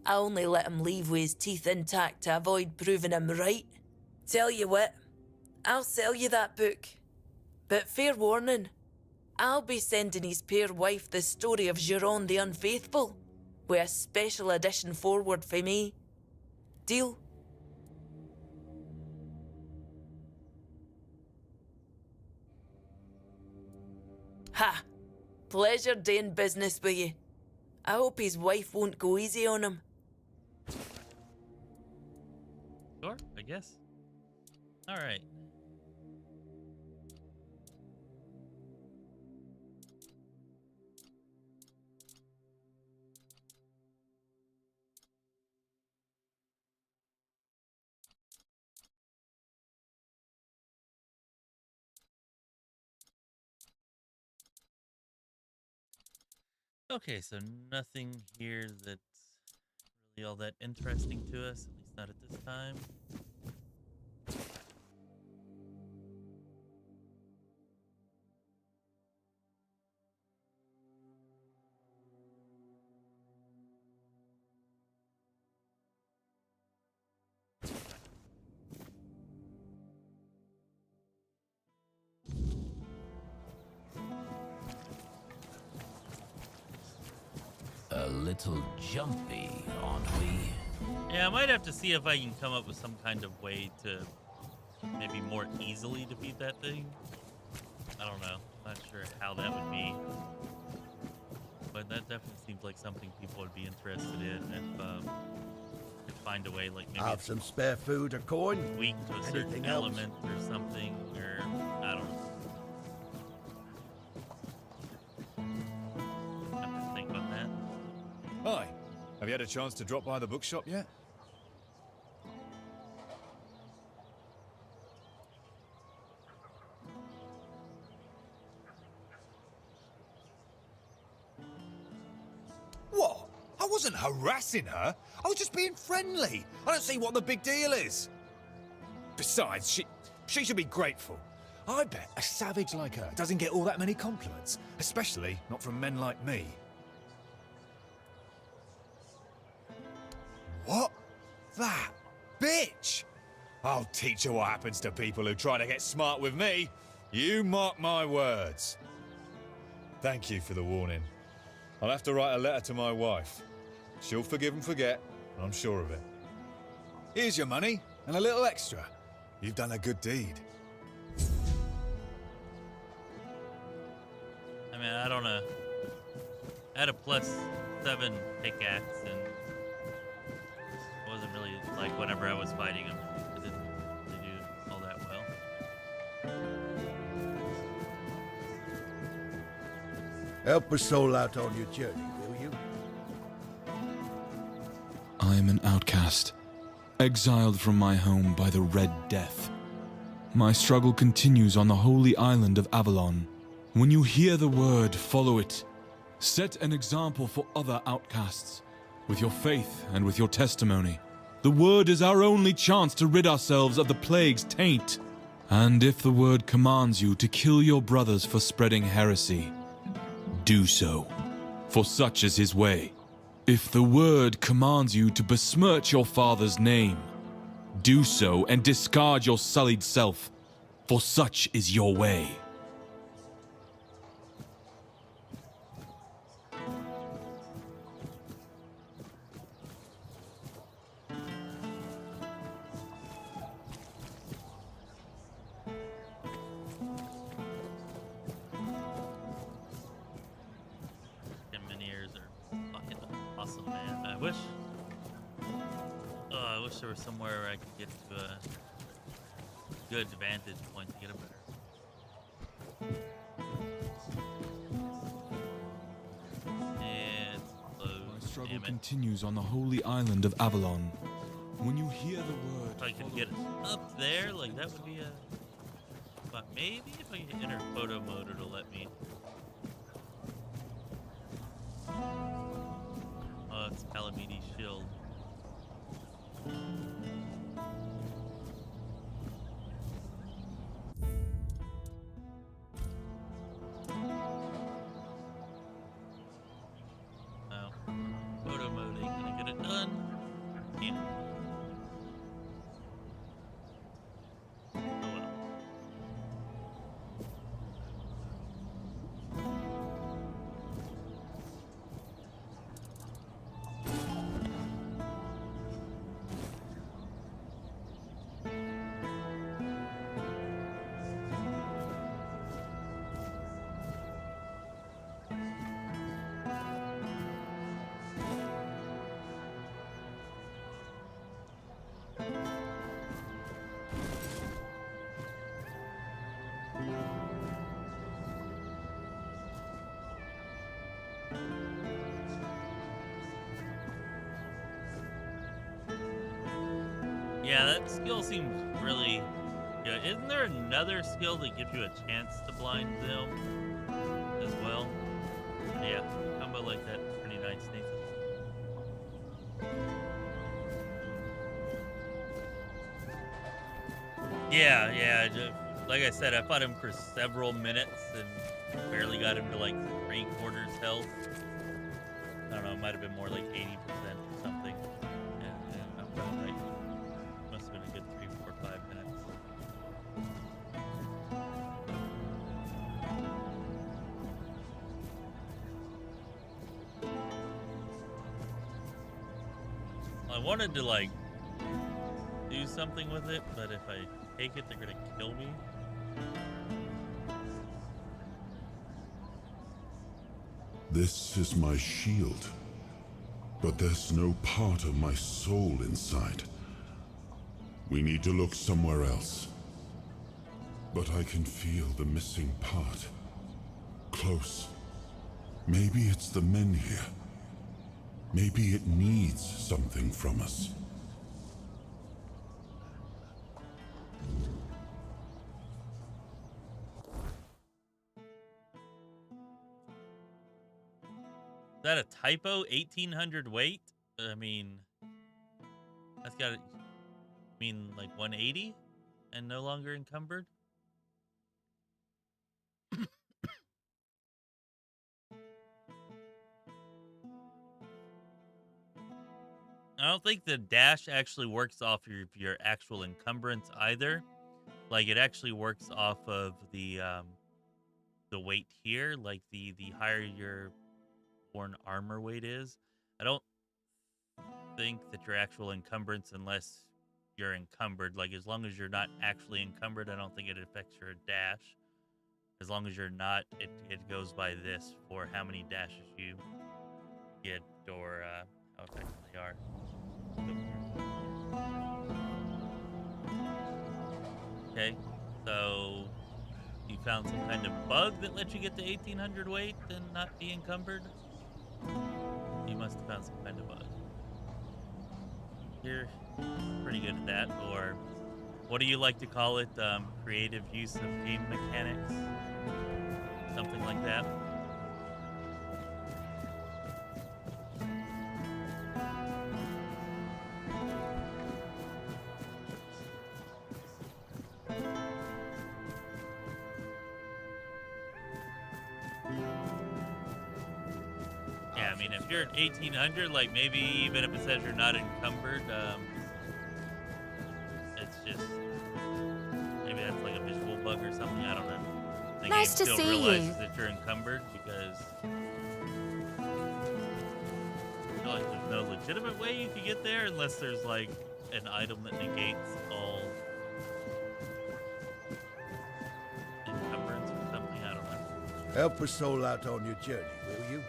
S21: I only let him leave with his teeth intact to avoid proving him right. Tell you what, I'll sell you that book. But fair warning, I'll be sending his poor wife the story of Giron the Unfaithful, with a special edition forward for me. Deal? Ha! Pleasure doing business with you. I hope his wife won't go easy on him.
S1: Sure, I guess. Alright. Okay, so nothing here that's really all that interesting to us, at least not at this time.
S3: little jumpy, aren't we?
S1: Yeah, I might have to see if I can come up with some kind of way to maybe more easily defeat that thing. I don't know. Not sure how that would be. But that definitely seems like something people would be interested in if could find a way, like maybe
S11: Have some spare food or coin?
S1: weak to a certain
S11: Anything else?
S1: element or something, or I don't know. Have to think on that.
S17: Hi. Have you had a chance to drop by the bookshop yet? What? I wasn't harassing her. I was just being friendly. I don't see what the big deal is. Besides, she should be grateful. I bet a savage like her doesn't get all that many compliments, especially not from men like me. What? That bitch? I'll teach her what happens to people who try to get smart with me. You mark my words. Thank you for the warning. I'll have to write a letter to my wife. She'll forgive and forget, I'm sure of it. Here's your money, and a little extra. You've done a good deed.
S1: I mean, I don't know. I had a +7 pickaxe, and it wasn't really like whenever I was fighting him, it didn't really do all that well.
S11: Help a soul out on your journey, will you?
S22: I am an outcast, exiled from my home by the Red Death. My struggle continues on the holy island of Avalon. When you hear the word, follow it. Set an example for other outcasts, with your faith and with your testimony. The word is our only chance to rid ourselves of the plague's taint. And if the word commands you to kill your brothers for spreading heresy, do so, for such is his way. If the word commands you to besmirch your father's name, do so and discard your sullied self, for such is your way.
S1: I wish there was somewhere where I could get to a good vantage point to get a better. And it's closed.
S22: My struggle continues on the holy island of Avalon. When you hear the word,
S1: If I could get up there, like that would be a. But maybe if I can enter photo mode, it'll let me. Oh, it's Palamidi's shield. Oh, photo mode ain't gonna get it done. Yeah. Oh well. Yeah, that skill seems really good. Isn't there another skill that gives you a chance to blind them as well? Yeah, combo like that is pretty nice, Nathan. Yeah, like I said, I fought him for several minutes and barely got him to like 3/4 health. I don't know, it might have been more like 80% or something. And I'm probably like, must have been a good 3, 4, 5 minutes. I wanted to like do something with it, but if I take it, they're gonna kill me.
S15: This is my shield, but there's no part of my soul inside. We need to look somewhere else. But I can feel the missing part. Close. Maybe it's the men here. Maybe it needs something from us.
S1: Is that a typo? 1800 weight? I mean, that's got to mean like 180 and no longer encumbered? I don't think the dash actually works off your actual encumbrance either. Like it actually works off of the weight here, like the higher your worn armor weight is. I don't think that your actual encumbrance, unless you're encumbered, like as long as you're not actually encumbered, I don't think it affects your dash. As long as you're not, it goes by this for how many dashes you get or how effective they are. Okay, so you found some kind of bug that lets you get to 1800 weight and not be encumbered? You must have found some kind of bug. You're pretty good at that, or what do you like to call it? Creative use of game mechanics? Something like that? Yeah, I mean, if you're at 1800, like maybe even if it says you're not encumbered, it's just maybe that's like a visual bug or something. I don't know. The
S12: Nice
S1: game
S12: to
S1: still
S12: see
S1: realizes
S12: you.
S1: that you're encumbered because I feel like there's no legitimate way you could get there unless there's like an item that negates all encumbrance or something. I don't know.
S11: Help a soul out on your journey, will you?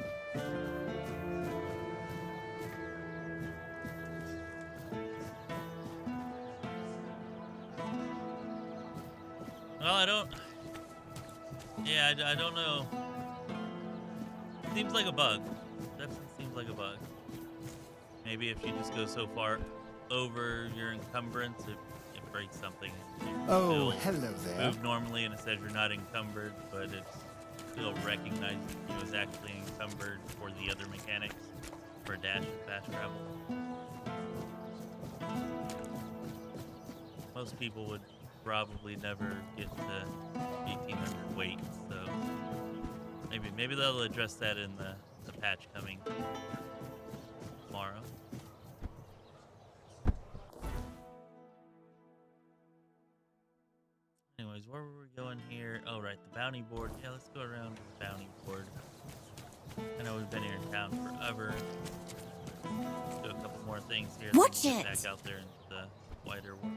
S1: Well, I don't. Yeah, I don't know. Seems like a bug. Definitely seems like a bug. Maybe if you just go so far over your encumbrance, it breaks something. You
S10: Oh,
S1: still
S10: hello there.
S1: Move normally, and it says you're not encumbered, but it's still recognizing you as actually encumbered for the other mechanics for dash and fast travel. Most people would probably never get to 1800 weight, so maybe they'll address that in the patch coming tomorrow. Anyways, where were we going here? Oh, right, the bounty board. Yeah, let's go around the bounty board. I know we've been here in town forever. Let's do a couple more things here.
S2: Watch
S1: then we'll
S2: it!
S1: get back out there into the wider world.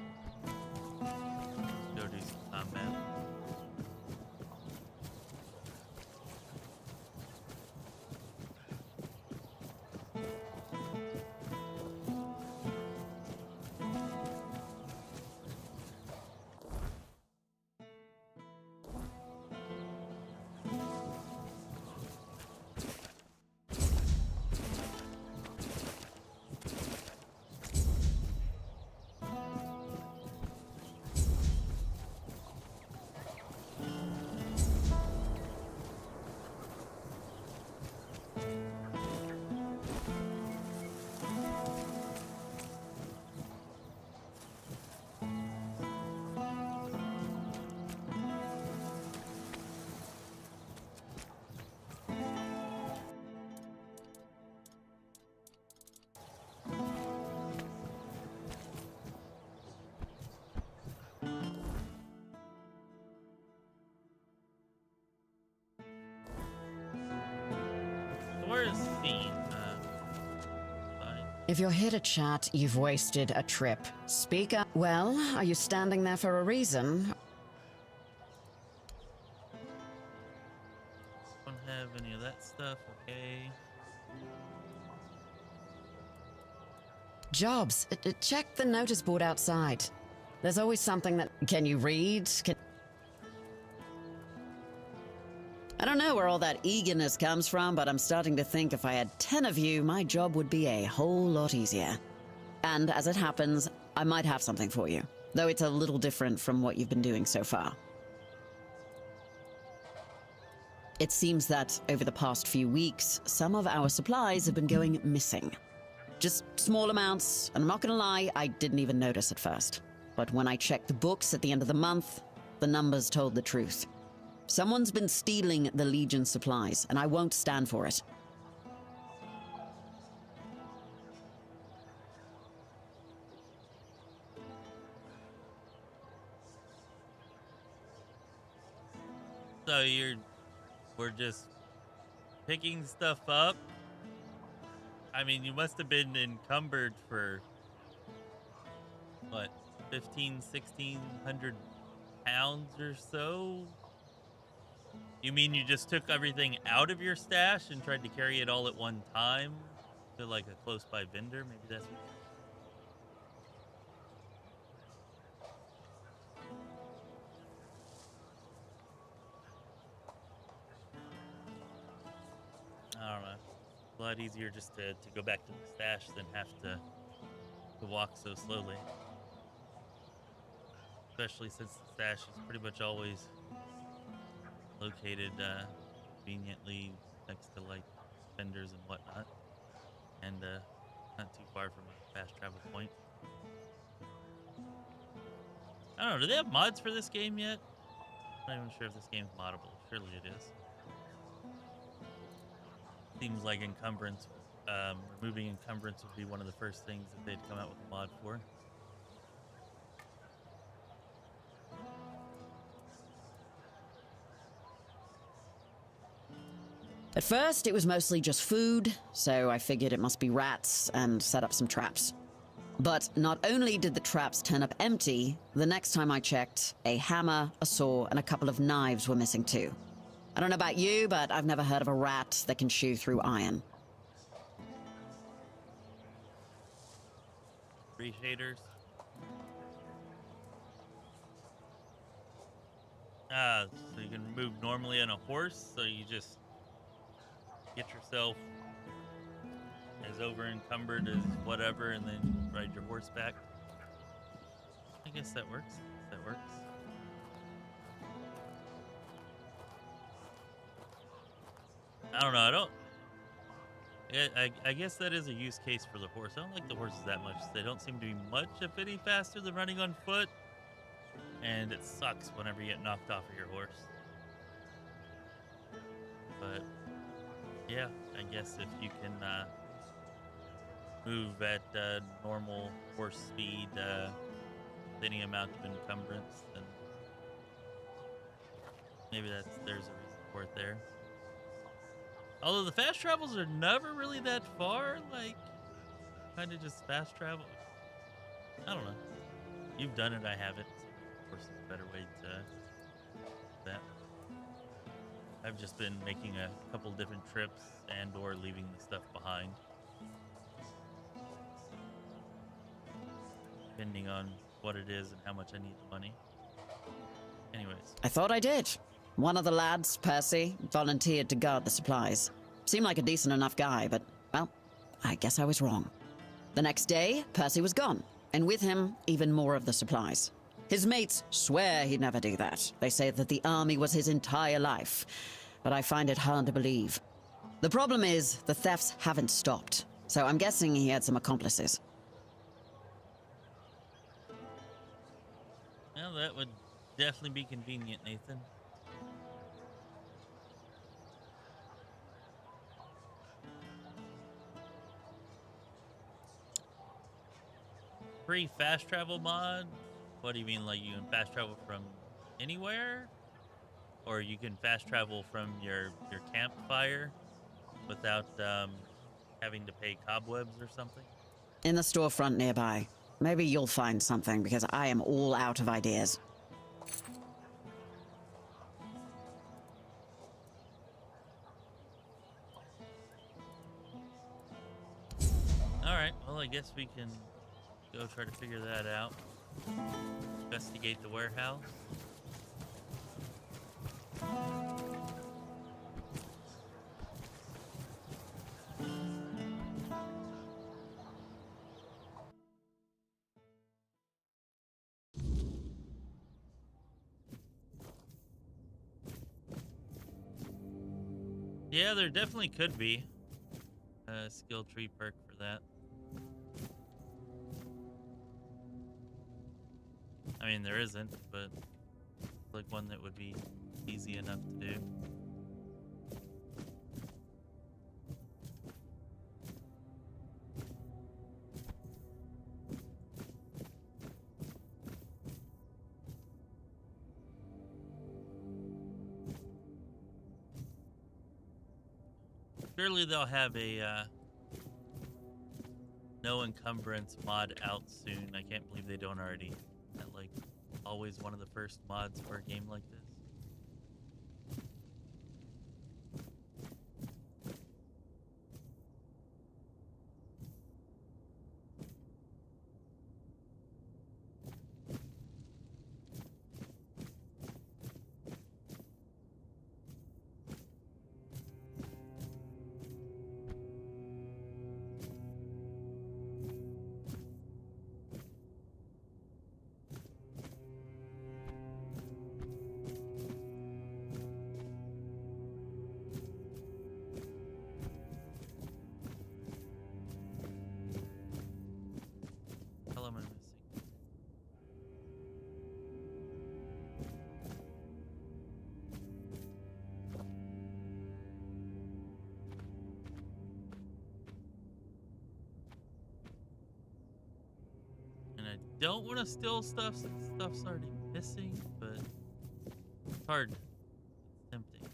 S1: Go do some combat. Where is Scene?
S2: If you're here to chat, you've wasted a trip. Speak up. Well, are you standing there for a reason?
S1: Don't have any of that stuff, okay.
S2: Jobs. Check the notice board outside. There's always something that... Can you read? I don't know where all that eagerness comes from, but I'm starting to think if I had 10 of you, my job would be a whole lot easier. And as it happens, I might have something for you, though it's a little different from what you've been doing so far. It seems that over the past few weeks, some of our supplies have been going missing. Just small amounts, and I'm not gonna lie, I didn't even notice at first. But when I checked the books at the end of the month, the numbers told the truth. Someone's been stealing the Legion supplies, and I won't stand for it.
S1: So we're just picking stuff up? I mean, you must have been encumbered for, what, 1,600 pounds or so? You mean you just took everything out of your stash and tried to carry it all at one time to like a close by vendor? Maybe that's what... I don't know. A lot easier just to go back to the stash than have to walk so slowly. Especially since the stash is pretty much always located conveniently next to like vendors and whatnot, and not too far from a fast travel point. I don't know, do they have mods for this game yet? I'm not even sure if this game's moddable. Surely it is. Seems like encumbrance, removing encumbrance would be one of the first things that they'd come out with a mod for.
S2: At first, it was mostly just food, so I figured it must be rats and set up some traps. But not only did the traps turn up empty, the next time I checked, a hammer, a saw, and a couple of knives were missing too. I don't know about you, but I've never heard of a rat that can chew through iron.
S1: Appreciators. So you can move normally on a horse, so you just get yourself as over encumbered as whatever and then ride your horse back. I guess that works. That works. I don't know. I guess that is a use case for the horse. I don't like the horses that much. They don't seem to be much, if any, faster than running on foot. And it sucks whenever you get knocked off of your horse. But yeah, I guess if you can move at normal horse speed with any amount of encumbrance, then maybe there's a reason for it there. Although the fast travels are never really that far, like kind of just fast travel. I don't know. You've done it, I haven't. So of course, it's a better way to that. I've just been making a couple different trips and/or leaving the stuff behind, depending on what it is and how much I need the money. Anyways.
S2: I thought I did. One of the lads, Percy, volunteered to guard the supplies. Seemed like a decent enough guy, but, well, I guess I was wrong. The next day, Percy was gone, and with him, even more of the supplies. His mates swear he'd never do that. They say that the army was his entire life, but I find it hard to believe. The problem is, the thefts haven't stopped, so I'm guessing he had some accomplices.
S1: Well, that would definitely be convenient, Nathan. Free fast travel mod? What do you mean, like you can fast travel from anywhere? Or you can fast travel from your campfire without having to pay cobwebs or something?
S2: In the storefront nearby. Maybe you'll find something, because I am all out of ideas.
S1: Alright, well, I guess we can go try to figure that out. Investigate the warehouse. Yeah, there definitely could be a skill tree perk for that. I mean, there isn't, but like one that would be easy enough to do. Surely they'll have a no encumbrance mod out soon. I can't believe they don't already. That like always one of the first mods for a game like this. Don't want to steal stuff since stuff's already missing, but it's hard. It's tempting.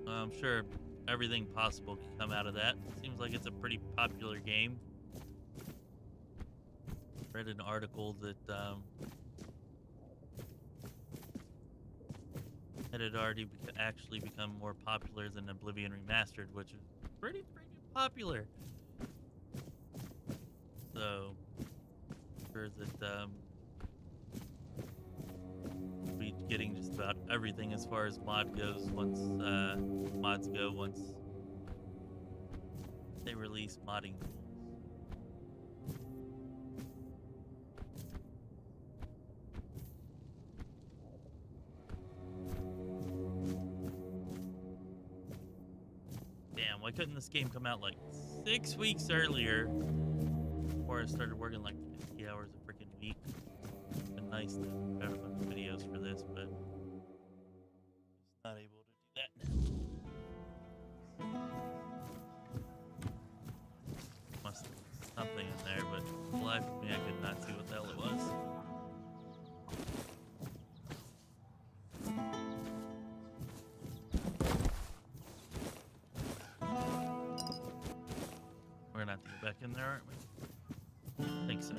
S1: I'm sure everything possible can come out of that. Seems like it's a pretty popular game. Read an article that it had already actually become more popular than Oblivion Remastered, which is pretty popular. So, I'm sure that we'll be getting just about everything as far as mod goes once mods go once they release modding tools. Why couldn't this game come out like 6 weeks earlier before I started working like 50 hours a freaking week? It's been nice to have a bunch of videos for this, but just not able to do that now. Must have been something in there, but for the life of me, I could not see what the hell it was. Back in there, aren't we? I think so.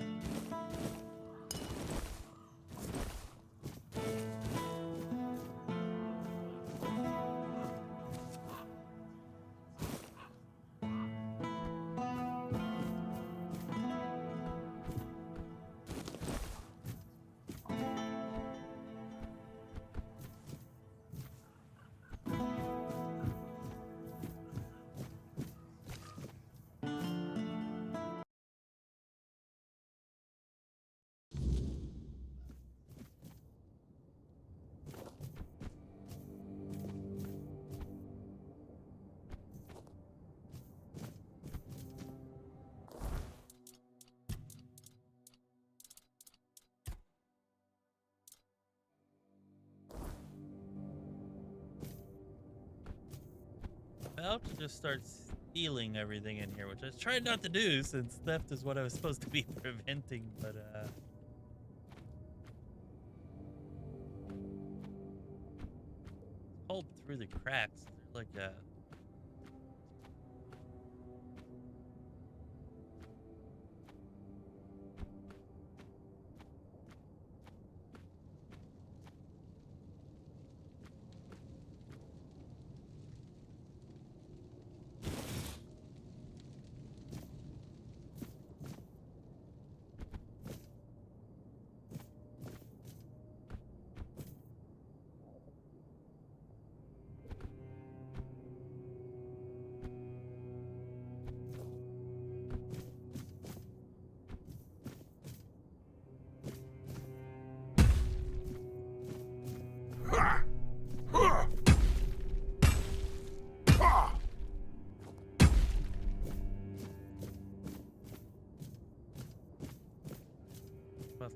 S1: About to just start stealing everything in here, which I tried not to do since theft is what I was supposed to be preventing, but pulled through the cracks. They're like to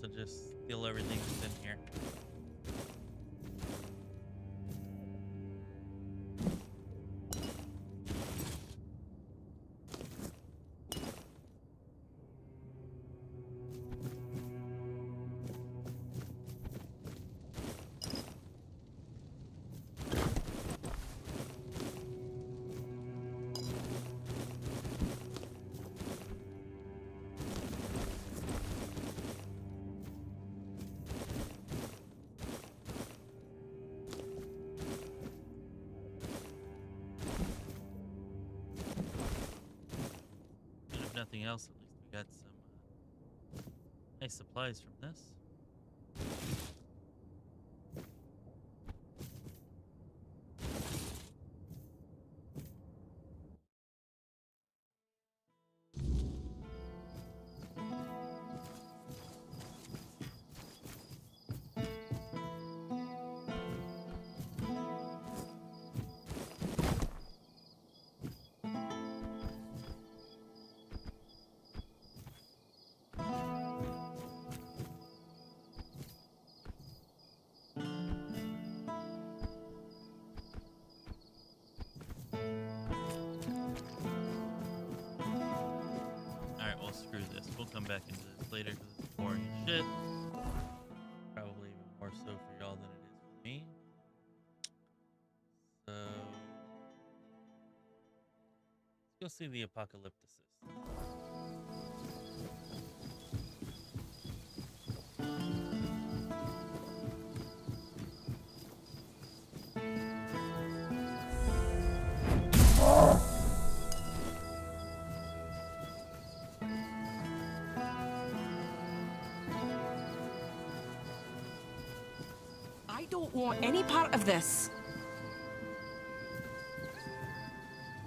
S1: just steal everything that's in here. Nothing else, at least we got some nice supplies from this. Screw this. We'll come back into this later because it's boring as shit. Probably even more so for y'all than it is for me. So let's go see the apocalypticist.
S4: I don't want any part of this.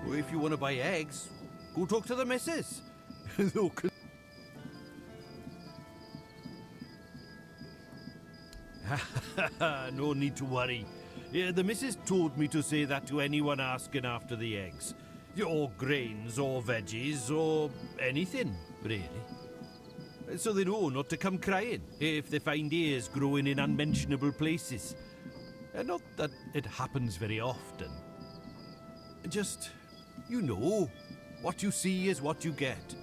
S5: Well, if you want to buy eggs, go talk to the missus. Look. No need to worry. Yeah, the missus told me to say that to anyone asking after the eggs. Or grains, or veggies, or anything, really. So they know not to come crying if they find ears growing in unmentionable places. Not that it happens very often. Just, you know, what you see is what you get.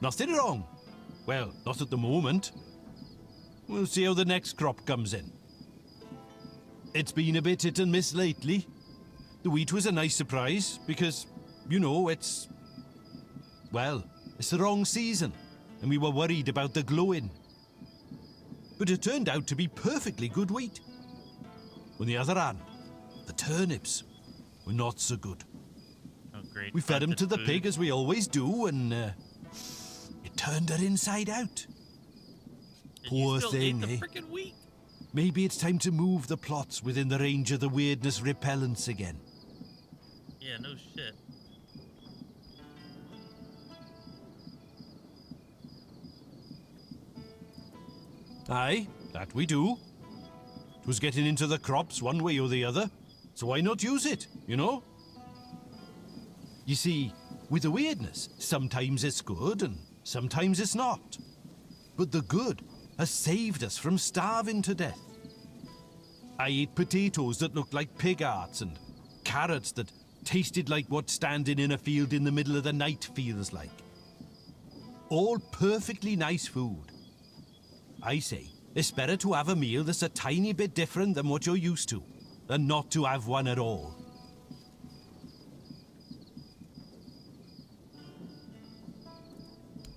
S5: Nothing wrong. Well, not at the moment. We'll see how the next crop comes in. It's been a bit hit and miss lately. The wheat was a nice surprise because, you know, it's the wrong season and we were worried about the glowing. But it turned out to be perfectly good wheat. On the other hand, the turnips were not so good.
S1: Oh, great.
S5: We fed them to the pig as we always do and it turned her inside out. Poor thing, eh?
S1: Wheat?
S5: Maybe it's time to move the plots within the range of the weirdness repellents again.
S1: Yeah, no shit.
S5: Aye, that we do. It was getting into the crops one way or the other, so why not use it, you know? You see, with the weirdness, sometimes it's good and sometimes it's not. but the good has saved us from starving to death. I ate potatoes that looked like pig hearts and carrots that tasted like what standing in a field in the middle of the night feels like. All perfectly nice food. I say, it's better to have a meal that's a tiny bit different than what you're used to, than not to have one at all.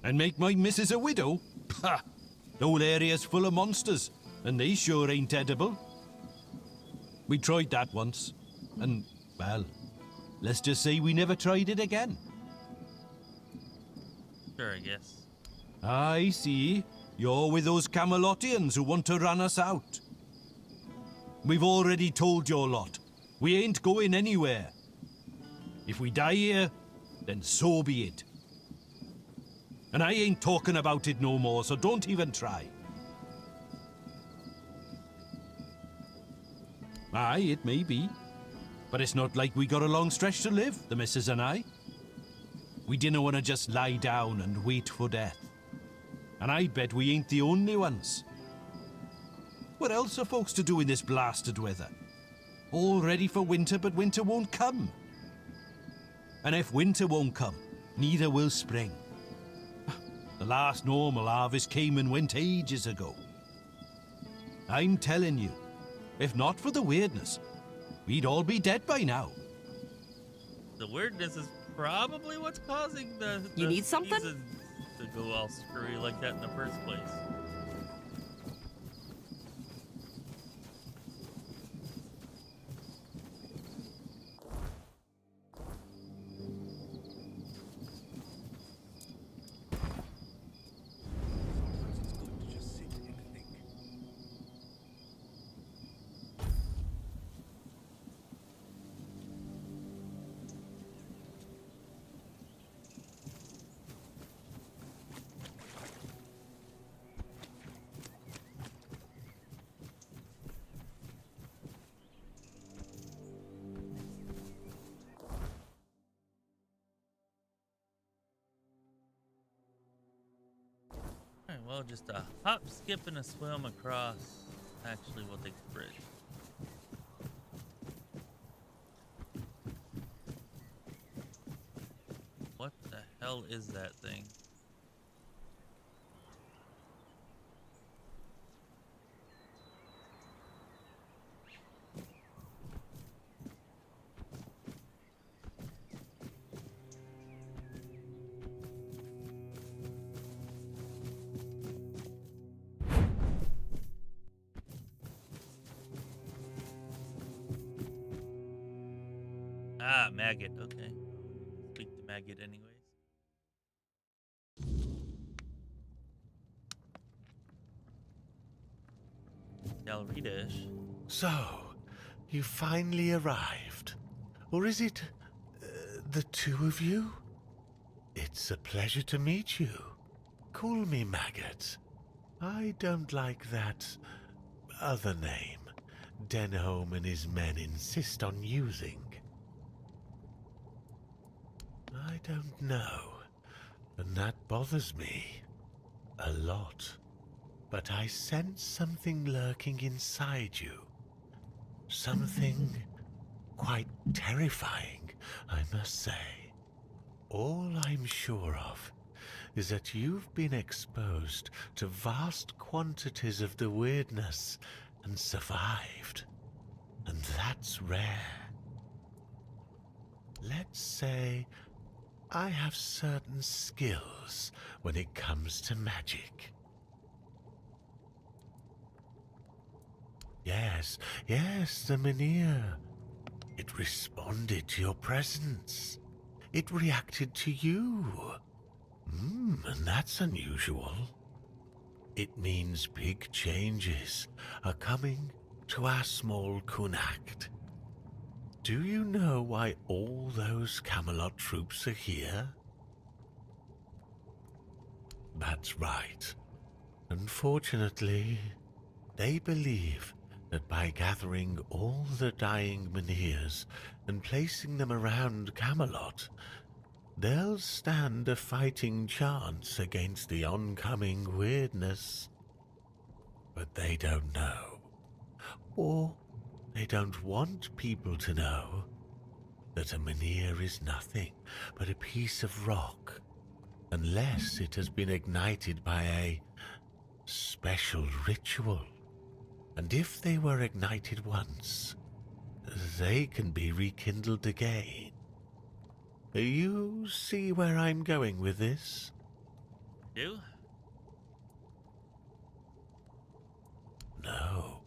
S5: And make my missus a widow? Ha! The whole area's full of monsters, and they sure ain't edible. We tried that once, and, well, let's just say we never tried it again.
S1: Sure, I guess.
S5: I see. You're with those Camelotians who want to run us out. We've already told your lot. We ain't going anywhere. If we die here, then so be it. And I ain't talking about it no more, so don't even try. Aye, it may be. But it's not like we got a long stretch to live, the missus and I. We didn't want to just lie down and wait for death. And I bet we ain't the only ones. What else are folks to do in this blasted weather? All ready for winter, but winter won't come. And if winter won't come, neither will spring. The last normal harvest came and went ages ago. I'm telling you, if not for the weirdness, we'd all be dead by now.
S1: The weirdness is probably what's causing the
S4: You need something?
S1: season to go all screwy like that in the first place. Alright, well, just a hop, skip, and a swim across. Actually, we'll take the bridge. What the hell is that thing? Ah, maggot. Okay. Speak to maggot anyways. Dalridish.
S20: So, you finally arrived. Or is it the two of you? It's a pleasure to meet you. Call me Maggot. I don't like that other name Denholm and his men insist on using. I don't know, and that bothers me a lot. But I sense something lurking inside you. Something quite terrifying, I must say. All I'm sure of is that you've been exposed to vast quantities of the weirdness and survived. And that's rare. Let's say I have certain skills when it comes to magic. Yes, the Menhir. It responded to your presence. It reacted to you. And that's unusual. It means big changes are coming to our small Cuanacht. Do you know why all those Camelot troops are here? That's right. Unfortunately, they believe that by gathering all the dying Menhirs and placing them around Camelot,
S6: they'll stand a fighting chance against the oncoming weirdness. But they don't know, or they don't want people to know, that a Menhir is nothing but a piece of rock, unless it has been ignited by a special ritual. And if they were ignited once, they can be rekindled again. You see where I'm going with this?
S1: Do?
S6: No.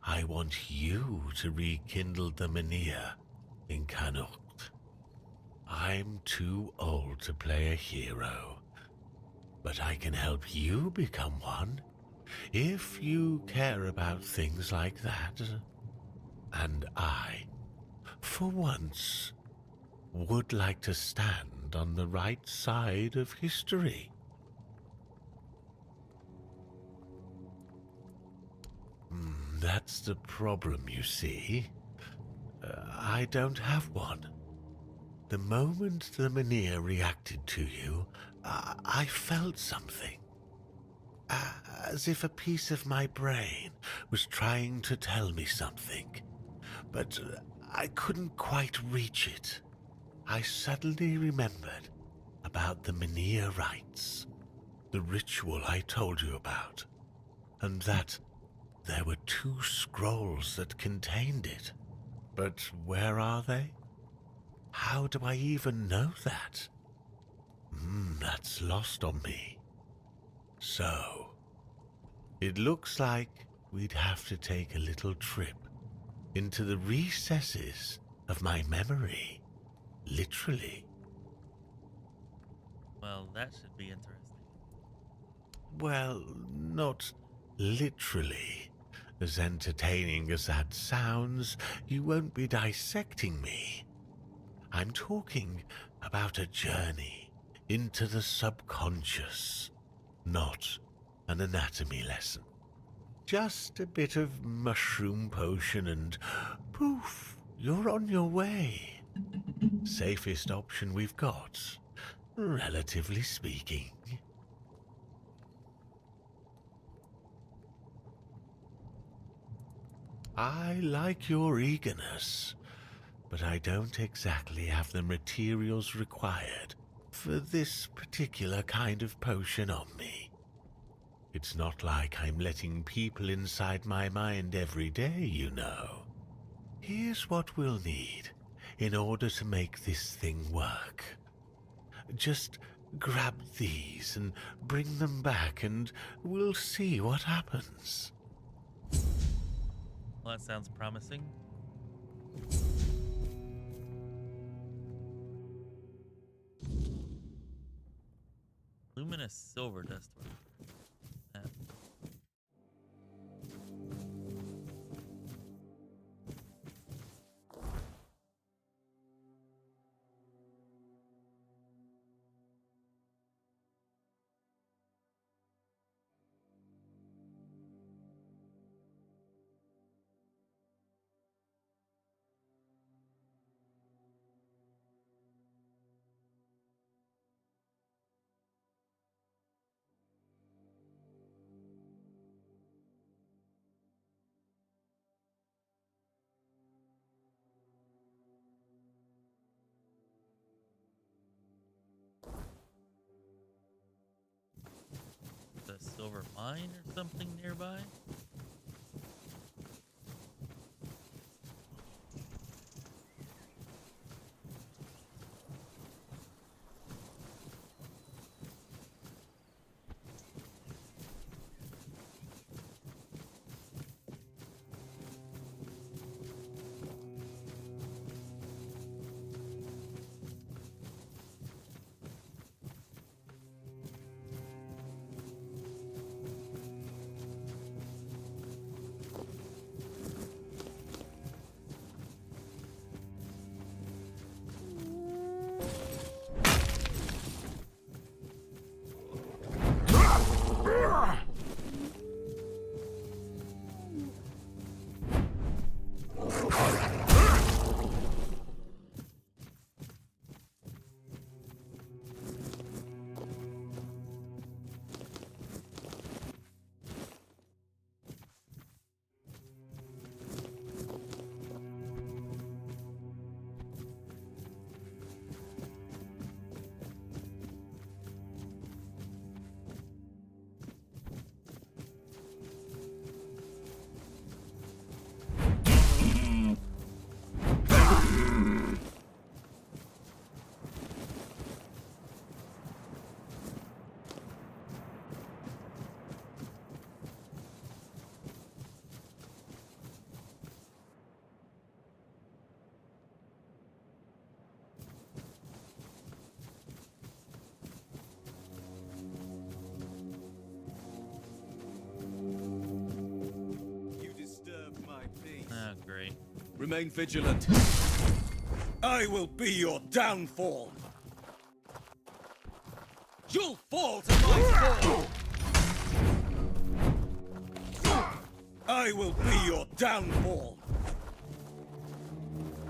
S6: I want you to rekindle the Menhir in Cuanacht. I'm too old to play a hero, but I can help you become one if you care about things like that. And I, for once, would like to stand on the right side of history. That's the problem, you see. I don't have one. The moment the Menhir reacted to you, I felt something. As if a piece of my brain was trying to tell me something, but I couldn't quite reach it. I suddenly remembered about the Menhir rites, the ritual I told you about, and that there were 2 scrolls that contained it. But where are they? How do I even know that? That's lost on me. So, it looks like we'd have to take a little trip into the recesses of my memory, literally.
S1: Well, that should be interesting.
S6: Well, not literally. As entertaining as that sounds, you won't be dissecting me. I'm talking about a journey into the subconscious, not an anatomy lesson. Just a bit of mushroom potion and poof, you're on your way. Safest option we've got, relatively speaking. I like your eagerness, but I don't exactly have the materials required for this particular kind of potion on me. It's not like I'm letting people inside my mind every day, you know. Here's what we'll need in order to make this thing work. Just grab these and bring them back and we'll see what happens.
S1: Well, that sounds promising. Luminous silver dust. A silver mine or something nearby?
S16: Remain vigilant. I will be your downfall. You'll fall to my sword. I will be your downfall.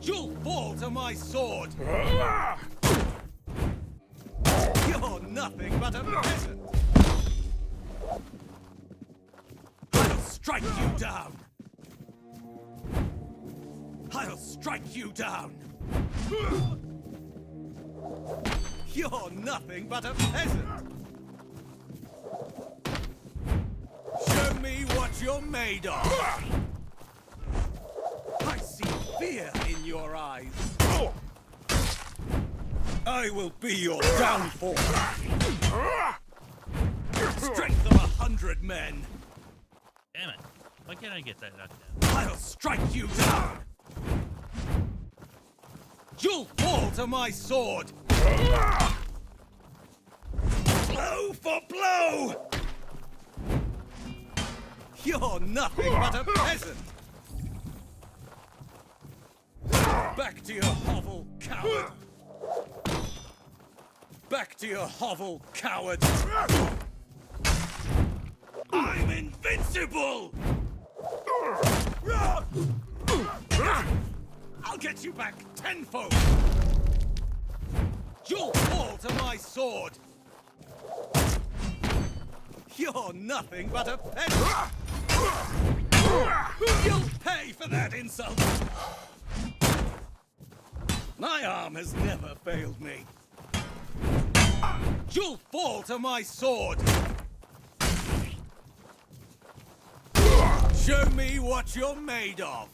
S16: You'll fall to my sword. You're nothing but a peasant. I'll strike you down. I'll strike you down. You're nothing but a peasant. Show me what you're made of. I see fear in your eyes. I will be your downfall. Strength of 100 men.
S1: Damn it. Why can't I get that knocked down?
S16: I'll strike you down. You'll fall to my sword. Blow for blow. You're nothing but a peasant. Back to your hovel, coward. Back to your hovel, coward. I'm invincible! I'll get you back tenfold! You'll fall to my sword! You're nothing but a peasant! You'll pay for that insult! My arm has never failed me. You'll fall to my sword! Show me what you're made of!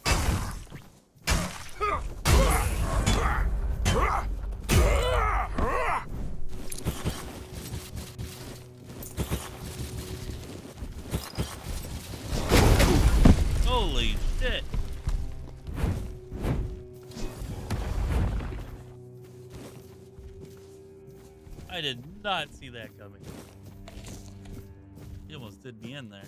S1: Holy shit! I did not see that coming. He almost did me in there.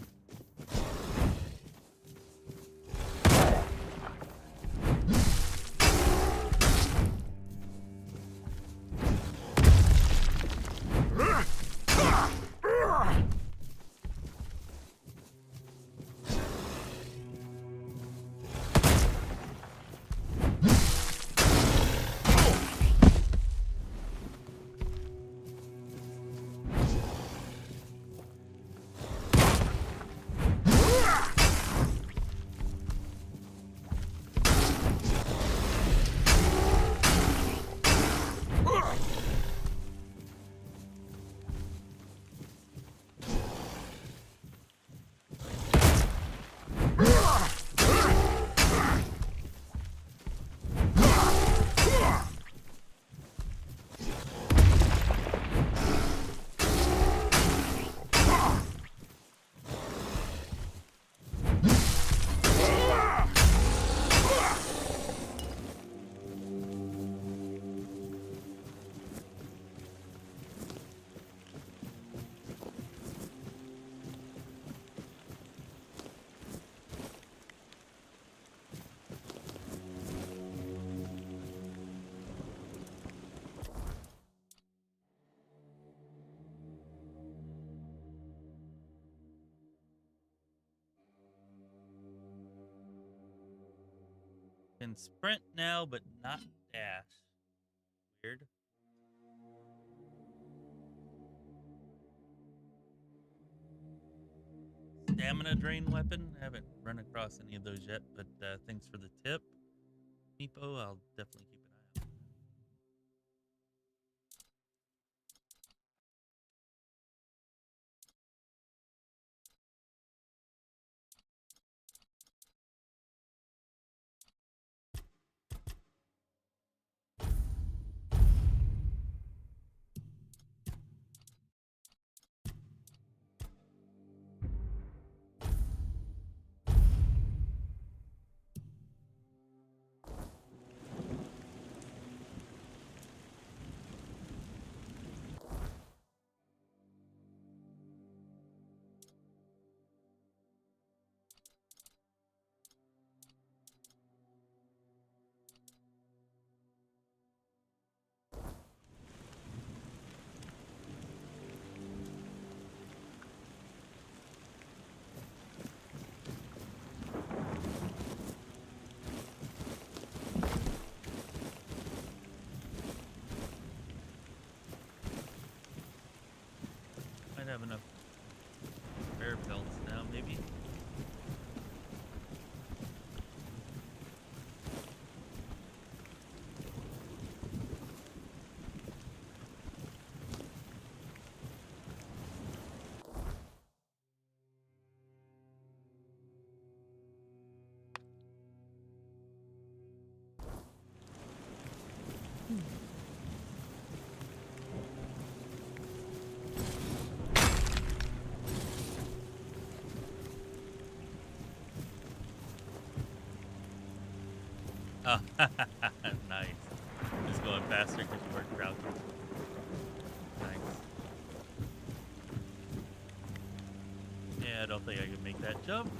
S1: Can sprint now, but not dash. Weird. Stamina drain weapon. I haven't run across any of those yet, but thanks for the tip. Meepo, I'll definitely keep an eye out. have enough spare belts now, maybe. Oh, nice. Just going faster because you weren't crouching. Nice. Yeah, I don't think I can make that jump.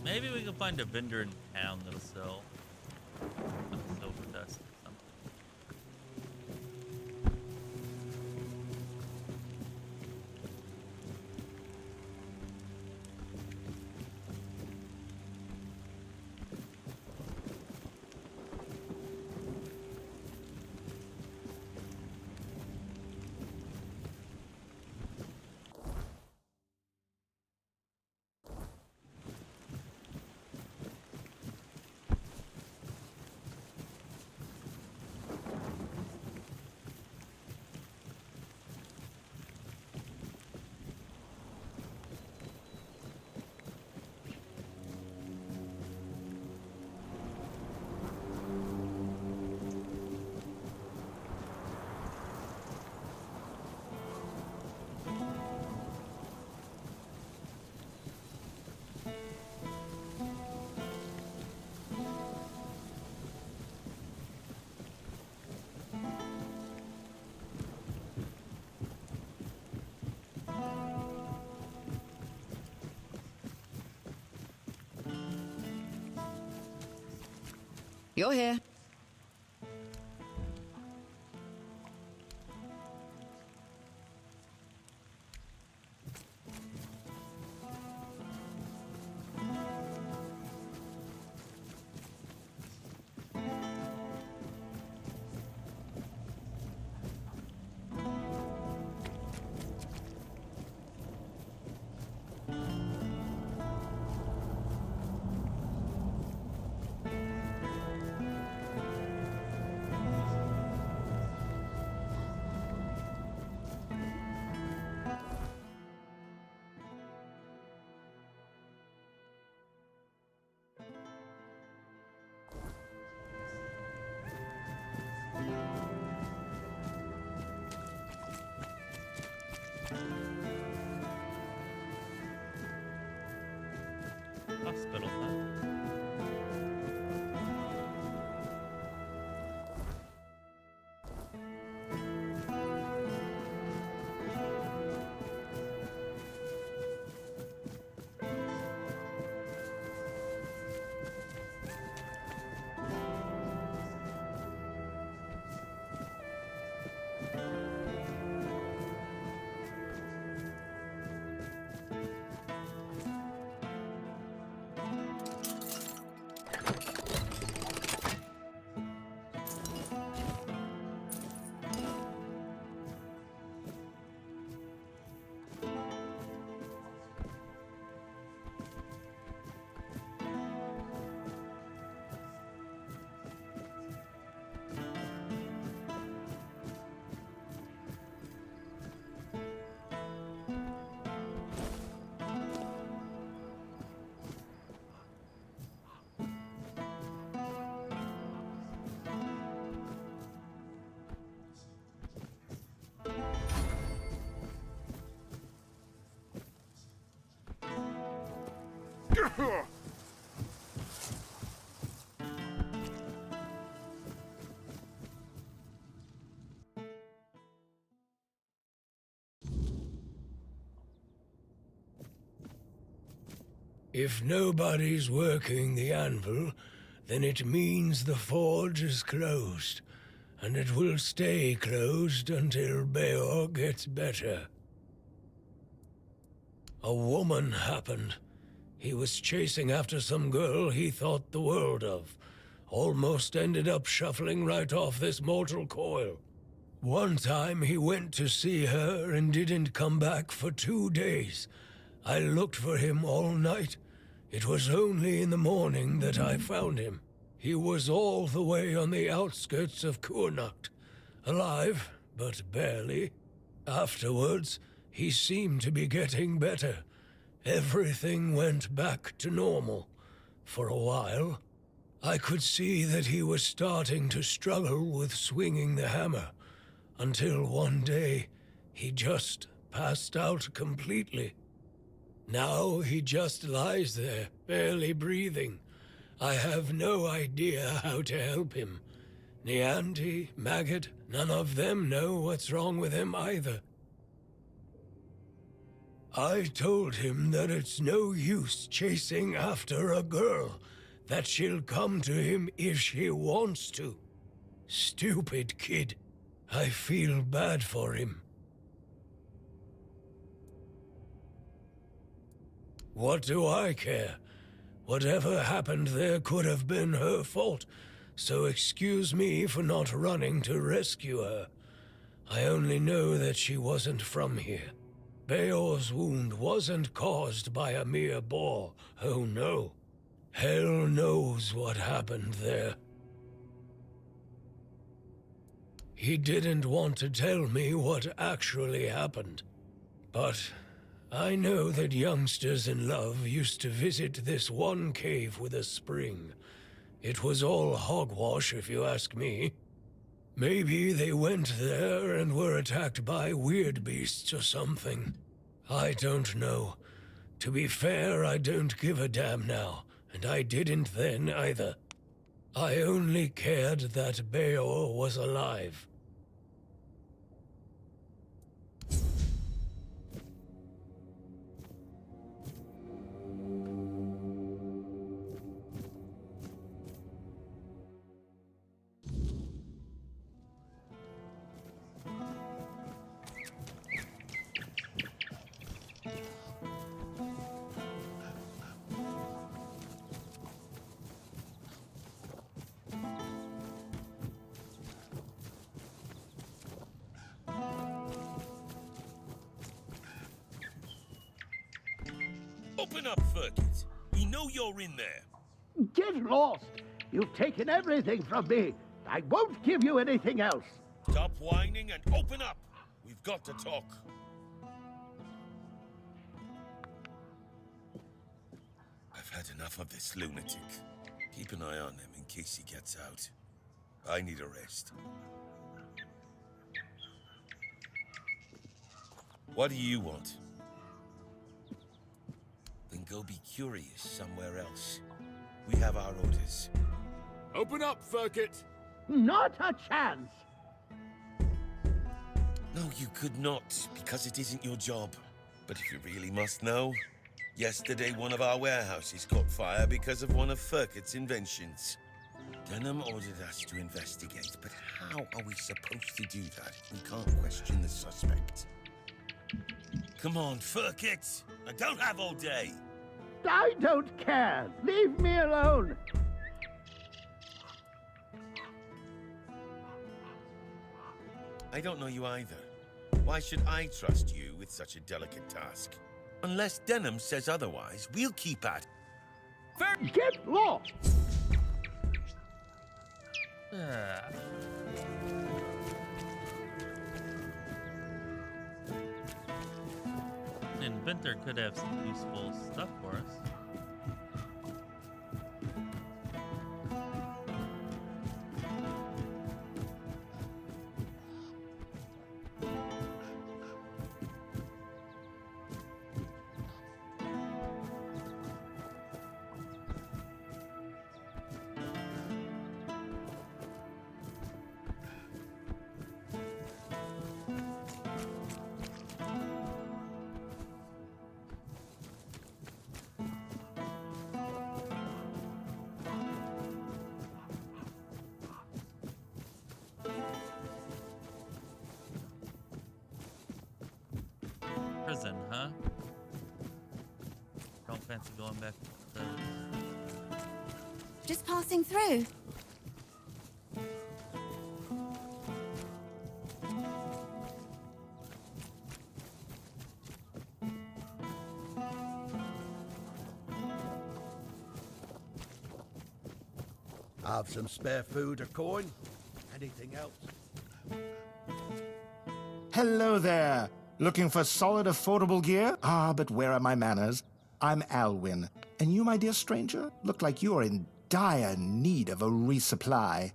S1: Maybe we can find a vendor in town that'll sell some silver dust.
S2: You're here. Hospital, huh?
S7: If nobody's working the anvil, then it means the forge is closed, and it will stay closed until Beor gets better. A woman happened. He was chasing after some girl he thought the world of. Almost ended up shuffling right off this mortal coil. One time he went to see her and didn't come back for 2 days. I looked for him all night. It was only in the morning that I found him. He was all the way on the outskirts of Cuanacht. Alive, but barely. Afterwards, he seemed to be getting better. Everything went back to normal. For a while, I could see that he was starting to struggle with swinging the hammer, until one day, he just passed out completely. Now he just lies there, barely breathing. I have no idea how to help him. Nianti, Maggot, none of them know what's wrong with him either. I told him that it's no use chasing after a girl, that she'll come to him if she wants to. Stupid kid. I feel bad for him. What do I care? Whatever happened there could have been her fault, so excuse me for not running to rescue her. I only know that she wasn't from here. Beor's wound wasn't caused by a mere boar, oh no. Hell knows what happened there. He didn't want to tell me what actually happened. But I know that youngsters in love used to visit this one cave with a spring. It was all hogwash, if you ask me. Maybe they went there and were attacked by weird beasts or something. I don't know. To be fair, I don't give a damn now, and I didn't then either. I only cared that Beor was alive.
S16: Open up, Fergus. We know you're in there.
S11: Get lost! You've taken everything from me. I won't give you anything else.
S16: Stop whining and open up. We've got to talk. I've had enough of this lunatic. Keep an eye on him in case he gets out. I need a rest. What do you want? Then go be curious somewhere else. We have our orders.
S5: Open up, Ferkit!
S11: Not a chance!
S16: No, you could not, because it isn't your job. But if you really must know, yesterday one of our warehouses caught fire because of one of Ferkit's inventions. Denham ordered us to investigate, but how are we supposed to do that if we can't question the suspect? Come on, Ferkit! I don't have all day!
S11: I don't care! Leave me alone!
S16: I don't know you either. Why should I trust you with such a delicate task? Unless Denham says otherwise, we'll keep at it.
S11: Get lost!
S1: An inventor could have some useful stuff for us. Prison, huh? Don't fancy going back to...
S13: Just passing through.
S11: Have some spare food or coin? Anything else?
S10: Hello there. Looking for solid, affordable gear? Ah, but where are my manners? I'm Alwyn, and you, my dear stranger, look like you're in dire need of a resupply.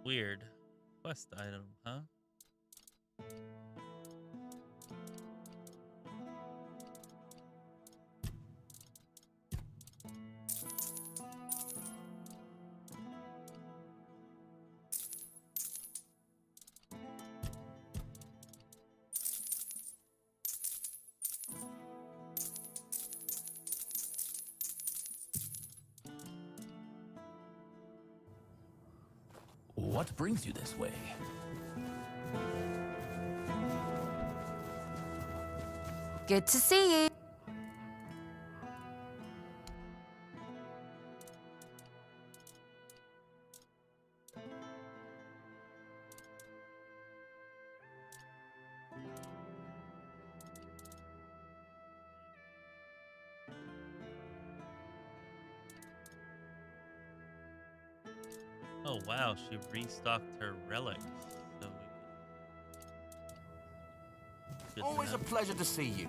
S1: Weird. Quest item, huh?
S3: What brings you this way?
S12: Good to see you.
S1: Oh wow, she restocked her relics. So we
S3: Always a pleasure to see you.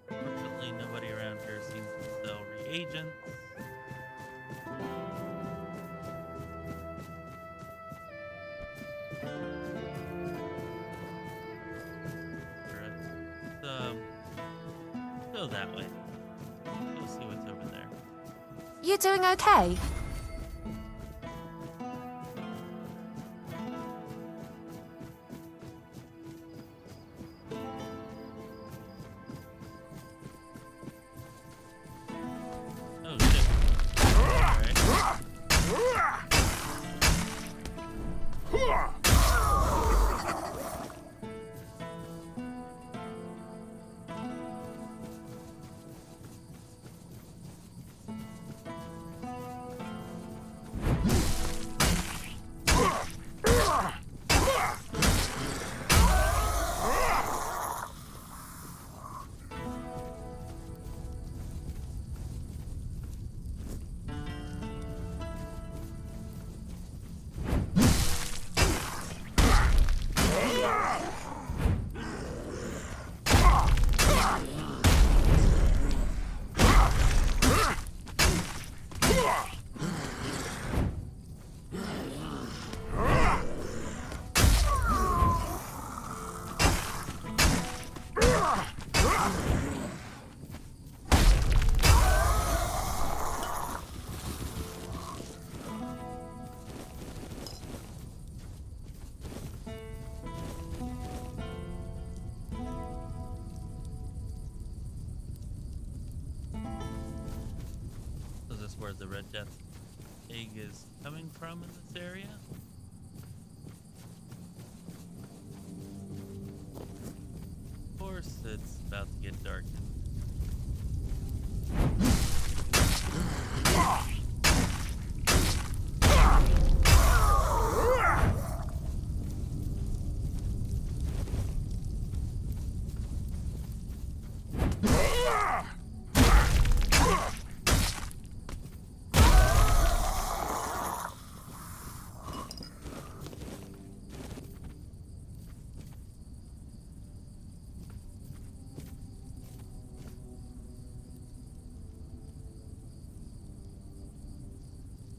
S1: Fortunately, nobody around here seems to sell reagents. Let's go that way. Go see what's over there.
S12: You doing okay?
S1: Where the Red Death egg is coming from in this area. Of course, it's about to get dark.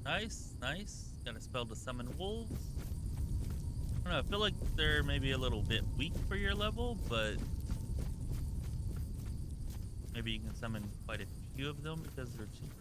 S1: Nice, nice. Got a spell to summon wolves. I don't know, I feel like they're maybe a little bit weak for your level, but maybe you can summon quite a few of them because they're cheaper.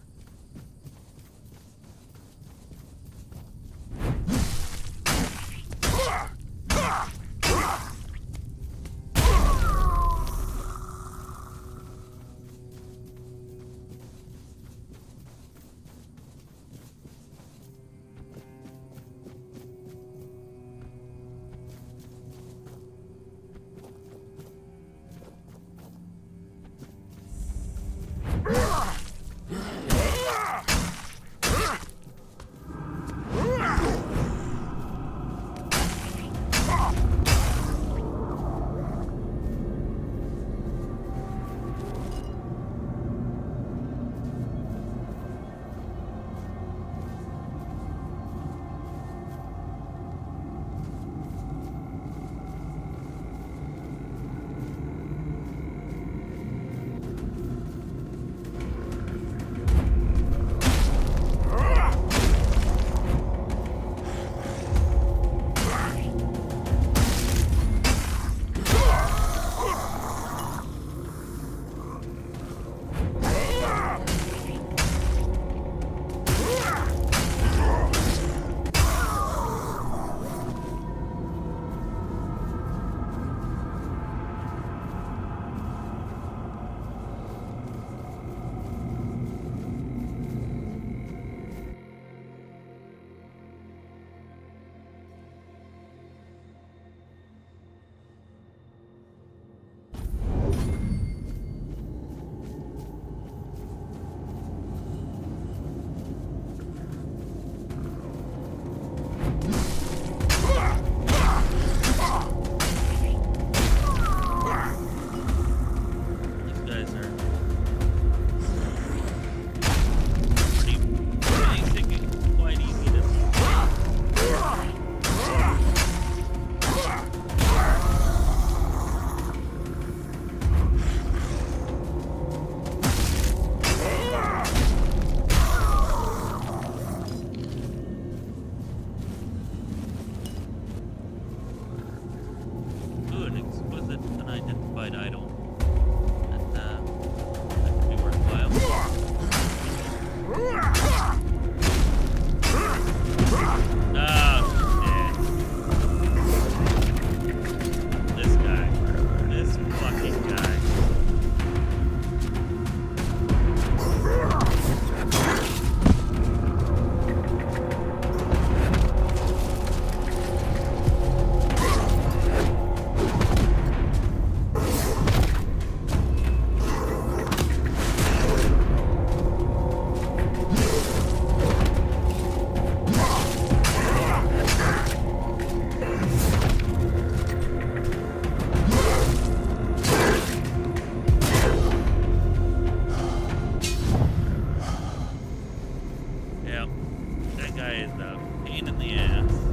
S1: guy is a pain in the ass.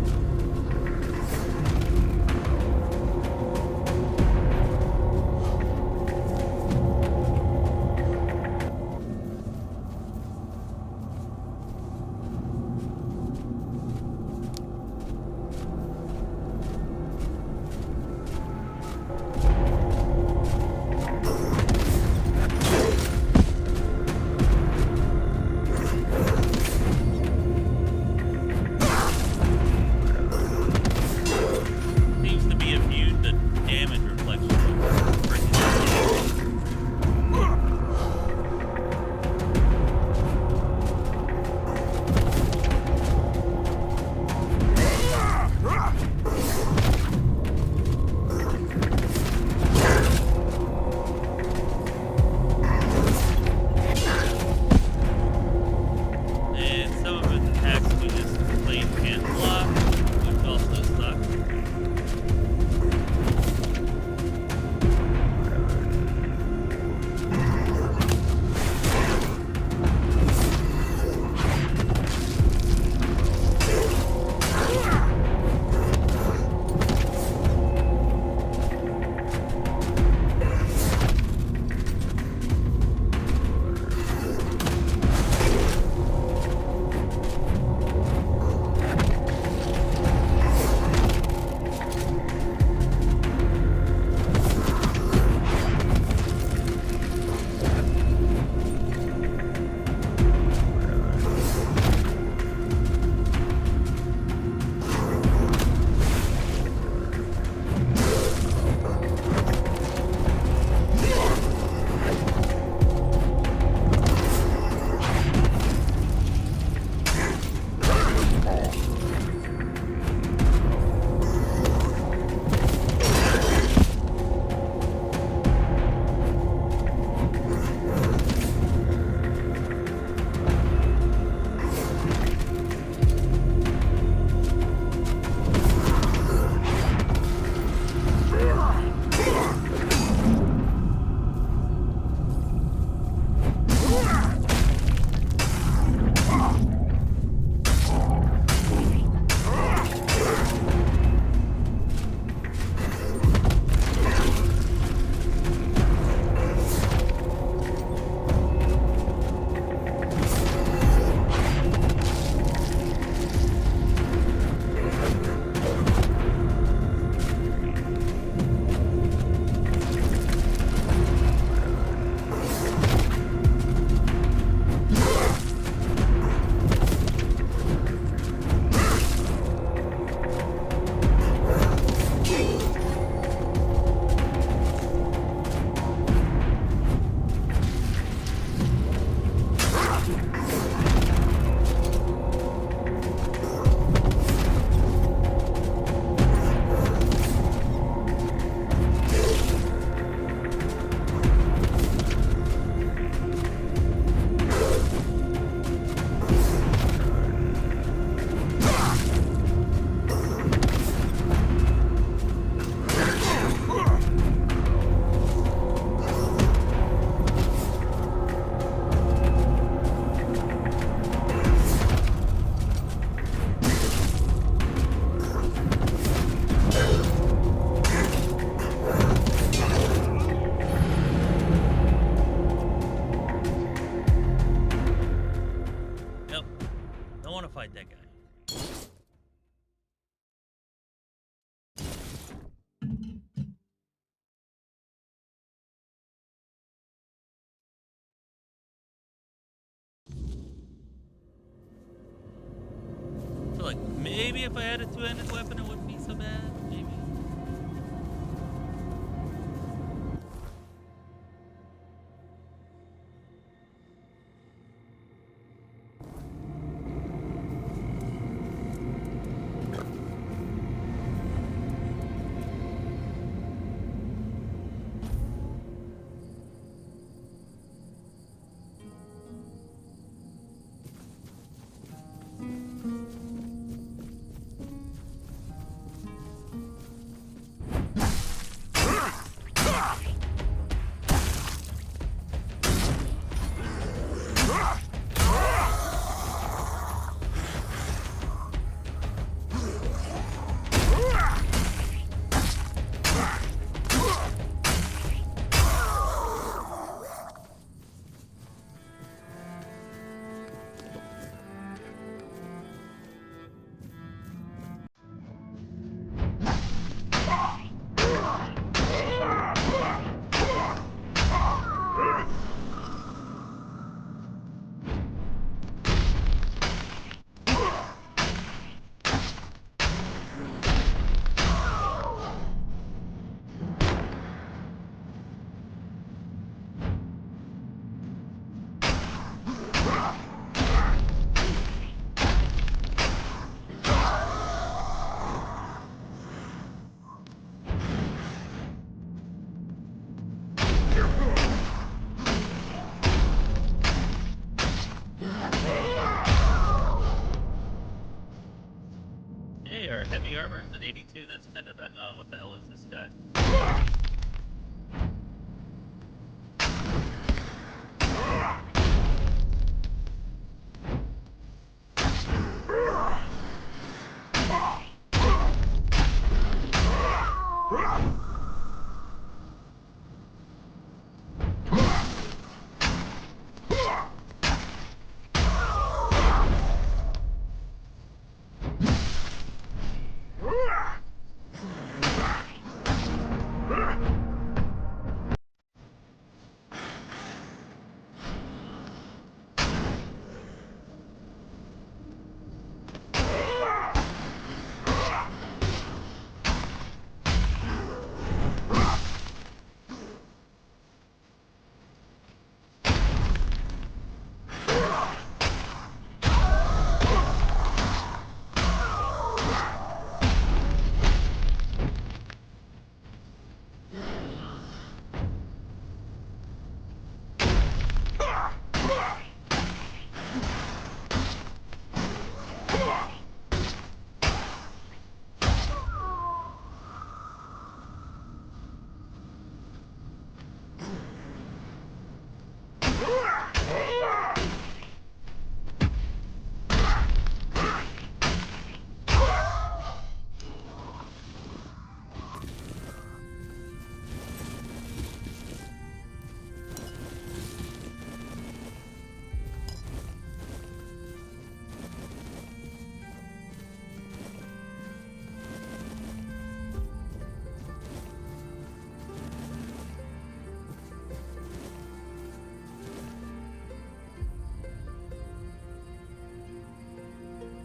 S1: Like, maybe if I had a two-handed weapon, it wouldn't be so bad. Maybe. melee or heavy armor? Is it 82? That's kind of what the hell is this guy?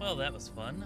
S1: Well, that was fun.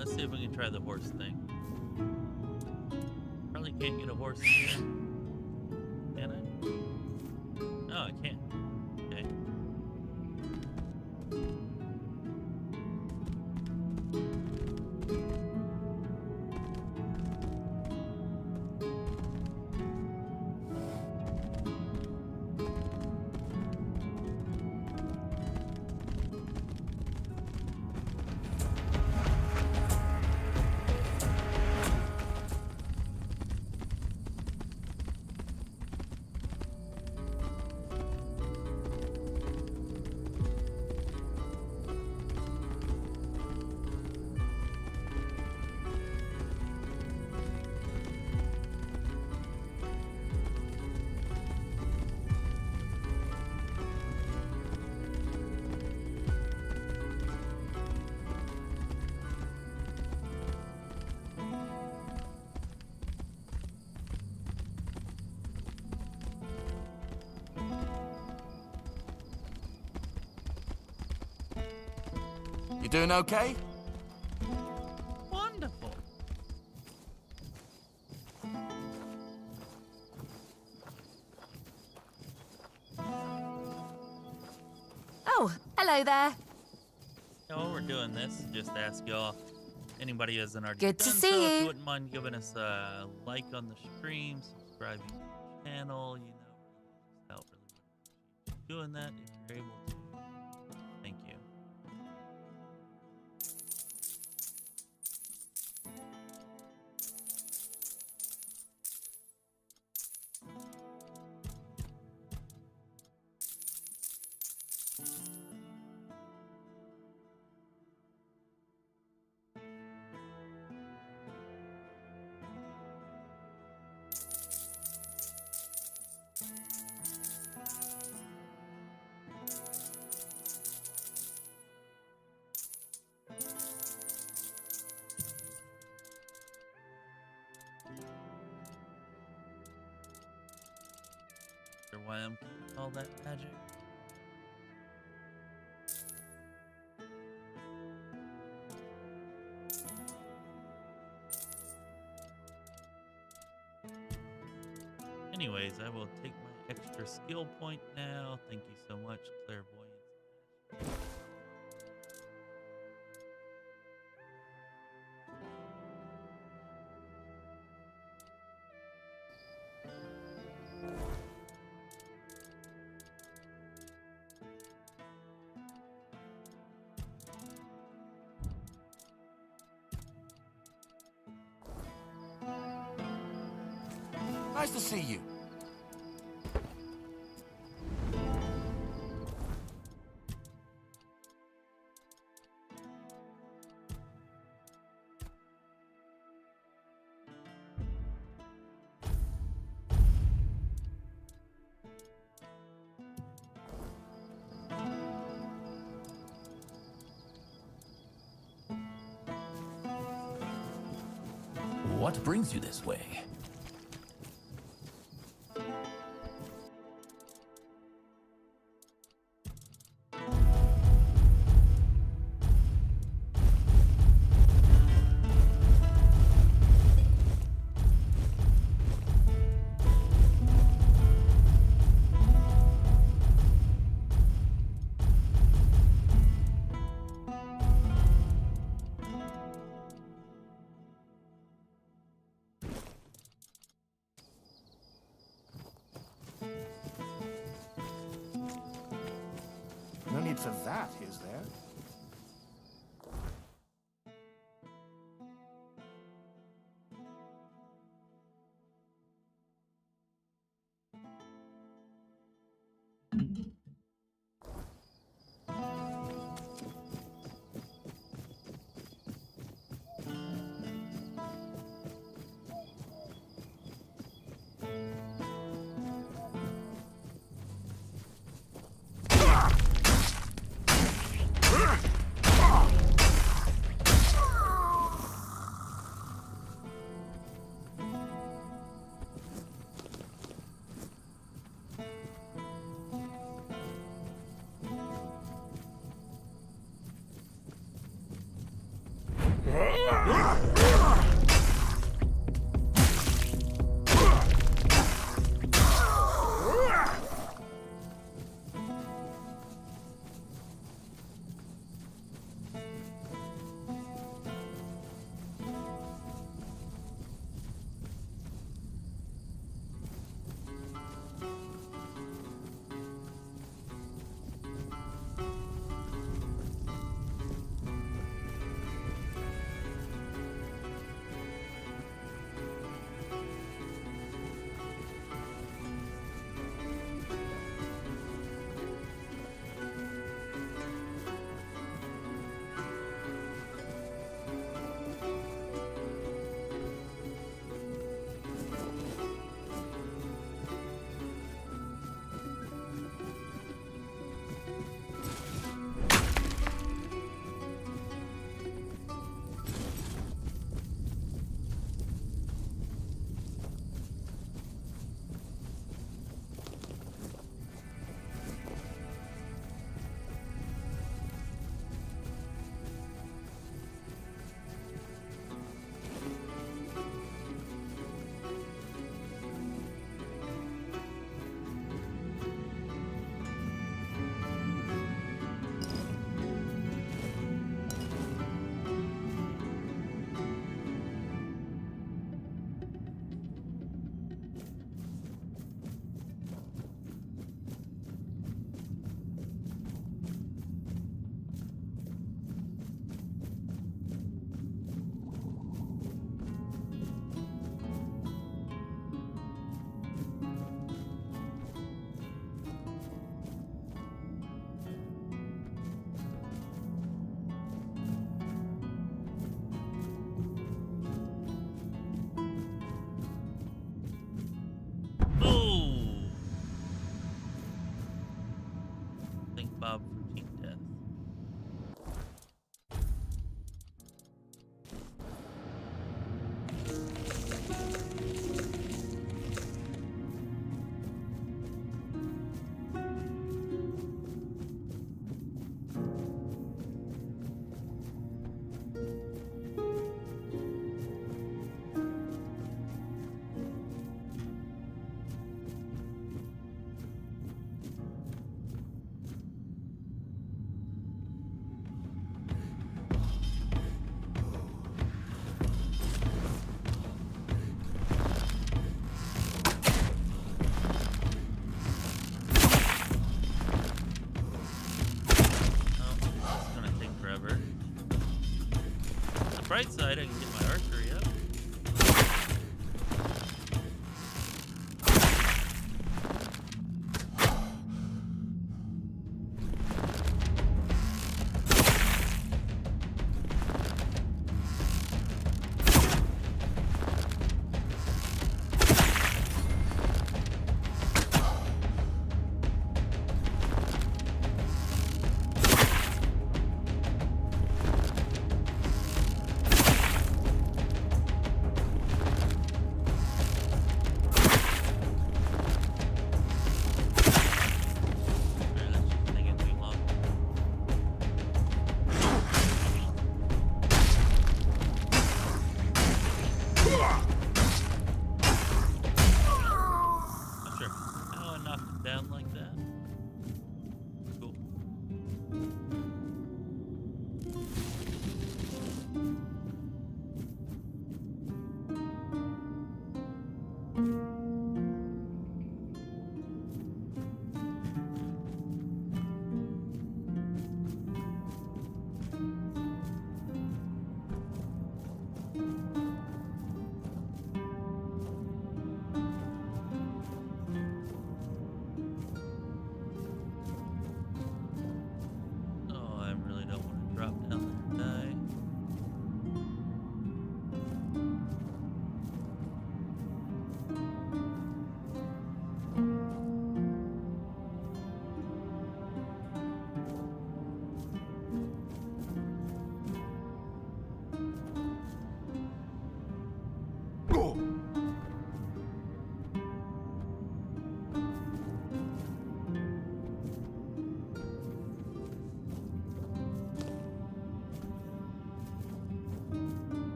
S1: let's see if we can try the horse thing. Probably can't get a horse in here. Can I? No, I can't. Okay.
S3: You doing okay?
S1: Wonderful.
S12: Oh, hello there.
S1: While we're doing this, just ask y'all, anybody who hasn't already
S12: Good to
S1: done
S12: see
S1: so, if
S12: you.
S1: you wouldn't mind giving us a like on the stream, subscribing to the channel, you know, out really doing that if you're able to. Thank you. Why I'm keeping all that magic. Anyways, I will take my extra skill point now. Thank you so much, Clairvoyance.
S3: Nice to see you. What brings you this way?
S10: No need for that, is there?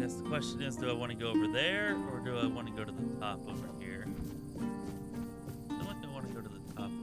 S1: guess the question is, do I want to go over there or do I want to go to the top over here? I feel like I want to go to the top over here.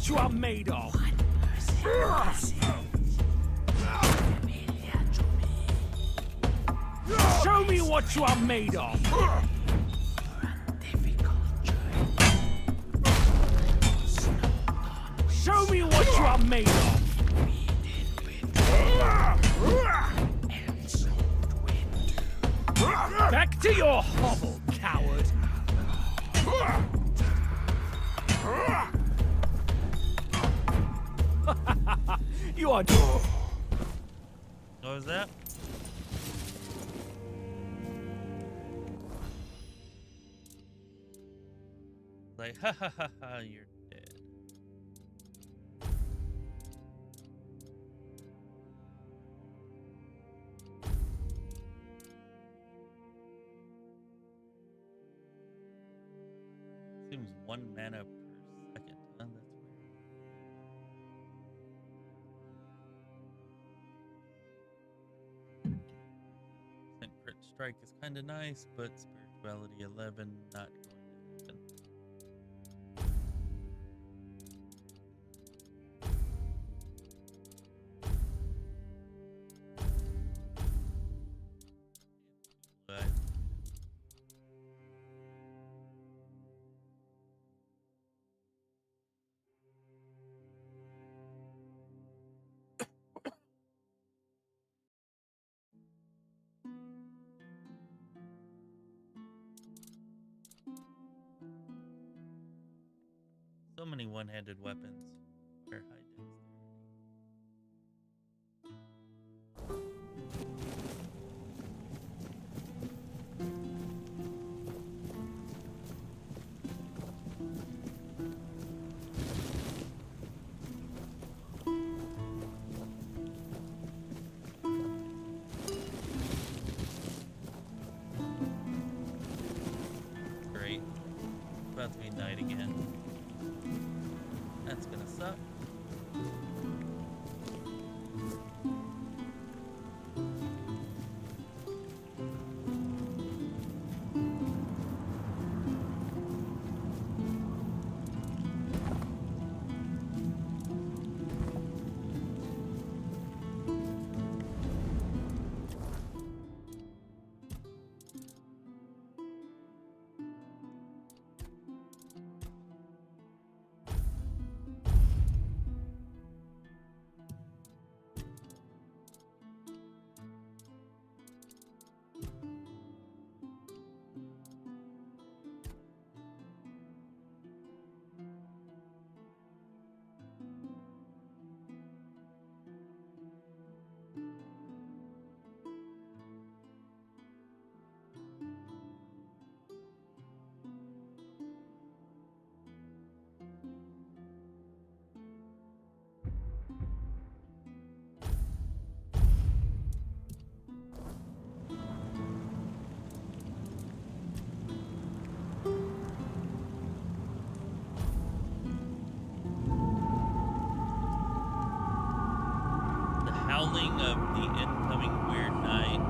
S13: You are made of. Show me what you are made of. Show me what you are made of. Back to your hovel, coward. You are.
S1: What was that? Like, ha ha ha ha, you're dead. Seems 1 mana per second. Huh? That's weird. Crit strike is kind of nice, but spirituality 11 not going to happen. So many one-handed weapons. Very high dexterity. Great. About to be night again. That's gonna suck. Howling of the incoming weird night.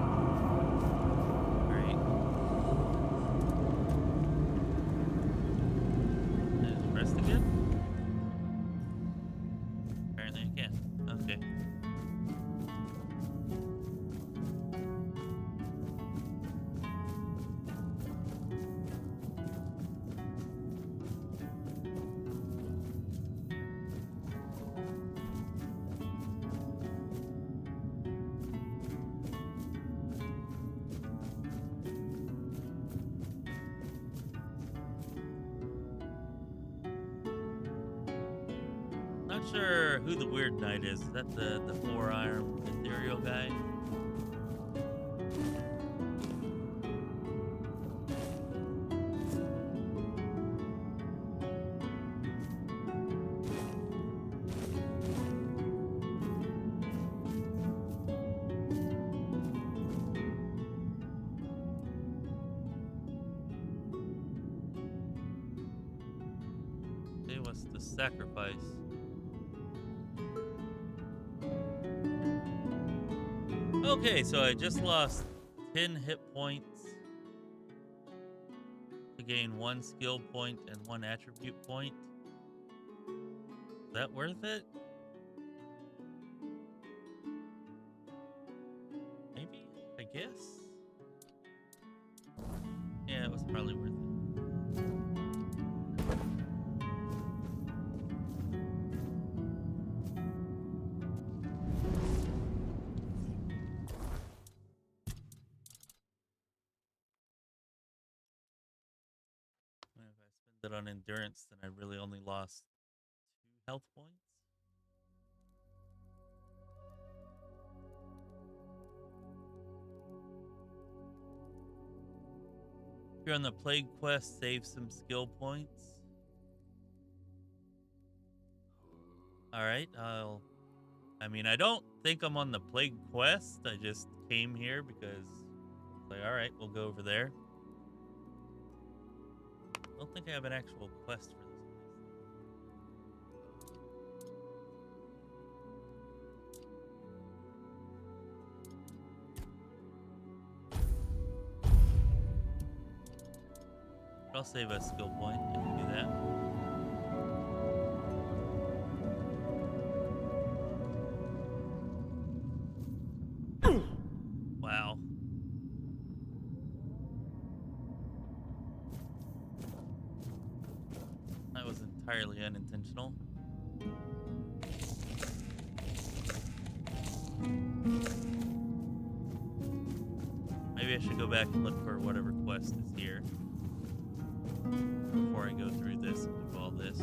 S1: Not sure who the weird knight is. Is that the four-arm ethereal guy? Hey, what's the sacrifice? Okay, so I just lost 10 hit points to gain 1 skill point and 1 attribute point. Is that worth it? Maybe? I guess? Yeah, it was probably worth it. If I spend it on endurance, then I really only lost 2 health points. If you're on the plague quest, save some skill points. Alright, I mean, I don't think I'm on the plague quest. I just came here because, like, alright, we'll go over there. I don't think I have an actual quest for this place. I'll save a skill point if you do that. Wow. That was entirely unintentional. Maybe I should go back and look for whatever quest is here before I go through this and do all this.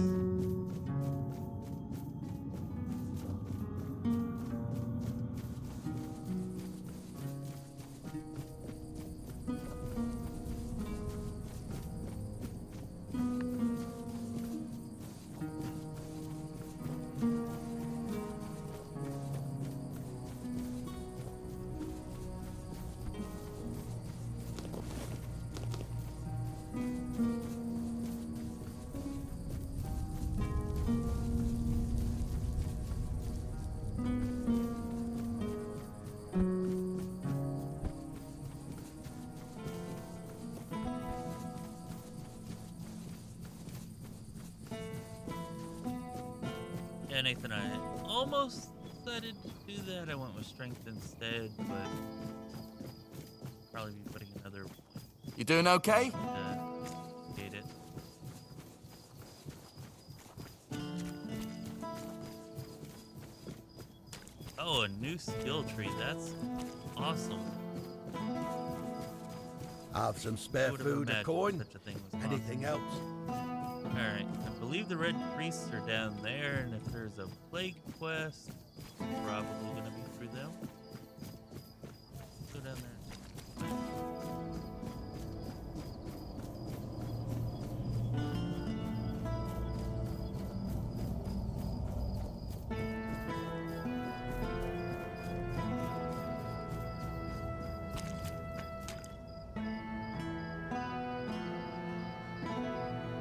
S1: Yeah, Nathan, I almost decided to do that. I went with strength instead, but probably be putting another point.
S3: You doing okay?
S1: Hate it. Oh, a new skill tree. That's awesome.
S11: Have some spare food, a coin,
S1: such a thing was
S11: anything
S1: possible.
S11: else.
S1: Alright, I believe the red priests are down there, and if there's a plague quest, it's probably gonna be through them. Let's go down there.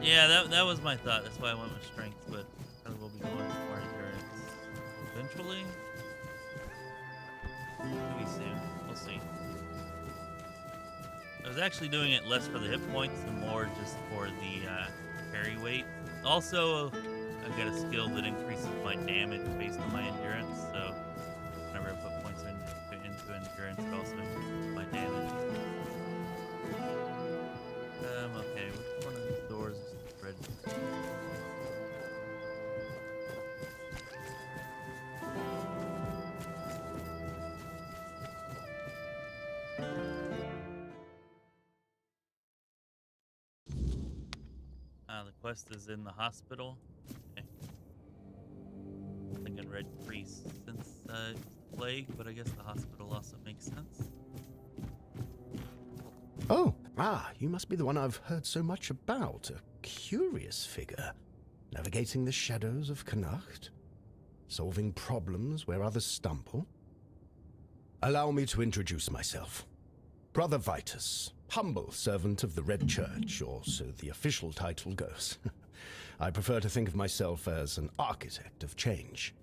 S1: Yeah, that was my thought. That's why I went with strength, but probably will be going for endurance eventually. Maybe soon. We'll see. I was actually doing it less for the hit points and more just for the carry weight. Also, I've got a skill that increases my damage based on my endurance, so whenever I put points into endurance, it also increases my damage. Okay, which one of these doors is red? The quest is in the hospital. Okay. red priest since plague, but I guess the hospital also makes sense.
S14: Oh, you must be the one I've heard so much about. A curious figure. Navigating the shadows of Cuanacht. Solving problems where others stumble. Allow me to introduce myself. Brother Vitus, humble servant of the Red Church, or so the official title goes. I prefer to think of myself as an architect of change.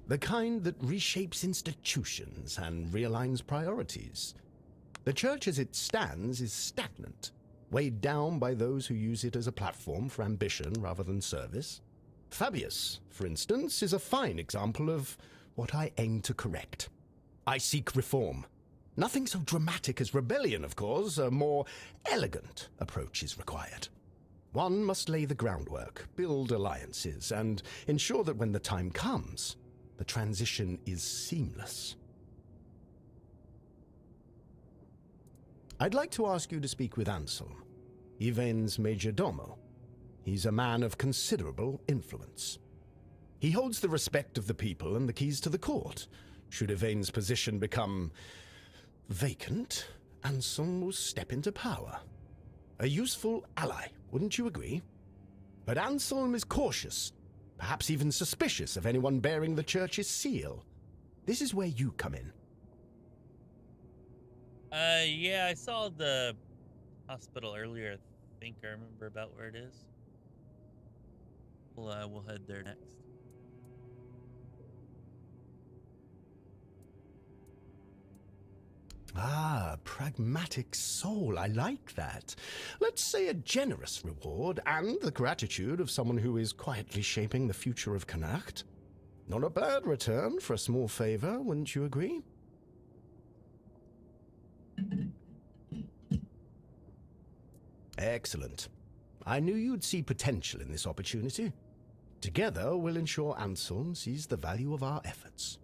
S14: The kind that reshapes institutions and realigns priorities. The church as it stands is stagnant, weighed down by those who use it as a platform for ambition rather than service. Fabius, for instance, is a fine example of what I aim to correct. I seek reform. Nothing so dramatic as rebellion, of course. A more elegant approach is required. One must lay the groundwork, build alliances, and ensure that when the time comes, the transition is seamless. I'd like to ask you to speak with Anselm, Yvain's major domo. He's a man of considerable influence. He holds the respect of the people and the keys to the court. Should Yvain's position become vacant, Anselm will step into power. A useful ally, wouldn't you agree? But Anselm is cautious, perhaps even suspicious of anyone bearing the church's seal. This is where you come in.
S1: Yeah, I saw the hospital earlier. I think I remember about where it is. We'll head there next.
S14: Pragmatic soul. I like that. Let's say a generous reward and the gratitude of someone who is quietly shaping the future of Cuanacht. Not a bad return for a small favor, wouldn't you agree? Excellent. I knew you'd see potential in this opportunity. Together, we'll ensure Anselm sees the value of our efforts.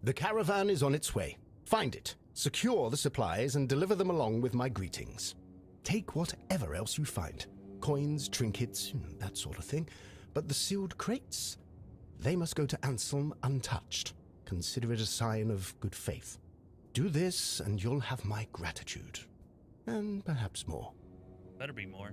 S14: The caravan is on its way. Find it, secure the supplies, and deliver them along with my greetings. Take whatever else you find. Coins, trinkets, that sort of thing. But the sealed crates? They must go to Anselm untouched. Consider it a sign of good faith. Do this, and you'll have my gratitude. And perhaps more.
S1: Better be more.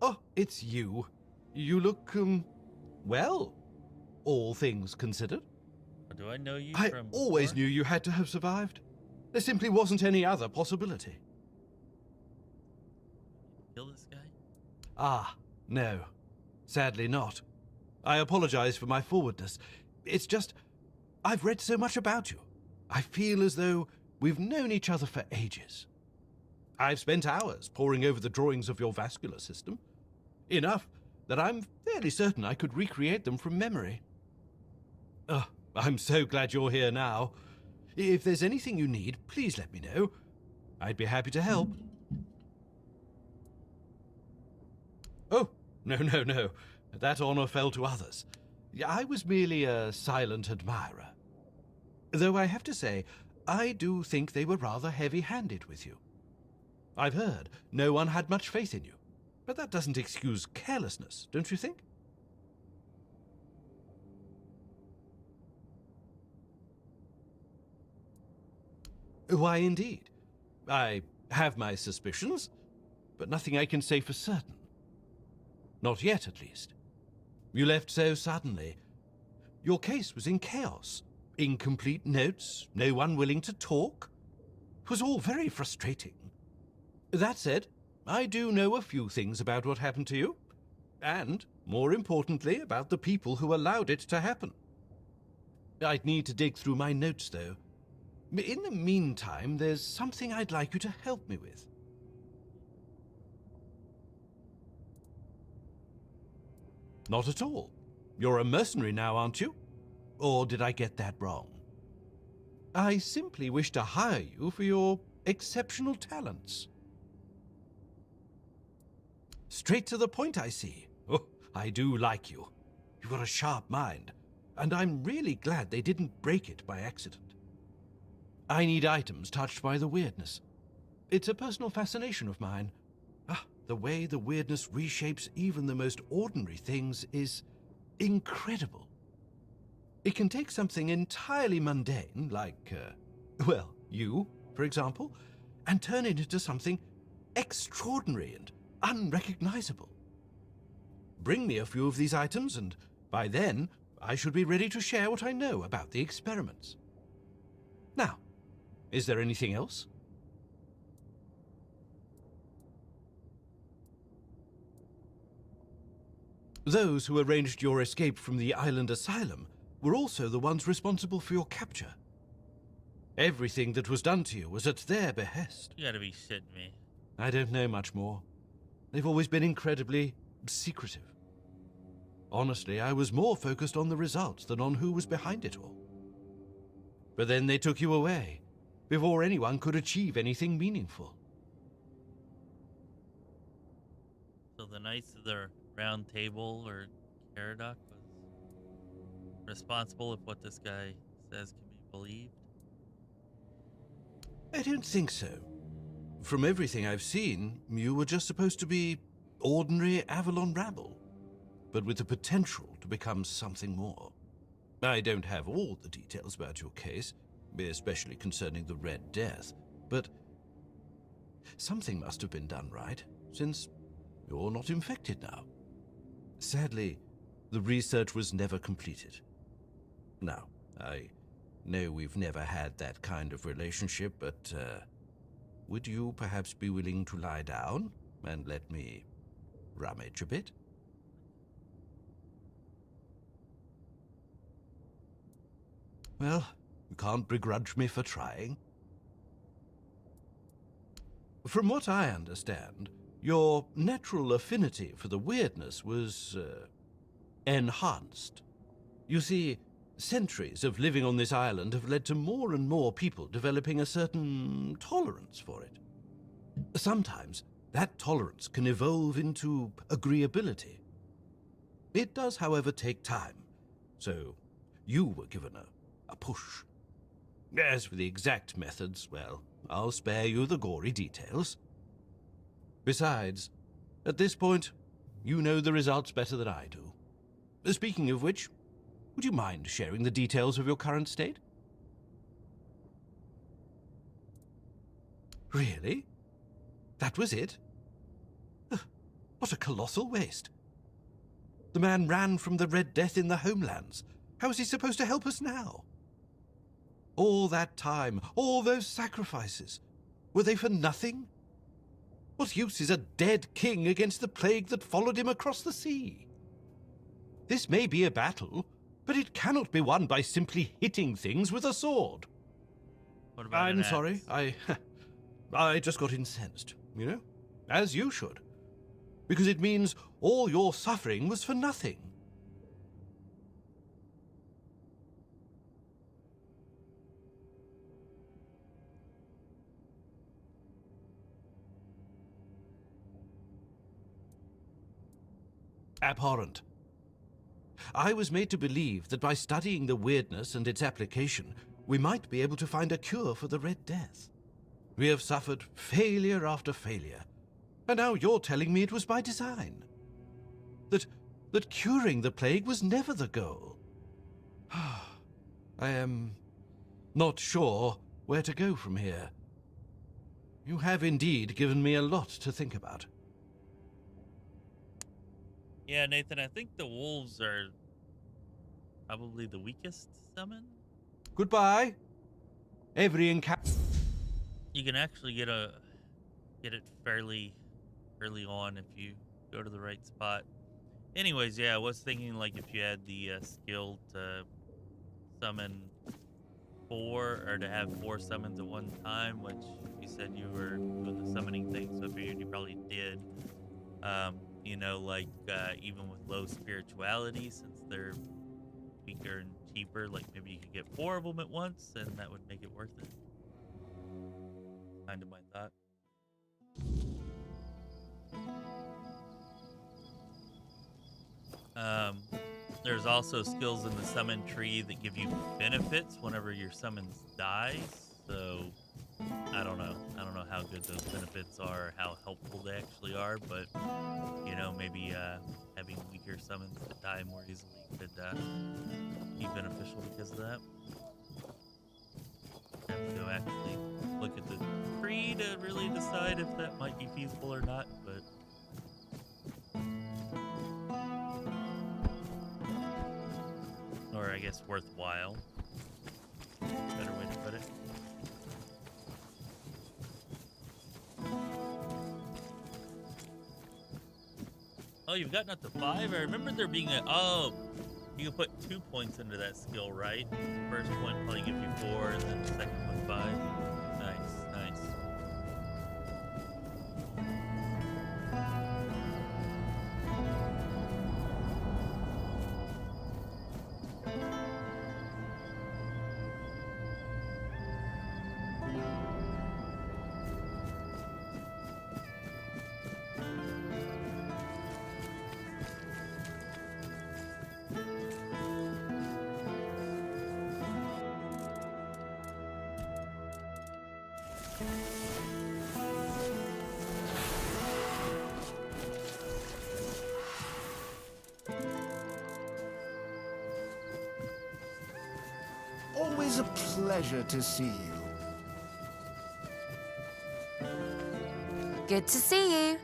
S5: Oh, it's you. You look, well, all things considered.
S1: Do I know you
S5: I
S1: from
S5: always
S1: before?
S5: knew you had to have survived. There simply wasn't any other possibility.
S1: Kill this guy?
S5: No. Sadly not. I apologize for my forwardness. It's just, I've read so much about you. I feel as though we've known each other for ages. I've spent hours poring over the drawings of your vascular system. Enough that I'm fairly certain I could recreate them from memory. I'm so glad you're here now. If there's anything you need, please let me know. I'd be happy to help. Oh, no. That honor fell to others. I was merely a silent admirer. Though I have to say, I do think they were rather heavy-handed with you. I've heard no one had much faith in you, but that doesn't excuse carelessness, don't you think? Why, indeed. I have my suspicions, but nothing I can say for certain. Not yet, at least. You left so suddenly. Your case was in chaos. Incomplete notes, no one willing to talk. It was all very frustrating. That said, I do know a few things about what happened to you, and, more importantly, about the people who allowed it to happen. I'd need to dig through my notes, though. In the meantime, there's something I'd like you to help me with. Not at all. You're a mercenary now, aren't you? Or did I get that wrong? I simply wish to hire you for your exceptional talents. Straight to the point, I see. Oh, I do like you. You've got a sharp mind, and I'm really glad they didn't break it by accident. I need items touched by the weirdness. It's a personal fascination of mine. The way the weirdness reshapes even the most ordinary things is incredible. It can take something entirely mundane, like, well, you, for example, and turn it into something extraordinary and unrecognizable. Bring me a few of these items, and by then, I should be ready to share what I know about the experiments. Now, is there anything else? Those who arranged your escape from the island asylum were also the ones responsible for your capture. Everything that was done to you was at their behest.
S1: You gotta be shitting me.
S5: I don't know much more. They've always been incredibly secretive. Honestly, I was more focused on the results than on who was behind it all. But then they took you away, before anyone could achieve anything meaningful.
S1: So the Knights of the Round Table, or Caradoc, was responsible if what this guy says can be believed?
S5: I don't think so. From everything I've seen, you were just supposed to be ordinary Avalon rabble, but with the potential to become something more. I don't have all the details about your case, especially concerning the Red Death, but something must have been done right, since you're not infected now. Sadly, the research was never completed. Now, I know we've never had that kind of relationship, but would you perhaps be willing to lie down and let me rummage a bit? Well, you can't begrudge me for trying. From what I understand, your natural affinity for the weirdness was enhanced. You see, centuries of living on this island have led to more and more people developing a certain tolerance for it. Sometimes that tolerance can evolve into agreeability. It does, however, take time, so you were given a push. As for the exact methods, well, I'll spare you the gory details. Besides, at this point, you know the results better than I do. Speaking of which, would you mind sharing the details of your current state? Really? That was it? What a colossal waste. The man ran from the Red Death in the homelands. How is he supposed to help us now? All that time, all those sacrifices, were they for nothing? What use is a dead king against the plague that followed him across the sea? This may be a battle, but it cannot be won by simply hitting things with a sword.
S1: What about
S5: I'm sorry, I just got incensed, you know? As you should. Because it means all your suffering was for nothing. Abhorrent. I was made to believe that by studying the weirdness and its application, we might be able to find a cure for the Red Death. We have suffered failure after failure, and now you're telling me it was by design. That curing the plague was never the goal. I am not sure where to go from here. You have indeed given me a lot to think about.
S1: Yeah, Nathan, I think the wolves are probably the weakest summon.
S5: Goodbye. Every encounter.
S1: You can actually get it fairly early on if you go to the right spot. Anyways, yeah, I was thinking like if you had the skill to summon 4 or to have 4 summons at one time, which you said you were doing the summoning thing, so I figured you probably did. You know, like even with low spirituality, since they're weaker and cheaper, like maybe you could get 4 of them at once, and that would make it worth it. Kind of my thought. There's also skills in the summon tree that give you benefits whenever your summons dies. So I don't know. I don't know how good those benefits are, or how helpful they actually are, but you know, maybe having weaker summons that die more easily could be beneficial because of that. I have to go actually look at the tree to really decide if that might be feasible or not, but or I guess worthwhile. Better way to put it. Oh, you've gotten up to 5? I remember there being a... Oh, you can put 2 points into that skill, right? First point probably gives you 4, and then the second one 5. Nice, nice.
S10: Always a pleasure to see you.
S12: Good to see you.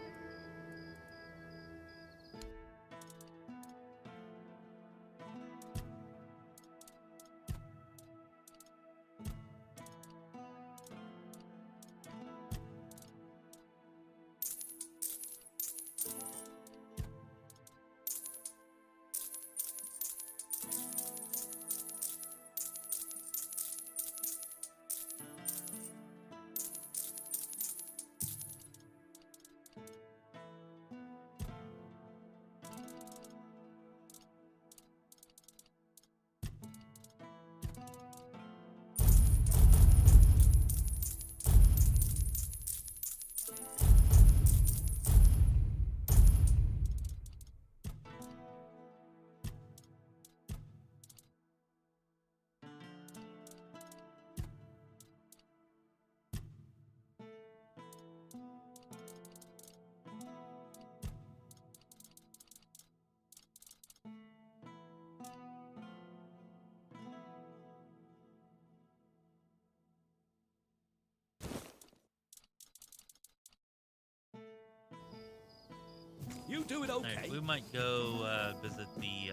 S16: You do it okay.
S1: Right, we might go visit the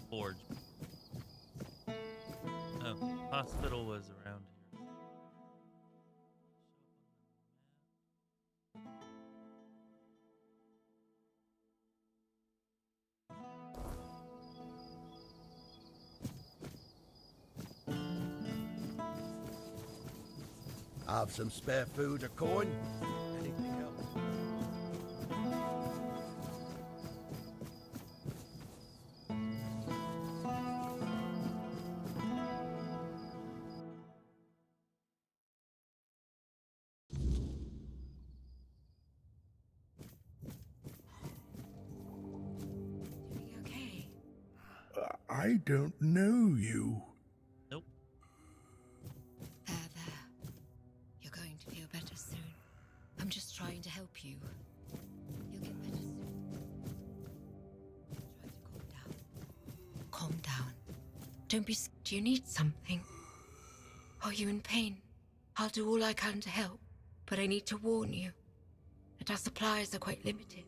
S1: forge. Oh, hospital was around here.
S11: Have some spare food or coin? Anything else?
S15: I don't know you.
S1: Nope.
S18: There. You're going to feel better soon. I'm just trying to help you. You'll get better soon. Try to calm down. Calm down. Don't be. Do you need something? Are you in pain? I'll do all I can to help, but I need to warn you that our supplies are quite limited.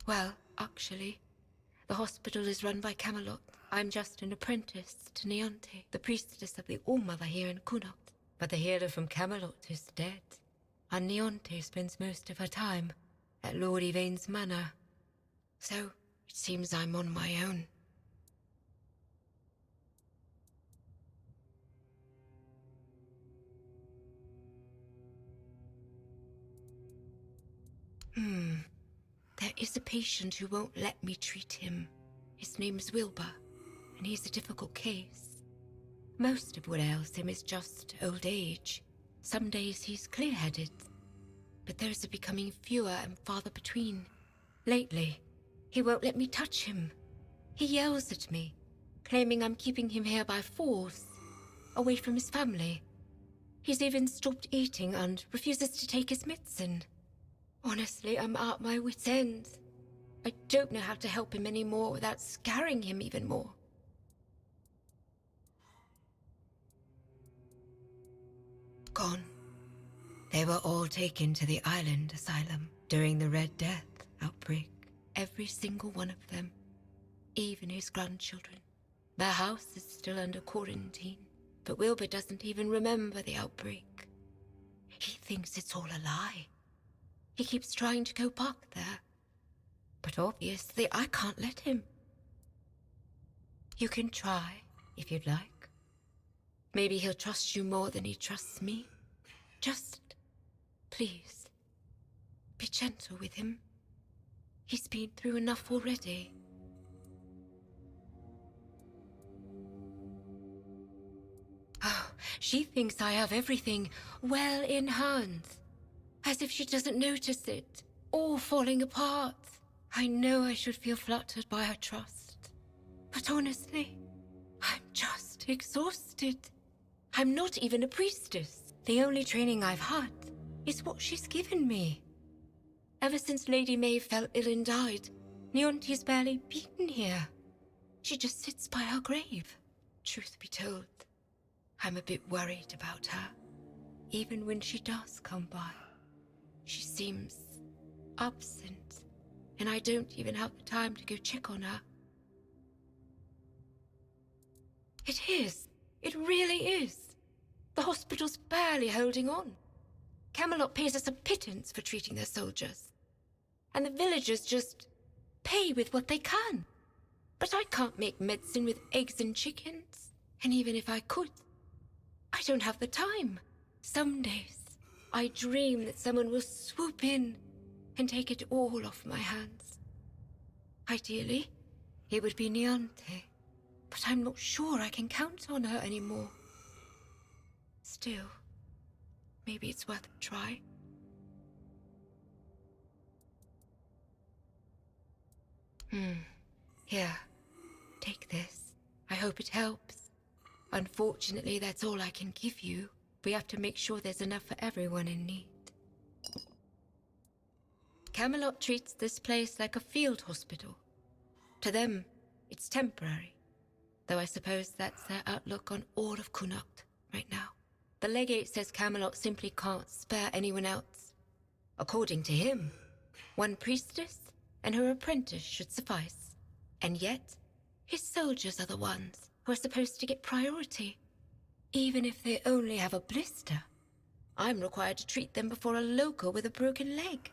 S18: Well, actually, the hospital is run by Camelot. I'm just an apprentice to Neonte, the priestess of the All-Mother here in Cuanacht. But the healer from Camelot is dead, and Neonte spends most of her time at Lord Yvain's manor. So, it seems I'm on my own. There is a patient who won't let me treat him. His name's Wilbur, and he's a difficult case.
S8: Most of what ails him is just old age. Some days he's clear-headed, but those are becoming fewer and farther between. Lately, he won't let me touch him. He yells at me, claiming I'm keeping him here by force, away from his family. He's even stopped eating and refuses to take his medicine. Honestly, I'm at my wit's end. I don't know how to help him anymore without scaring him even more. Gone. They were all taken to the island asylum during the Red Death outbreak. Every single one of them. Even his grandchildren. Their house is still under quarantine, but Wilbur doesn't even remember the outbreak. He thinks it's all a lie. He keeps trying to go back there, but obviously I can't let him. You can try, if you'd like. Maybe he'll trust you more than he trusts me. Just, please, be gentle with him. He's been through enough already. Oh, she thinks I have everything well in hand. As if she doesn't notice it, all falling apart. I know I should feel flattered by her trust. But honestly, I'm just exhausted. I'm not even a priestess. The only training I've had is what she's given me. Ever since Lady May fell ill and died, Leonti's barely been here. She just sits by her grave. Truth be told, I'm a bit worried about her. Even when she does come by, she seems absent, and I don't even have the time to go check on her. It is. It really is. The hospital's barely holding on. Camelot pays us a pittance for treating their soldiers. And the villagers just pay with what they can. But I can't make medicine with eggs and chickens. And even if I could, I don't have the time. Some days, I dream that someone will swoop in and take it all off my hands. Ideally, it would be Niante, but I'm not sure I can count on her anymore. Still, maybe it's worth a try. Here, take this. I hope it helps. Unfortunately, that's all I can give you. We have to make sure there's enough for everyone in need. Camelot treats this place like a field hospital. To them, it's temporary. Though I suppose that's their outlook on all of Cuanacht right now. The legate says Camelot simply can't spare anyone else. According to him, one priestess and her apprentice should suffice. And yet, his soldiers are the ones who are supposed to get priority. Even if they only have a blister, I'm required to treat them before a local with a broken leg.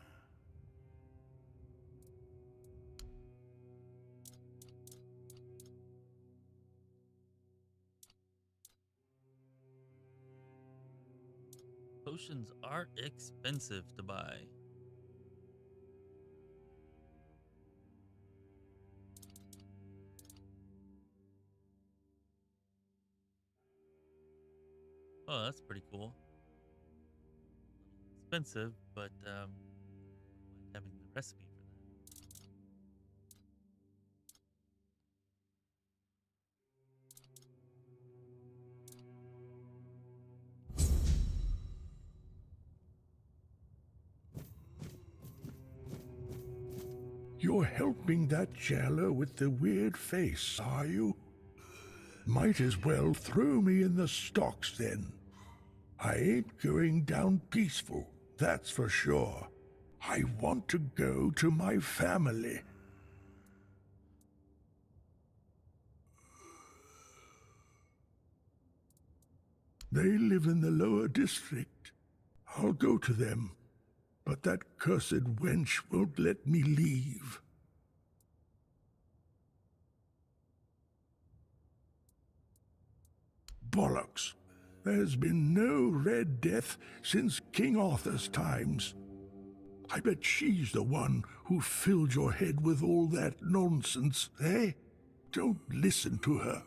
S1: Potions are expensive to buy. Oh, that's pretty cool. Expensive, but having the recipe for that.
S19: You're helping that jailer with the weird face, are you? Might as well throw me in the stocks then. I ain't going down peaceful, that's for sure. I want to go to my family. They live in the lower district. I'll go to them, but that cursed wench won't let me leave. Bollocks. There's been no Red Death since King Arthur's times. I bet she's the one who filled your head with all that nonsense, eh? Don't listen to her.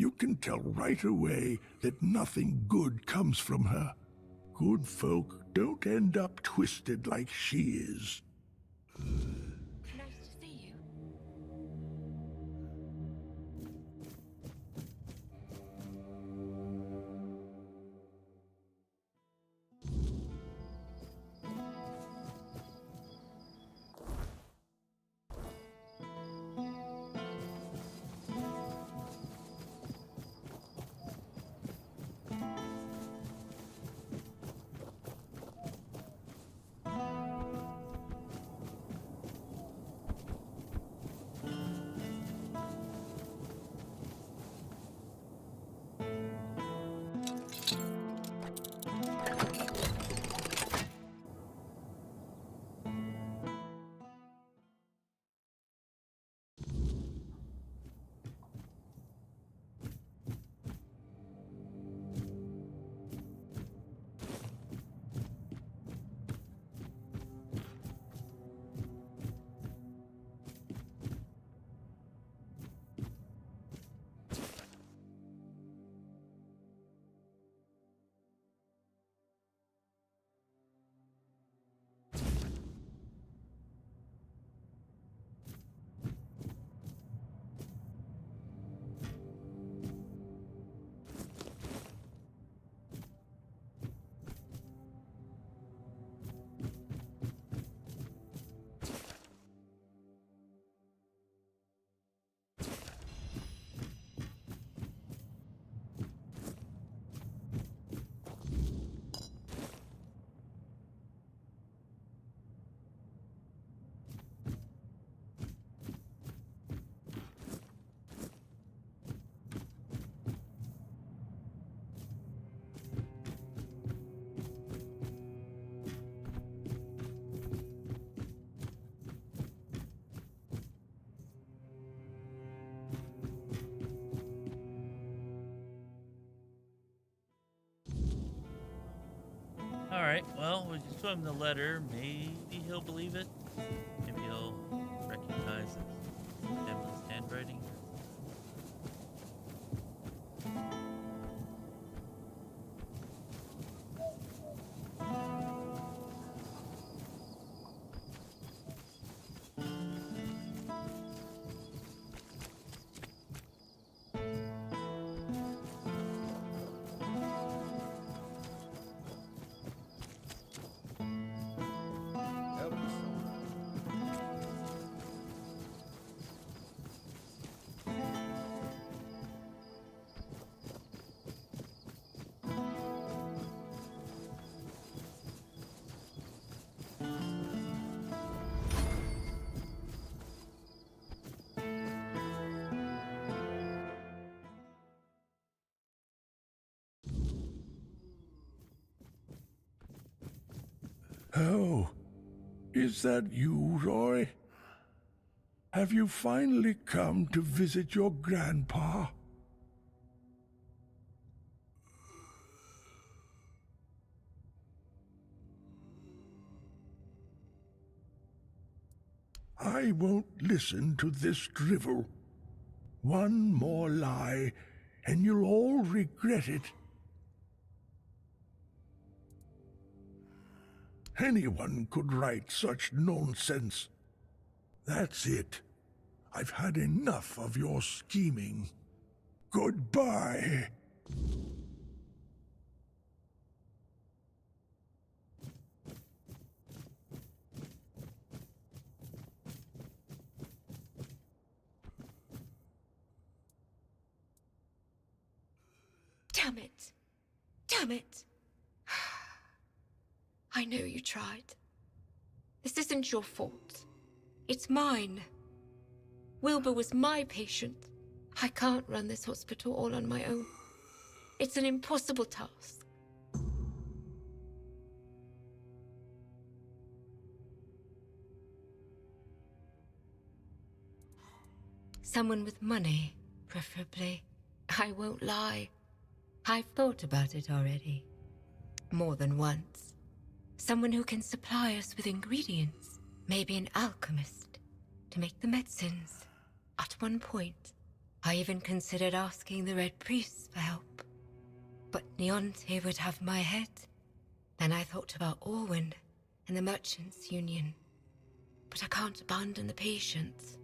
S19: You can tell right away that nothing good comes from her. Good folk don't end up twisted like she is.
S8: Nice to see you.
S1: Alright, well, we just show him the letter. Maybe he'll believe it. Maybe he'll recognize Emily's handwriting.
S19: Oh, is that you, Roy? Have you finally come to visit your grandpa? I won't listen to this drivel. One more lie, and you'll all regret it. Anyone could write such nonsense. That's it. I've had enough of your scheming. Goodbye.
S8: Damn it. Damn it. I know you tried. This isn't your fault. It's mine. Wilbur was my patient. I can't run this hospital all on my own. It's an impossible task. Someone with money, preferably. I won't lie. I've thought about it already. More than once. Someone who can supply us with ingredients. Maybe an alchemist to make the medicines. At one point, I even considered asking the Red Priests for help. But Neonte would have my head. Then I thought about Orwin and the Merchants' Union. But I can't abandon the patients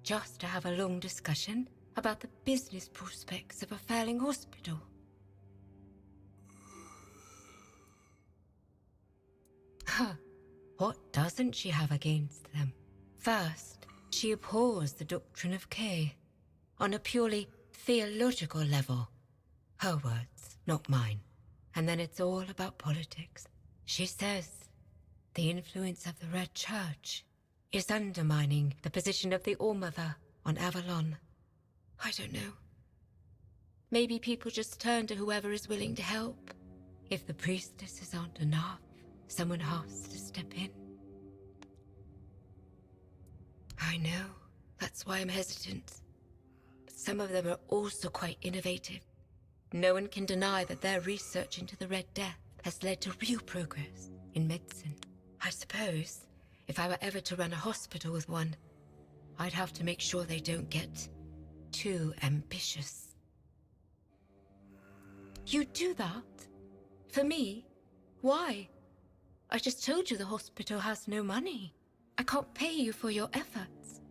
S8: just to have a long discussion about the business prospects of a failing hospital. Huh. What doesn't she have against them? First, she abhors the doctrine of K on a purely theological level. Her words, not mine. And then it's all about politics. She says the influence of the Red Church is undermining the position of the All-Mother on Avalon. I don't know. Maybe people just turn to whoever is willing to help. If the priestesses aren't enough, someone has to step in. I know. That's why I'm hesitant. But some of them are also quite innovative. No one can deny that their research into the Red Death has led to real progress in medicine. I suppose if I were ever to run a hospital with one, I'd have to make sure they don't get too ambitious. You do that? For me? Why? I just told you the hospital has no money. I can't pay you for your efforts.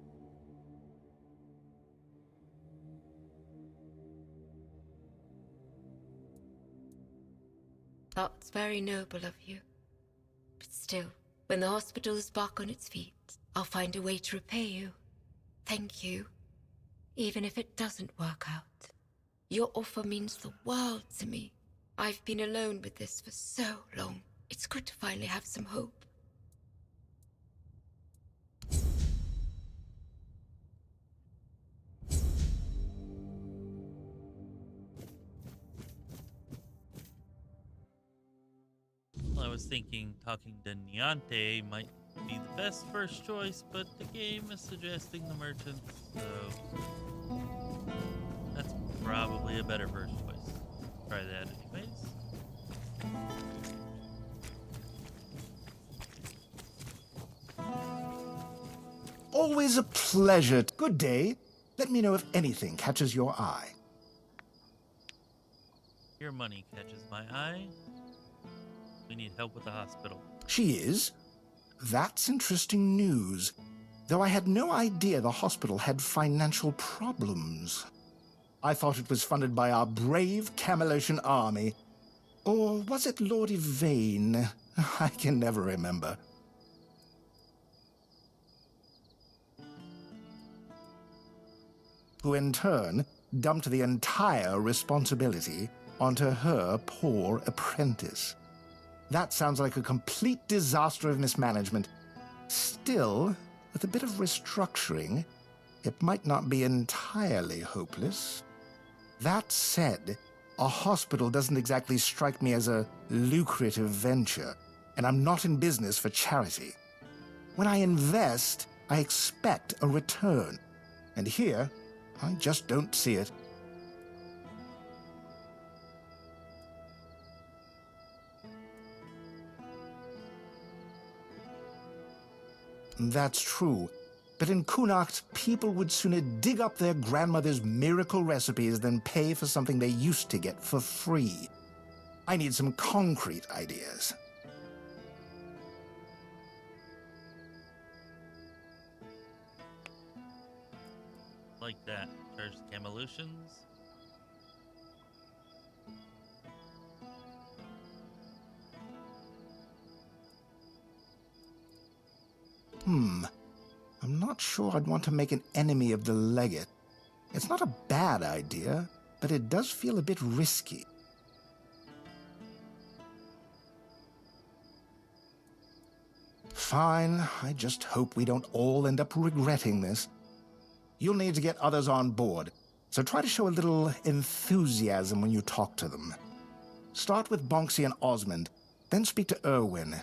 S8: That's very noble of you. But still, when the hospital is back on its feet, I'll find a way to repay you. Thank you. Even if it doesn't work out. Your offer means the world to me. I've been alone with this for so long. It's good to finally have some hope.
S1: Well, I was thinking talking to Neonte might be the best first choice, but the game is suggesting the merchants, so that's probably a better first choice. Try that anyways.
S10: Always a pleasure. Good day. Let me know if anything catches your eye.
S1: Your money catches my eye. We need help with the hospital.
S10: She is? That's interesting news. Though I had no idea the hospital had financial problems. I thought it was funded by our brave Camelocian army. Or was it Lord Yvain? I can never remember. Who in turn dumped the entire responsibility onto her poor apprentice. That sounds like a complete disaster of mismanagement. Still, with a bit of restructuring, it might not be entirely hopeless. That said, a hospital doesn't exactly strike me as a lucrative venture, and I'm not in business for charity. When I invest, I expect a return. And here, I just don't see it. That's true. But in Cuanacht, people would sooner dig up their grandmother's miracle recipes than pay for something they used to get for free. I need some concrete ideas.
S1: Like that. Charge Camelocians.
S10: I'm not sure I'd want to make an enemy of the legate. It's not a bad idea, but it does feel a bit risky. Fine, I just hope we don't all end up regretting this. You'll need to get others on board, so try to show a little enthusiasm when you talk to them. Start with Bonksy and Osmond, then speak to Irwin.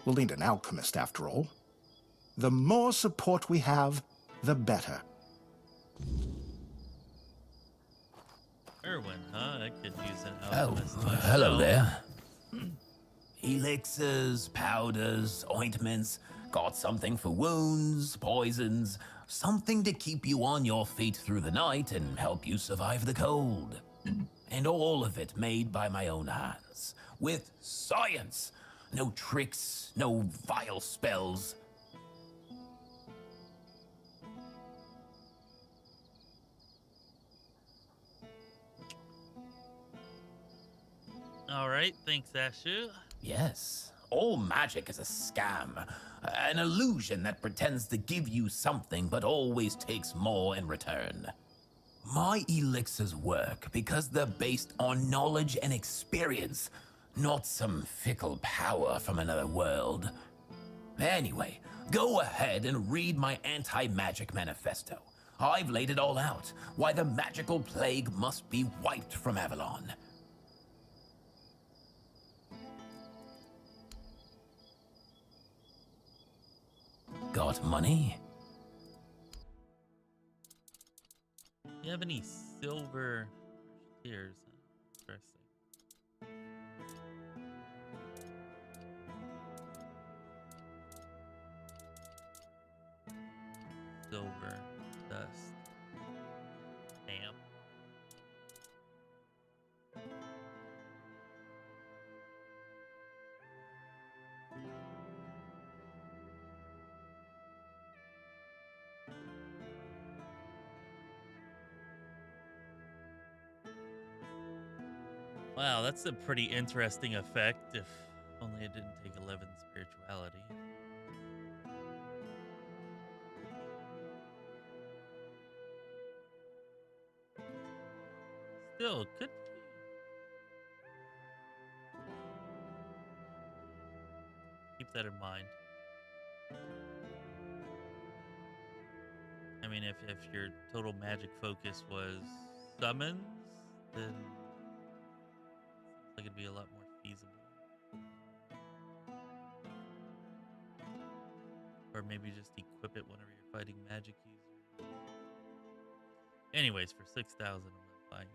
S10: We'll need an alchemist after all. The more support we have, the better.
S1: Irwin, huh? I could use an alchemist.
S3: Hello there. Elixirs, powders, ointments, got something for wounds, poisons, Something to keep you on your feet through the night and help you survive the cold. And all of it made by my own hands, with science. No tricks, no vile spells.
S1: All right, thanks, Ashu.
S3: Yes, all magic is a scam. An illusion that pretends to give you something but always takes more in return. My elixirs work because they're based on knowledge and experience, not some fickle power from another world. Anyway, go ahead and read my anti-magic manifesto. I've laid it all out, why the magical plague must be wiped from Avalon. Got money?
S1: You have any silver tears? Interesting. Silver dust. Damn. Wow, that's a pretty interesting effect, if only it didn't take 11 spirituality. Still, could be. Keep that in mind. I mean, if your total magic focus was summons, then like it'd be a lot more feasible. Or maybe just equip it whenever you're fighting magic users. Anyways, for 6,000, I'm not buying it.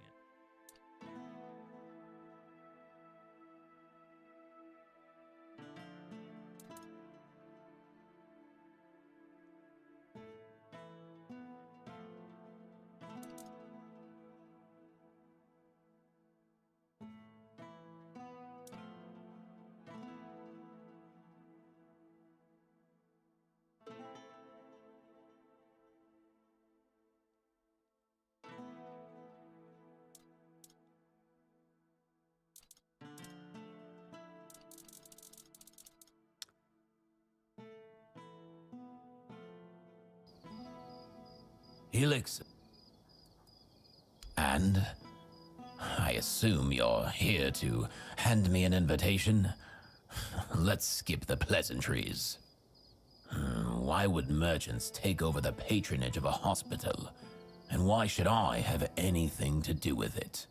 S3: Elixir. And I assume you're here to hand me an invitation? Let's skip the pleasantries. Why would merchants take over the patronage of a hospital? And why should I have anything to do with it?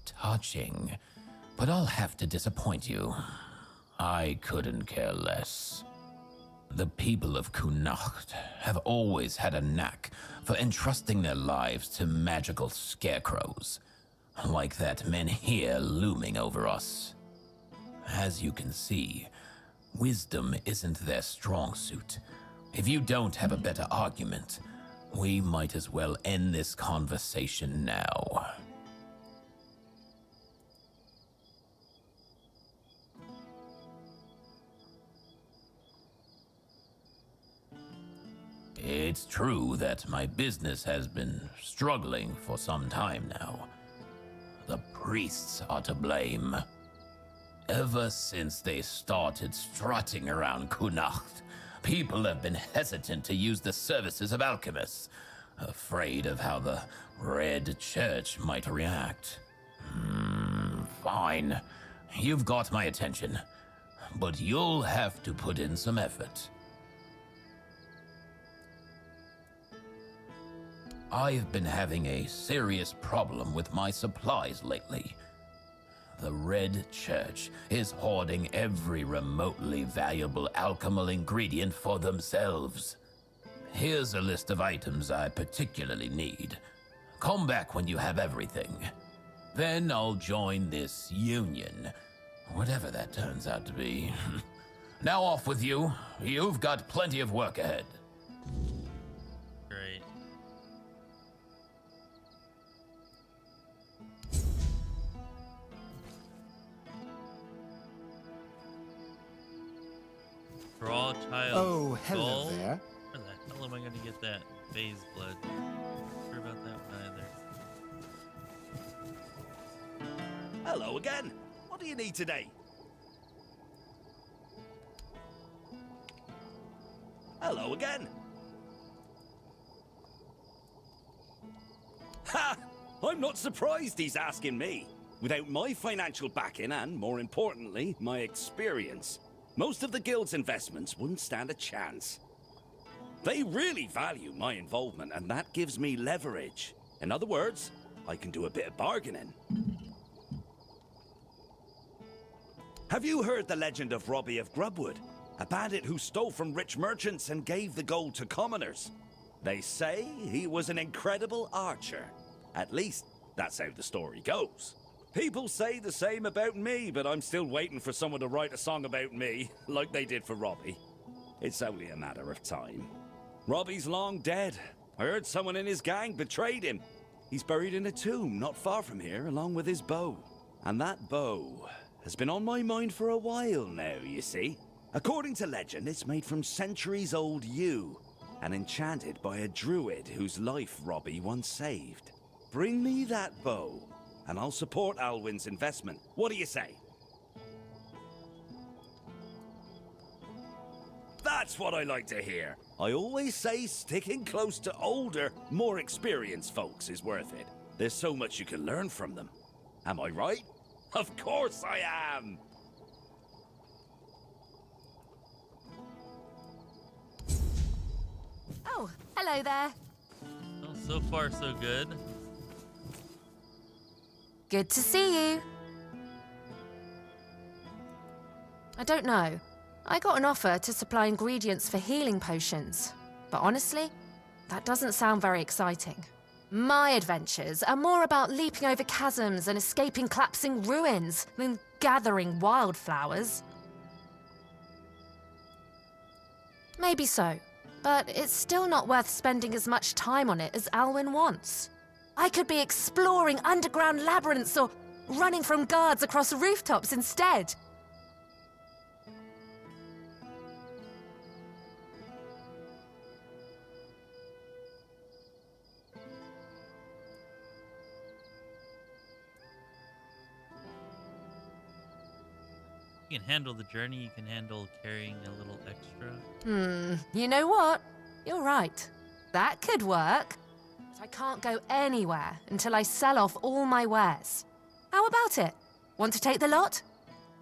S3: Touching, but I'll have to disappoint you. I couldn't care less. The people of Cuanacht have always had a knack for entrusting their lives to magical scarecrows, like that men here looming over us. As you can see, wisdom isn't their strong suit. If you don't have a better argument, we might as well end this conversation now. It's true that my business has been struggling for some time now. The priests are to blame. Ever since they started strutting around Cuanacht, people have been hesitant to use the services of alchemists, afraid of how the Red Church might react. Fine. You've got my attention, but you'll have to put in some effort. I've been having a serious problem with my supplies lately. The Red Church is hoarding every remotely valuable alchemical ingredient for themselves. Here's a list of items I particularly need. Come back when you have everything. Then I'll join this union. Whatever that turns out to be. Now off with you. You've got plenty of work ahead.
S9: Great. Draw child.
S10: Oh, hello
S9: gold?
S10: there.
S9: Where the hell am I going to get that phase blood? Not sure about that one either.
S16: Hello again. What do you need today? Hello again. Ha! I'm not surprised he's asking me. Without my financial backing and, more importantly, my experience, most of the guild's investments wouldn't stand a chance. They really value my involvement, and that gives me leverage. In other words, I can do a bit of bargaining. Have you heard the legend of Robbie of Grubwood? A bandit who stole from rich merchants and gave the gold to commoners. They say he was an incredible archer. At least, that's how the story goes. People say the same about me, but I'm still waiting for someone to write a song about me, like they did for Robbie. It's only a matter of time. Robbie's long dead. I heard someone in his gang betrayed him. He's buried in a tomb not far from here, along with his bow. And that bow has been on my mind for a while now, you see. According to legend, it's made from centuries-old yew, and enchanted by a druid whose life Robbie once saved. Bring me that bow, and I'll support Alwyn's investment. What do you say? That's what I like to hear. I always say sticking close to older, more experienced folks is worth it. There's so much you can learn from them. Am I right? Of course I am!
S12: Oh, hello there.
S9: Well, so far so good.
S12: Good to see you. I don't know. I got an offer to supply ingredients for healing potions. But honestly, that doesn't sound very exciting. My adventures are more about leaping over chasms and escaping collapsing ruins than gathering wildflowers. Maybe so, but it's still not worth spending as much time on it as Alwyn wants. I could be exploring underground labyrinths or running from guards across rooftops instead.
S9: You can handle the journey, you can handle carrying a little extra.
S12: You know what? You're right. That could work. But I can't go anywhere until I sell off all my wares. How about it? Want to take the lot?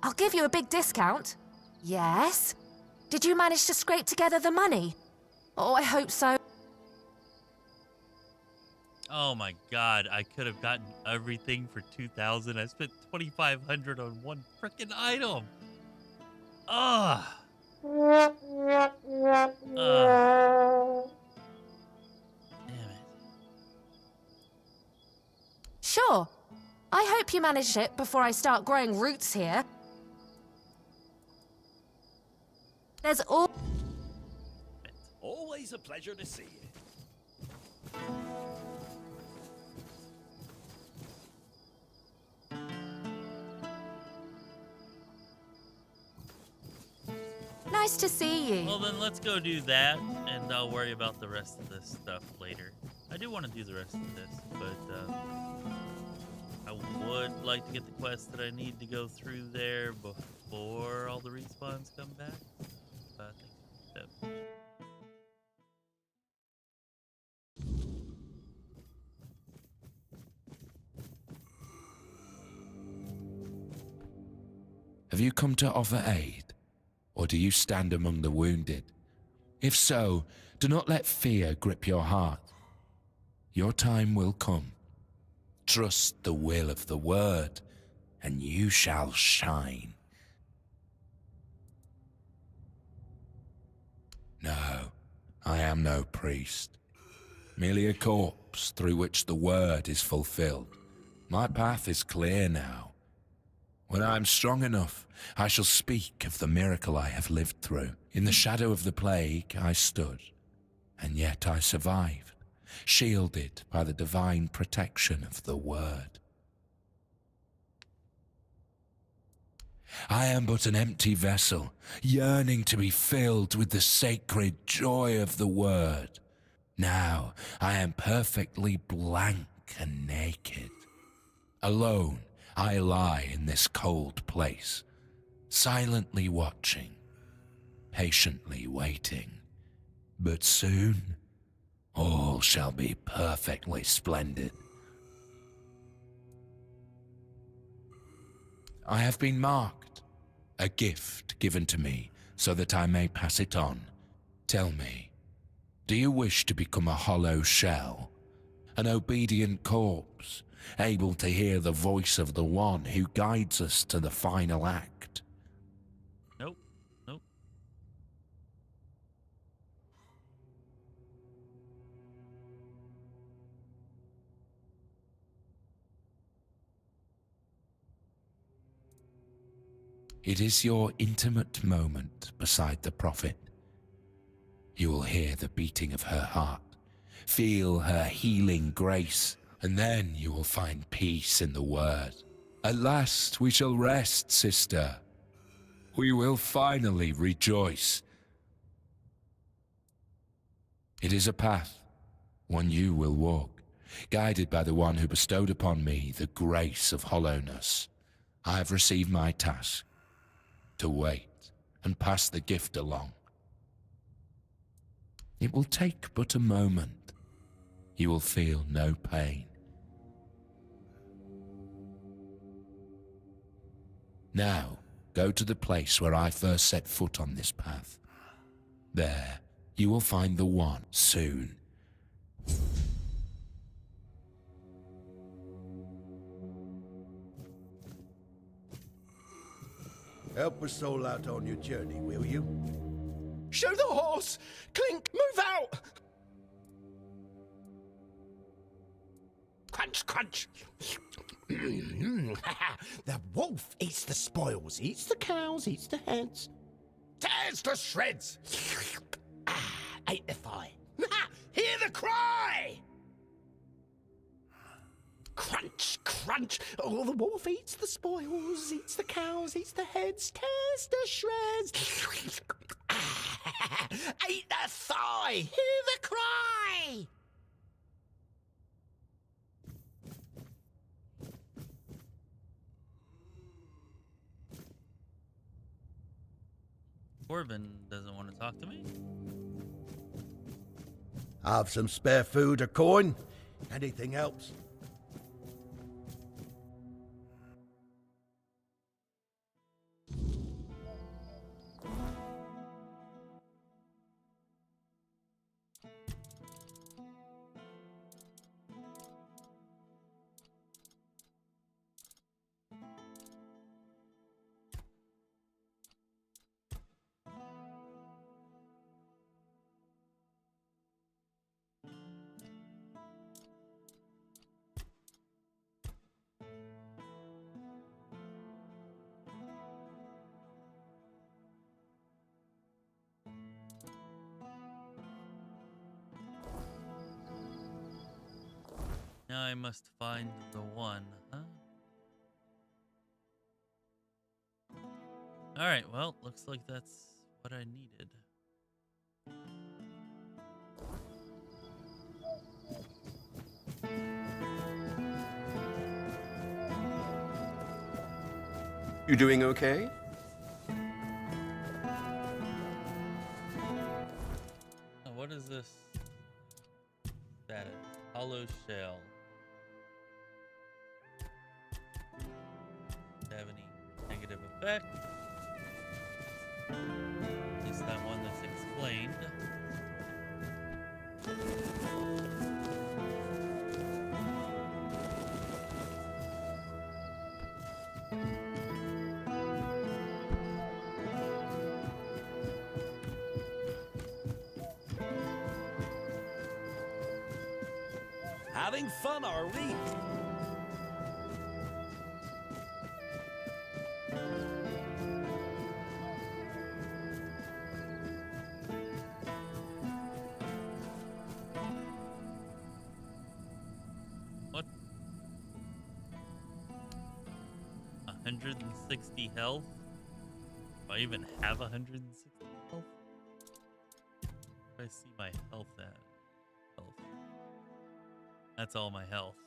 S12: I'll give you a big discount. Yes? Did you manage to scrape together the money? Oh, I hope so.
S9: Oh my god, I could have gotten everything for 2,000. I spent 2,500 on one frickin' item. Ugh. Damn it.
S12: Sure. I hope you managed it before I start growing roots here. There's
S16: Always a pleasure to see you.
S12: Nice to see you.
S9: Well, then let's go do that, and I'll worry about the rest of this stuff later. I do want to do the rest of this, but I would like to get the quest that I need to go through there before all the respawns come back. I think that...
S21: Have you come to offer aid? Or do you stand among the wounded? If so, do not let fear grip your heart. Your time will come. Trust the will of the word, and you shall shine. No, I am no priest. Merely a corpse through which the word is fulfilled. My path is clear now. When I am strong enough, I shall speak of the miracle I have lived through. In the shadow of the plague I stood, and yet I survived, shielded by the divine protection of the Word. I am but an empty vessel, yearning to be filled with the sacred joy of the Word. Now I am perfectly blank and naked. Alone I lie in this cold place, silently watching, patiently waiting. But soon, all shall be perfectly splendid. I have been marked, a gift given to me so that I may pass it on. Tell me, do you wish to become a hollow shell, an obedient corpse, able to hear the voice of the one who guides us to the final act?
S9: Nope. Nope.
S21: It is your intimate moment beside the prophet. You will hear the beating of her heart, feel her healing grace, and then you will find peace in the Word. At last we shall rest, sister. We will finally rejoice. It is a path, one you will walk, guided by the one who bestowed upon me the grace of hollowness. I have received my task, to wait and pass the gift along. It will take but a moment. You will feel no pain. Now, go to the place where I first set foot on this path. There, you will find the one soon.
S11: Help us all out on your journey, will you?
S14: Show the horse! Clink, move out! Crunch, crunch! The wolf eats the spoils, eats the cows, eats the heads. Tears to shreds! Ate the thigh. Hear the cry! Crunch, crunch! Oh, the wolf eats the spoils, eats the cows, eats the heads, tears to shreds. Ate the thigh! Hear the cry!
S9: Corbin doesn't want to talk to me.
S11: Have some spare food or coin? Anything helps.
S9: Now I must find the one, huh? Alright, well, looks like that's what I needed.
S17: You doing okay?
S9: Oh, what is this? Status. Hollow shell. Have any negative effect? At least that one that's explained.
S16: Having fun, are we?
S9: 160 health. Do I even have 160 health? Where do I see my health at? Health. That's all my health.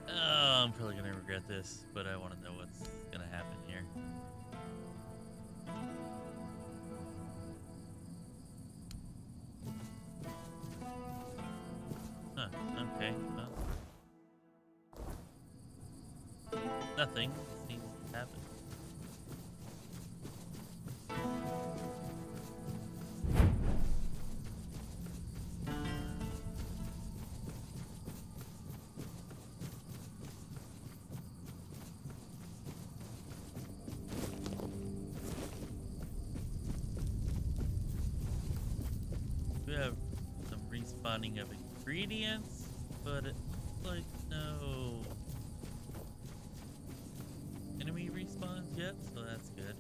S9: Oh, I'm probably gonna regret this, but I want to know what's gonna happen here. Huh, okay, well. Nothing seems to happen. We have some respawning of ingredients, but it's like no enemy respawns yet, so that's good.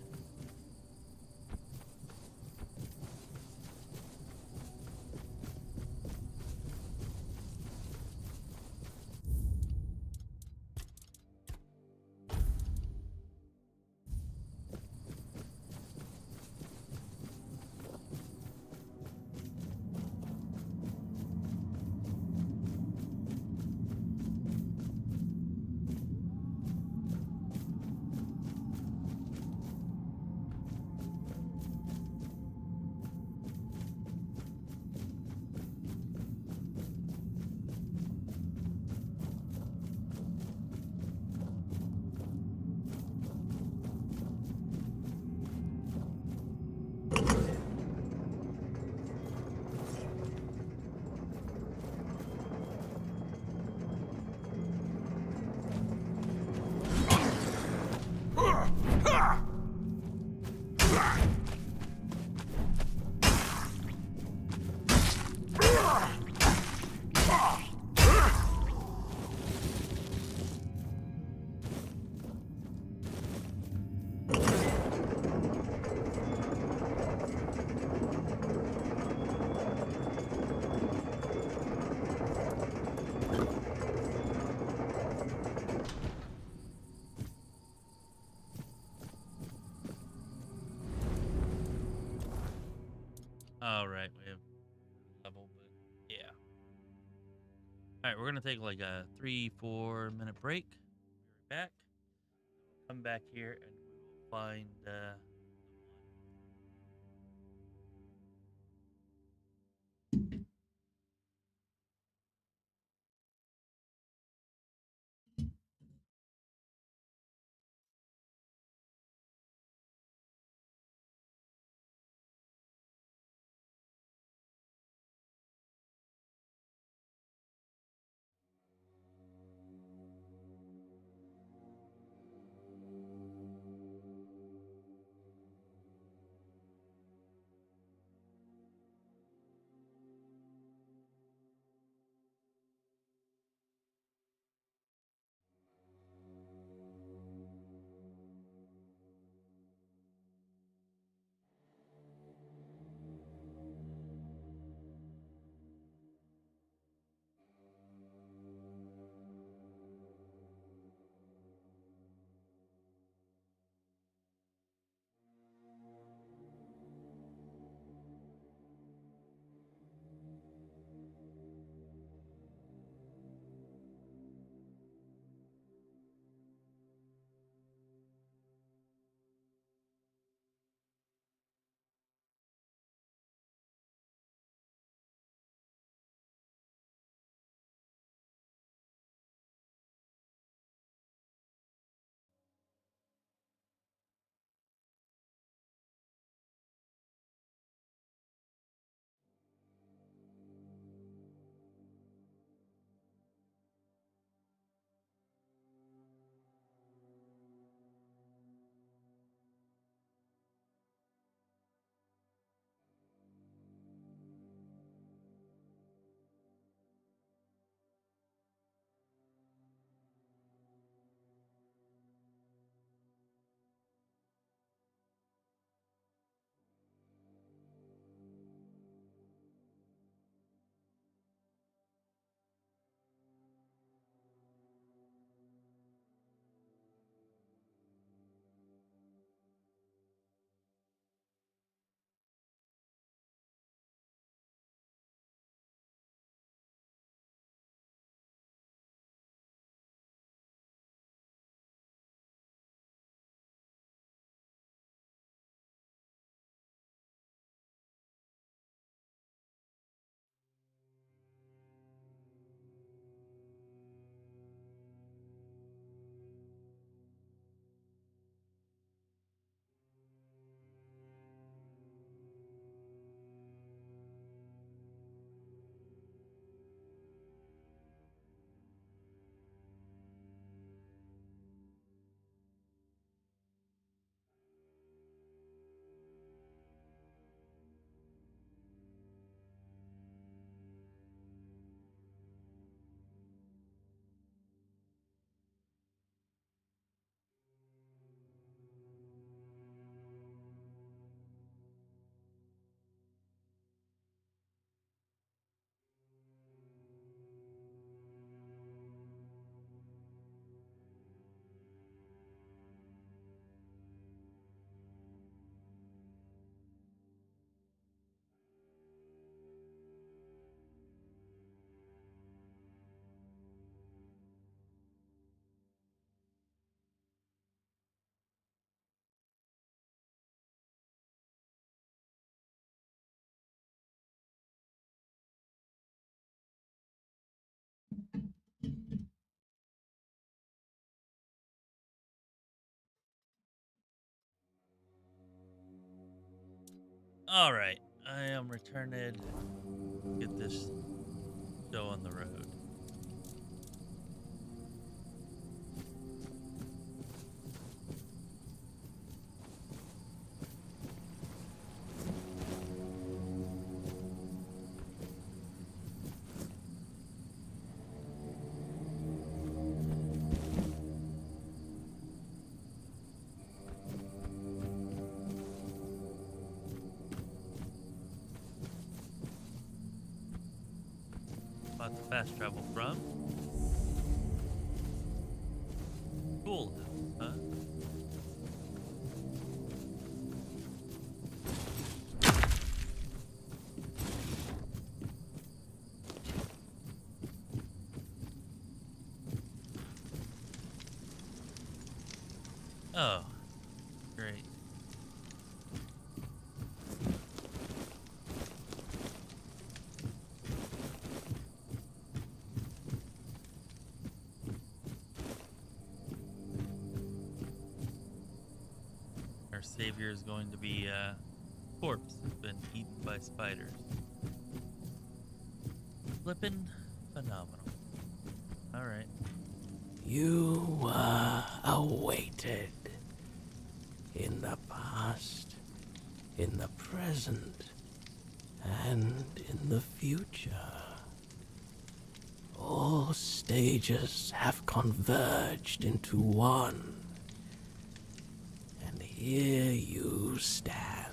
S9: All right, we have level, but yeah. All right, we're gonna take like a 3-4 minute break. Be right back. Come back here and we will find Alright, I am returned. Get this show on the road. About to fast travel from cool, huh? Oh, great. Our savior is going to be a corpse that's been eaten by spiders. Flippin' phenomenal. Alright.
S7: You were awaited. In the past, in the present, and in the future. All stages have converged into one. And here you stand.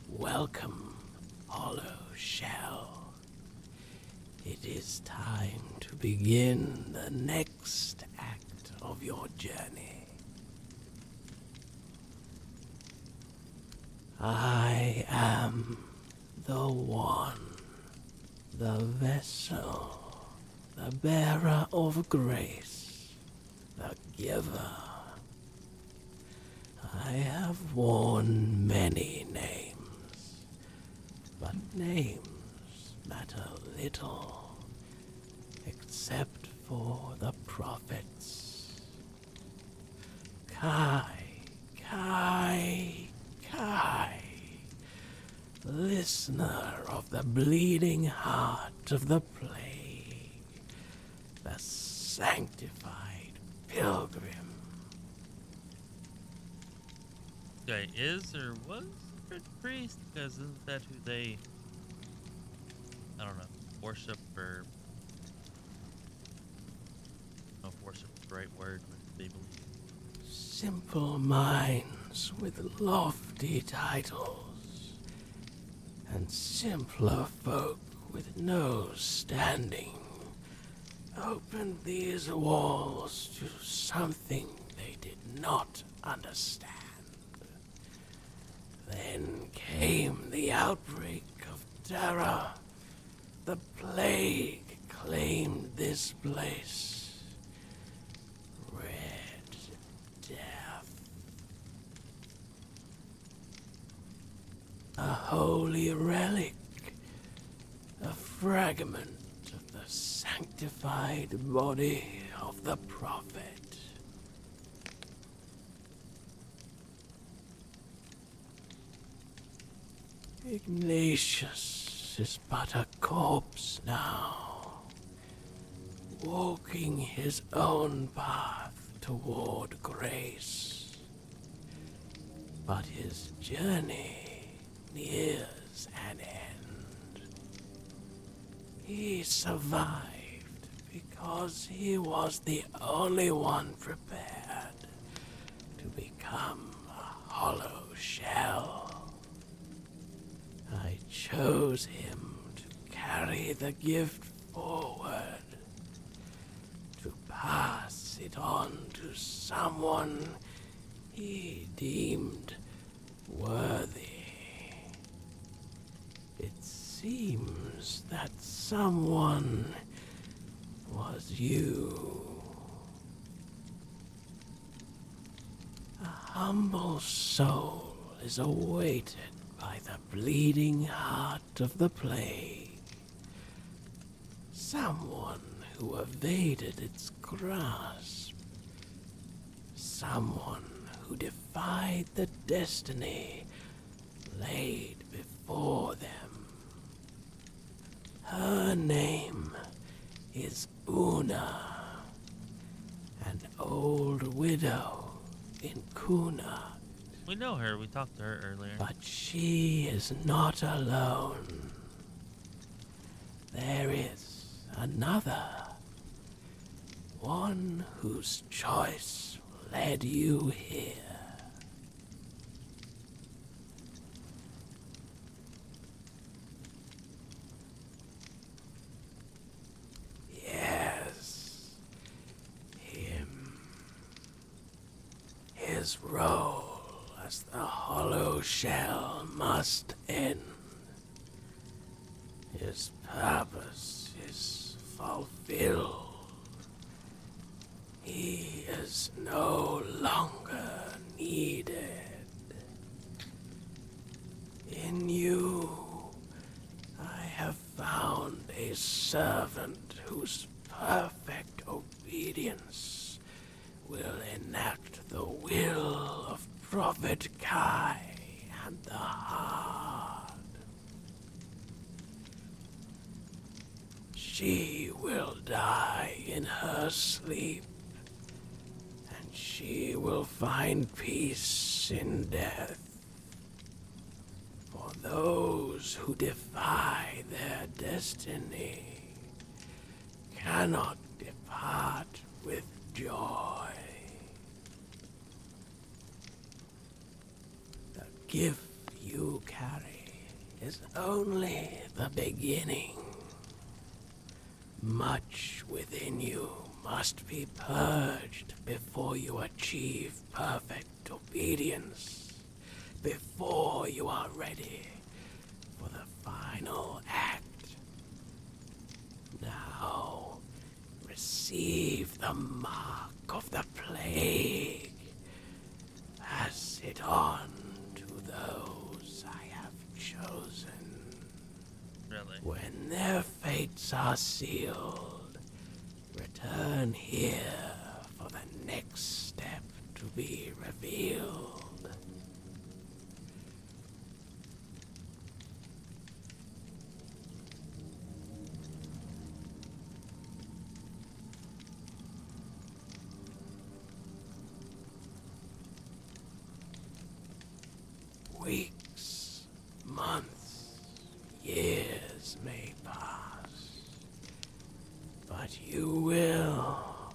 S7: Welcome, hollow shell. It is time to begin the next act of your journey. I am the one, the vessel, the bearer of grace, the giver. I have worn many names, but names matter little, except for the prophets. Kai, listener of the bleeding heart of the plague, the sanctified pilgrim.
S9: Guy is or was a priest? Because isn't that who they, I don't know, worship or, I don't know if worship is the right word, but they believe.
S7: Simple minds with lofty titles, and simpler folk with no standing opened these walls to something they did not understand. Then came the outbreak of terror. The plague claimed this place. Red Death. A holy relic. A fragment of the sanctified body of the prophet. Ignatius is but a corpse now, walking his own path toward grace. But his journey nears an end. He survived because he was the only one prepared to become a hollow shell. I chose him to carry the gift forward, to pass it on to someone he deemed worthy. It seems that someone was you. A humble soul is awaited by the bleeding heart of the plague. Someone who evaded its grasp. Someone who defied the destiny laid before them. Her name is Una, an old widow in Cuanacht.
S9: We know her. We talked to her earlier.
S7: But she is not alone. There is another. One whose choice led you here. Yes, him. His role as the hollow shell must end. His purpose is fulfilled. He is no longer needed. In you, I have found a servant whose perfect obedience will enact the will of Prophet Kai and the Hard. She will die in her sleep, and she will find peace in death. For those who defy their destiny cannot depart with joy. The gift you carry is only the beginning. Much within you must be purged before you achieve perfect obedience, before you are ready for the final act. Now, receive the mark of the plague. Pass it on to those I have chosen.
S9: Really?
S7: When their fates are sealed, return here for the next step to be revealed. Weeks, months, years may pass, but you will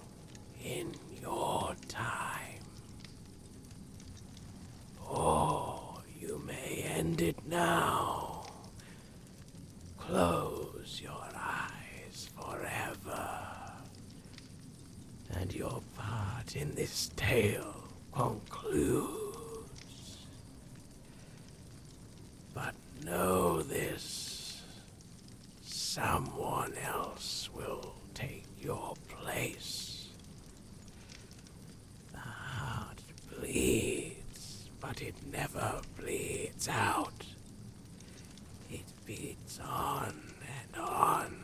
S7: in your time. Or you may end it now. Close your eyes forever, and your part in this tale concludes. But know this, someone else will take your place. The heart bleeds, but it never bleeds out. It beats on and on,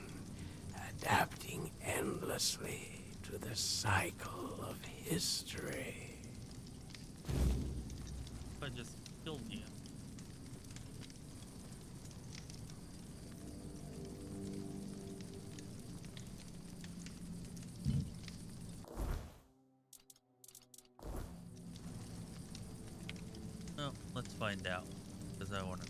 S7: adapting endlessly to the cycle of history.
S9: I just killed you. Well, let's find out, because I want to.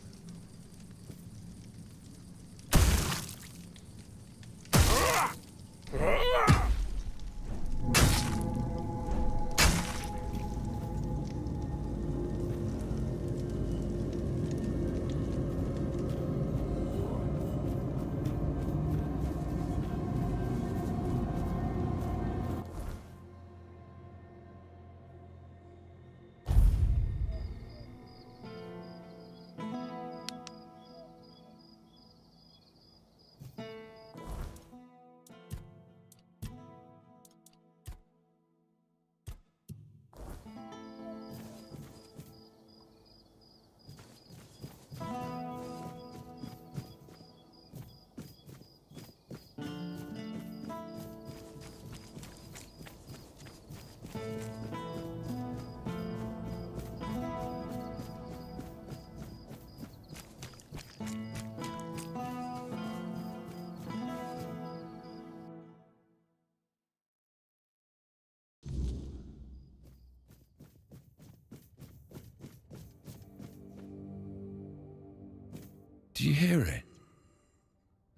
S21: Do you hear it?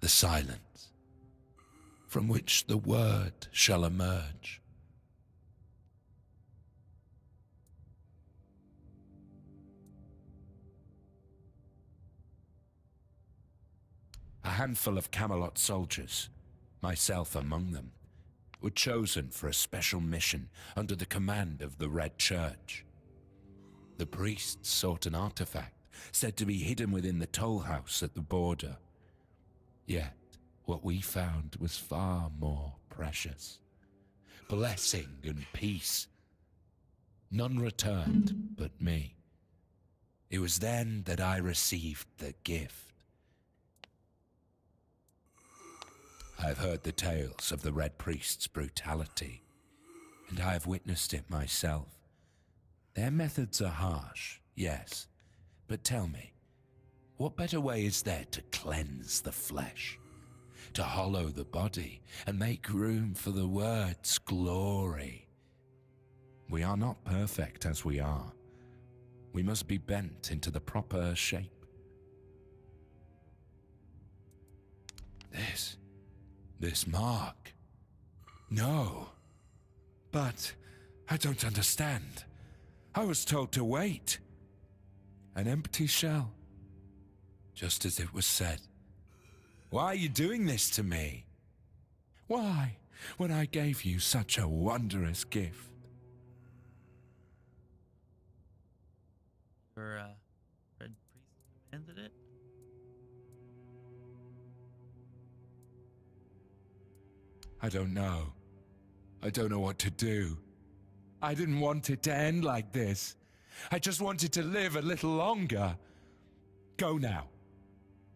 S21: The silence, from which the word shall emerge. A handful of Camelot soldiers, myself among them, were chosen for a special mission under the command of the Red Church. The priests sought an artifact said to be hidden within the toll house at the border. Yet, what we found was far more precious. Blessing and peace. None returned but me. It was then that I received the gift. I've heard the tales of the Red Priest's brutality, and I have witnessed it myself. Their methods are harsh, yes, but tell me, what better way is there to cleanse the flesh, to hollow the body, and make room for the word's glory? We are not perfect as we are. We must be bent into the proper shape. This mark. No. But I don't understand. I was told to wait. An empty shell. Just as it was said. Why are you doing this to me? Why, when I gave you such a wondrous gift?
S9: Your Red Priest commanded it?
S21: I don't know. I don't know what to do. I didn't want it to end like this. I just wanted to live a little longer. Go now.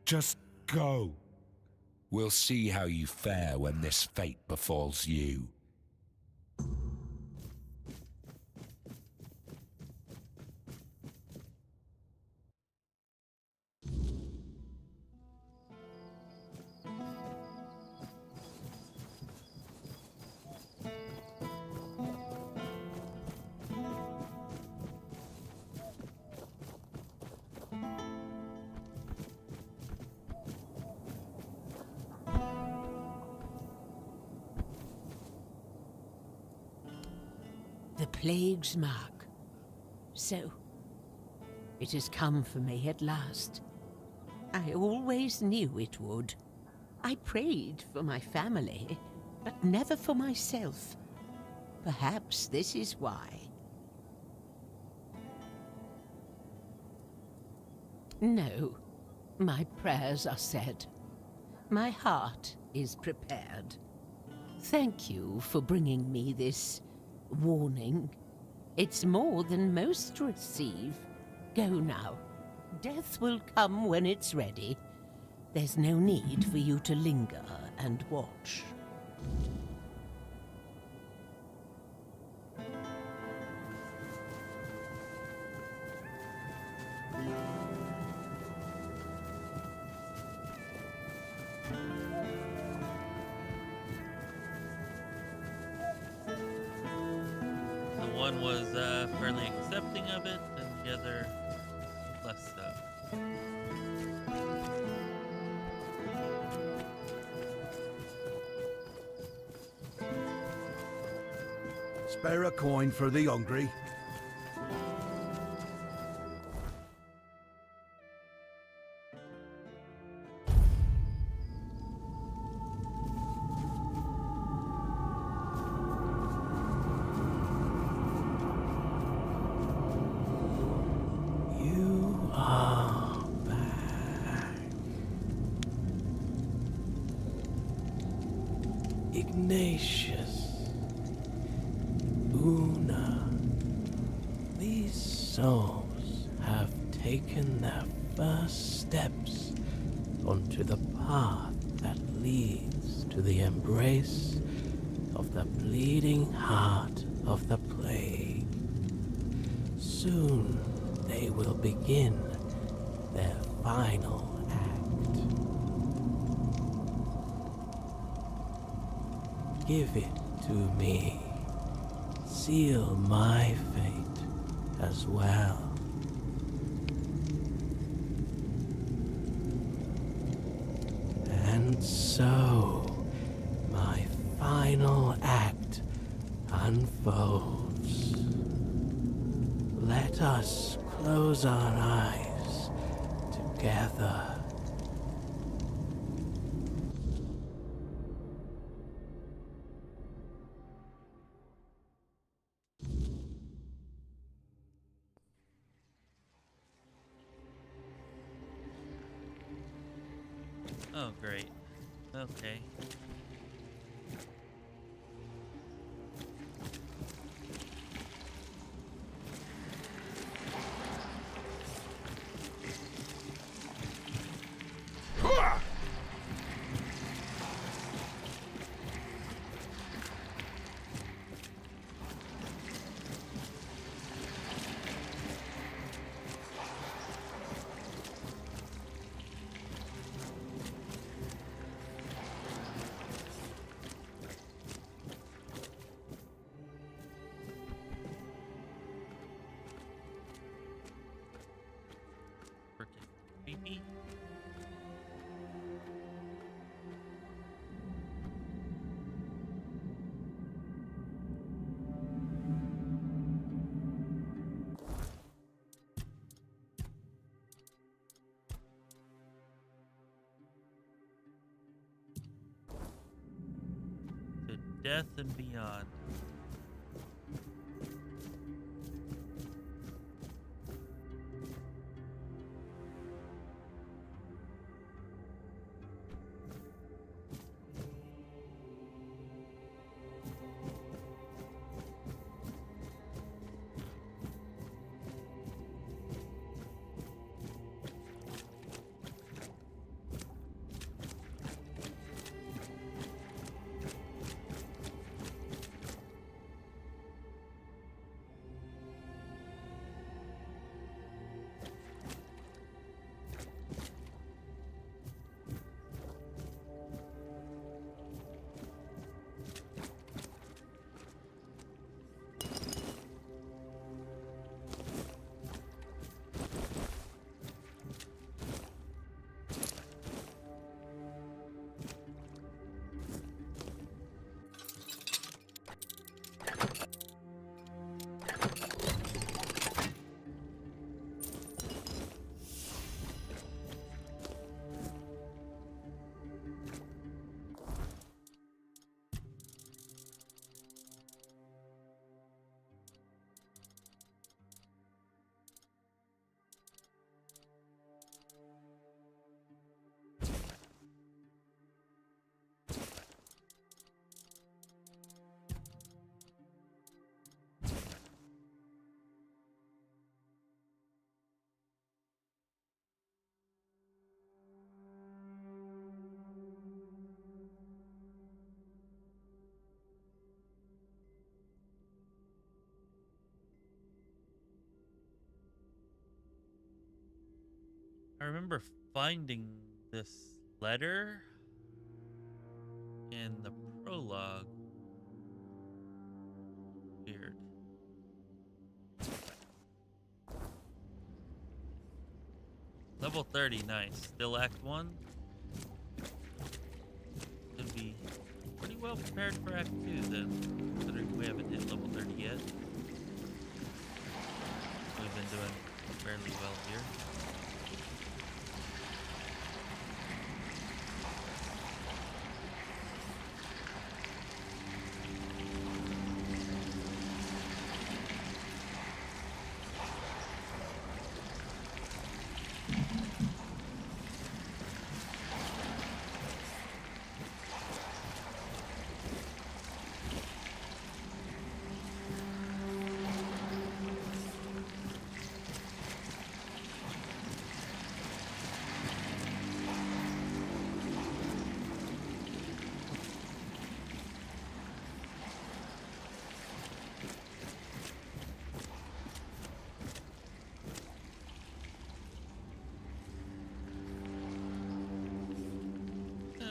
S21: Just go. We'll see how you fare when this fate befalls you.
S4: The plague's mark. So, it has come for me at last. I always knew it would. I prayed for my family, but never for myself. Perhaps this is why. No, my prayers are said. My heart is prepared. Thank you for bringing me this warning. It's more than most receive. Go now. Death will come when it's ready. There's no need for you to linger and watch.
S9: One was fairly accepting of it, and the other less so.
S11: Spare a coin for the hungry.
S7: Ignatius, Una, these souls have taken their first steps onto the path that leads to the embrace of the bleeding heart of the plague. Soon they will begin their final give it to me. Seal my fate as well. And so, my final act unfolds. Let us close our eyes together.
S9: Oh, great. Okay. Creepy. To death and beyond. I remember finding this letter in the prologue. Weird. Level 30, nice. Still Act 1. Should be pretty well prepared for Act 2 then, considering we haven't hit level 30 yet. We've been doing fairly well here.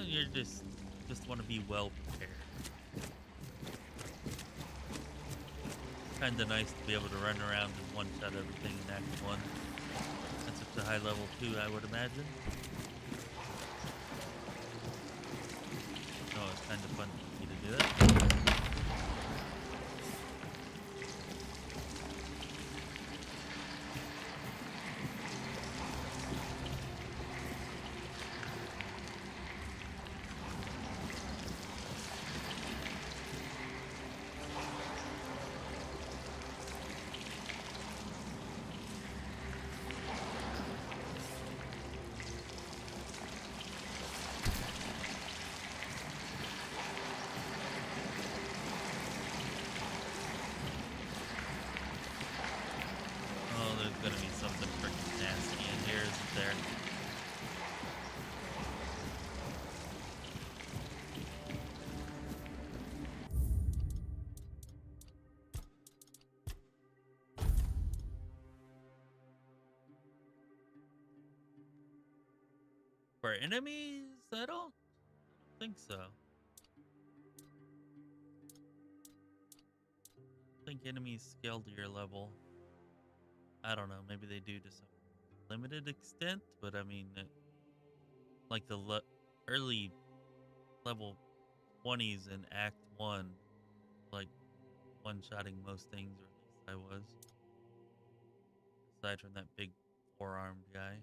S9: You just want to be well prepared. Kinda nice to be able to run around and one-shot everything in Act 1. That's up to high level 2, I would imagine. Kind of fun for me to do that. Gonna be something freaking nasty in here, isn't there? For enemies, I don't think so. I think enemies scale to your level. I don't know, maybe they do to some limited extent, but I mean, like the early level 20s in Act 1, like one-shotting most things, or at least I was. Aside from that big four-armed guy.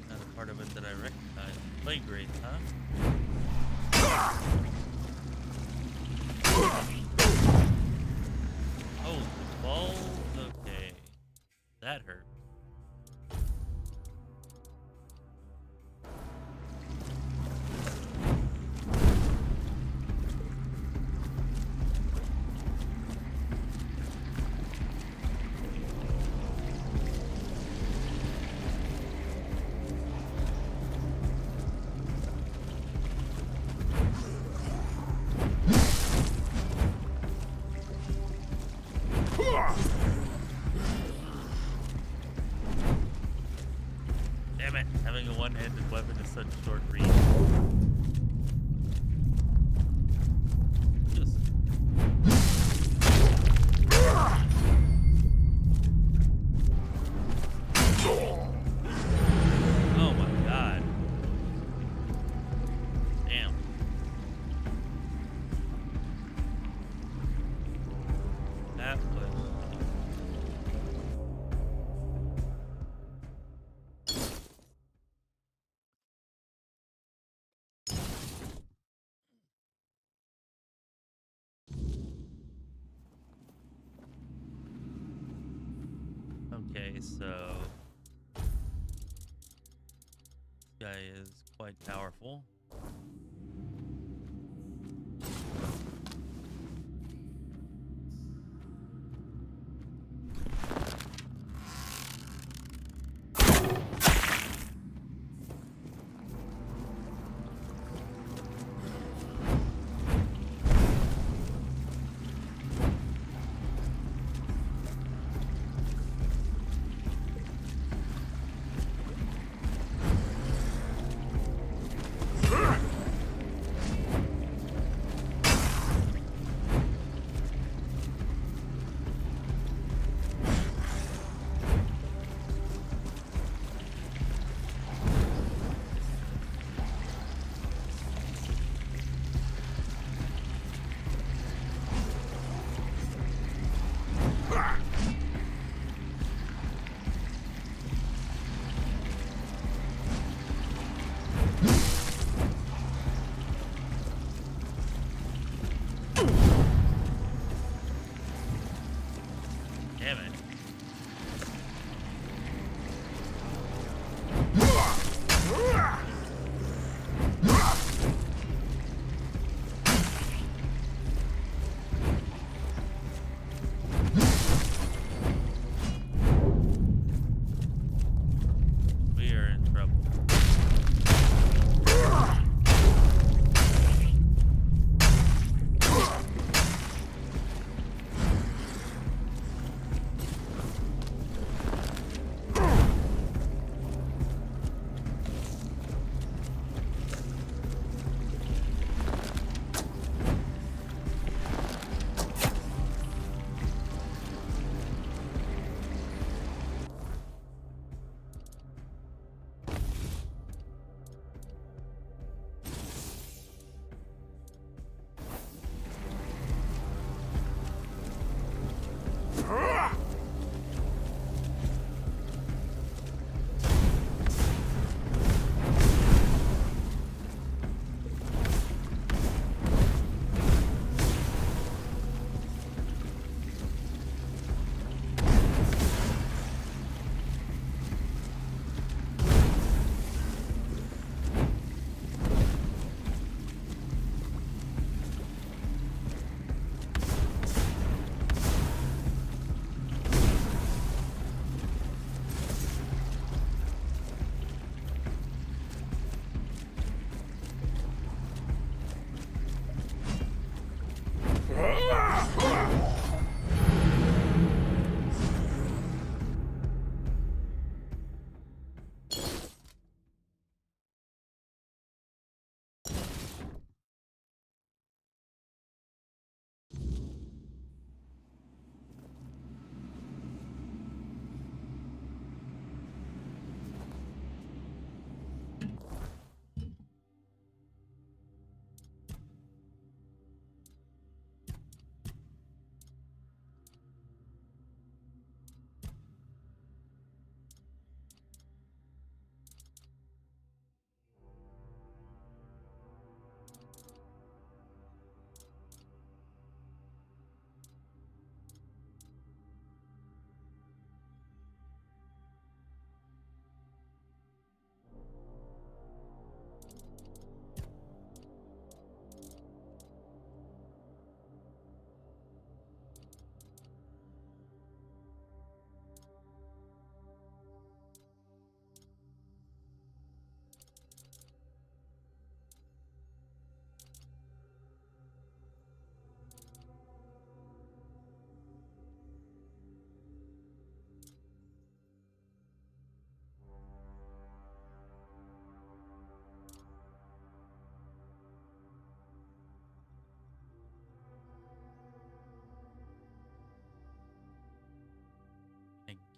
S9: Not a part of it that I recognize. Play grade, huh? Oh, the balls. Okay, that hurt. Damn it, having a one-handed weapon is such short reach. Just... Oh my god. Damn. That was... Okay, so this guy is quite powerful.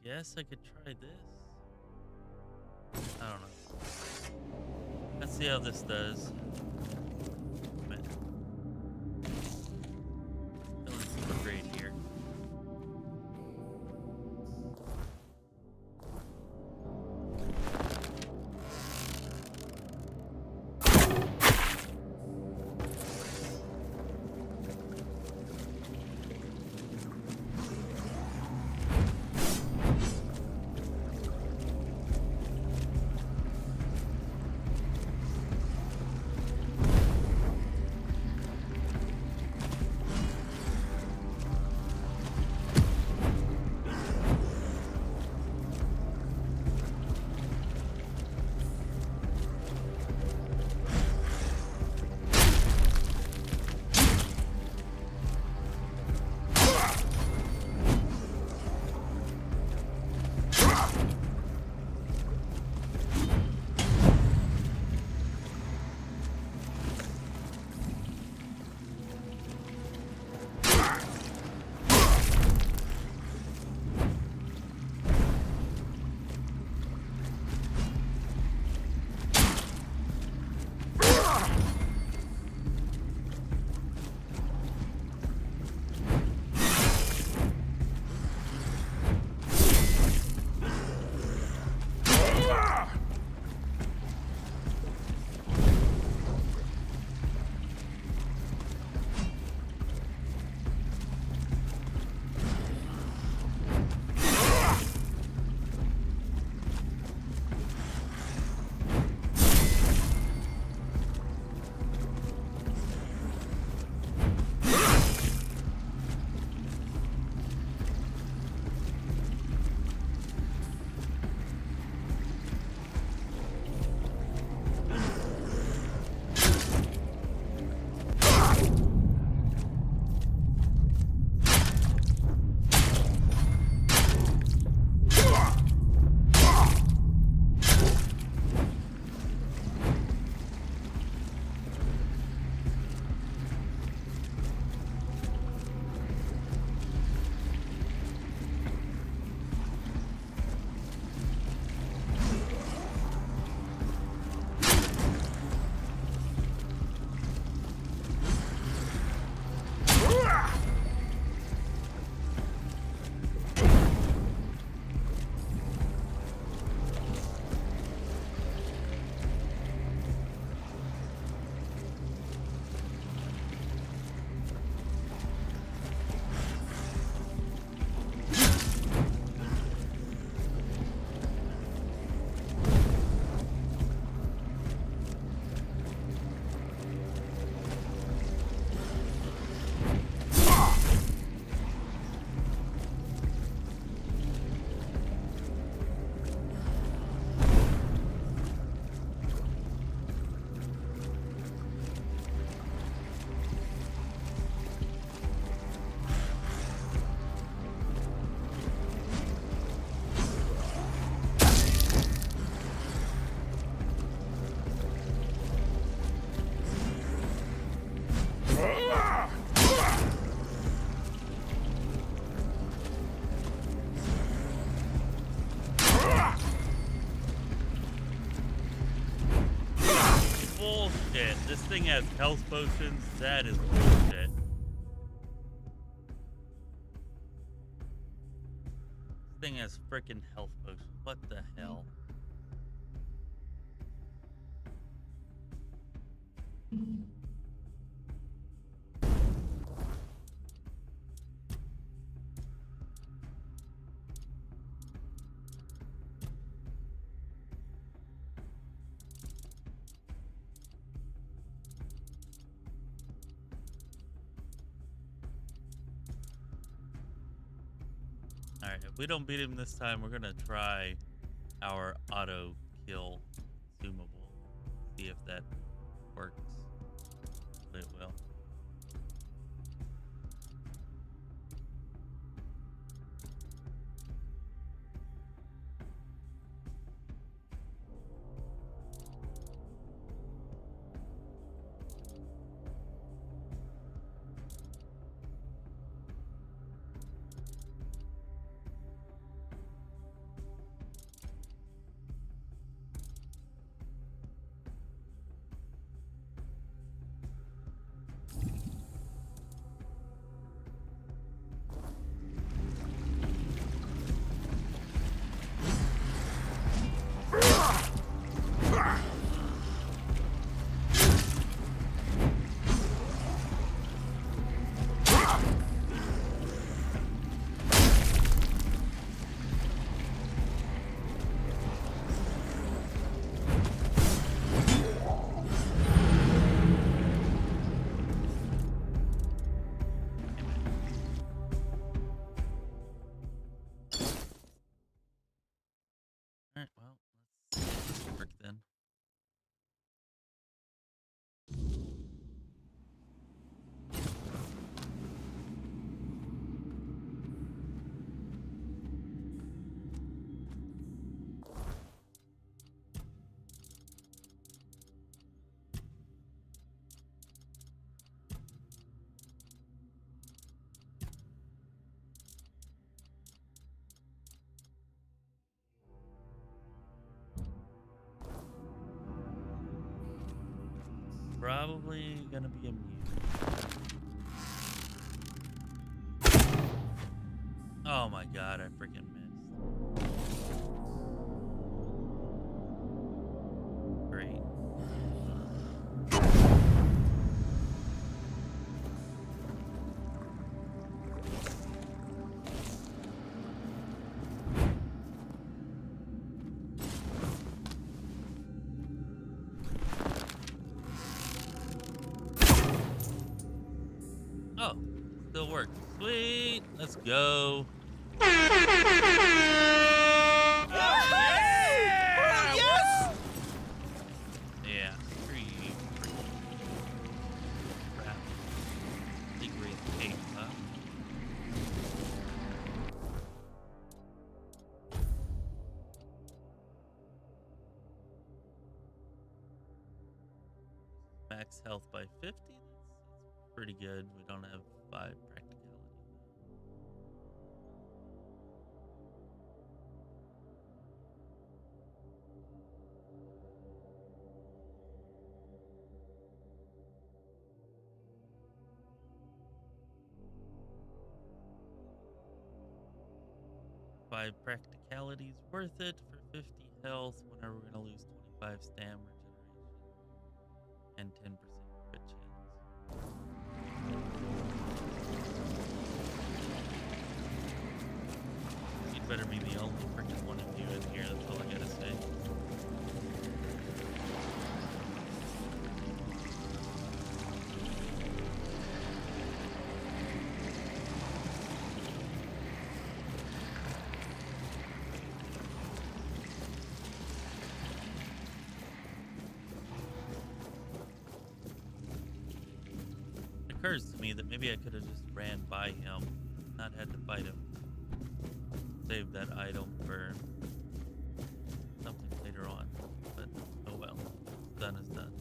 S9: guess I could try this. I don't know. Let's see how this does. Man. Feeling super great here. Bullshit. This thing has health potions. That is bullshit. This thing has freaking health potions. What the hell? Alright, if we don't beat him this time, we're gonna try our auto kill consumable. See if that works. But it will. probably gonna be immune. Oh my god, I freaking missed. Great. Oh, still works. Sweet, let's go.
S13: Yes!
S9: Yeah, screw you. Crap. Big raise cake, huh? Max health by 50. That's pretty good. We don't have 5 practicality. Five practicality is worth it for 50 health whenever we're gonna lose 25 stam regeneration and 10% crit chance. You'd better be the only freaking one of you in here, that's all I gotta say. It occurs to me that maybe I could have just ran by him, not had to fight him. Save that item for something later on, but oh well, done is done.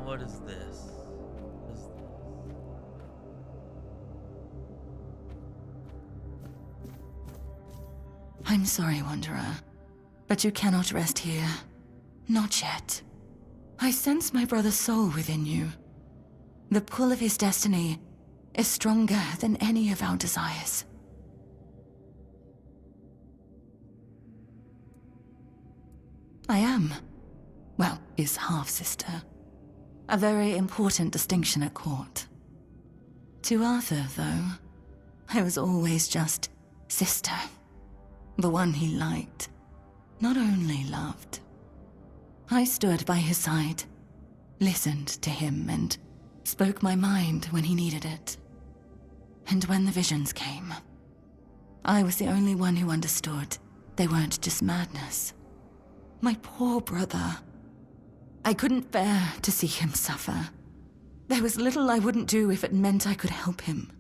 S9: What is this? What is this?
S20: I'm sorry, Wanderer, but you cannot rest here. Not yet. I sense my brother's soul within you. The pull of his destiny is stronger than any of our desires. I am, well, his half-sister. A very important distinction at court. To Arthur, though, I was always just sister. The one he liked, not only loved. I stood by his side, listened to him, and spoke my mind when he needed it. And when the visions came, I was the only one who understood they weren't just madness. My poor brother. I couldn't bear to see him suffer. There was little I wouldn't do if it meant I could help him.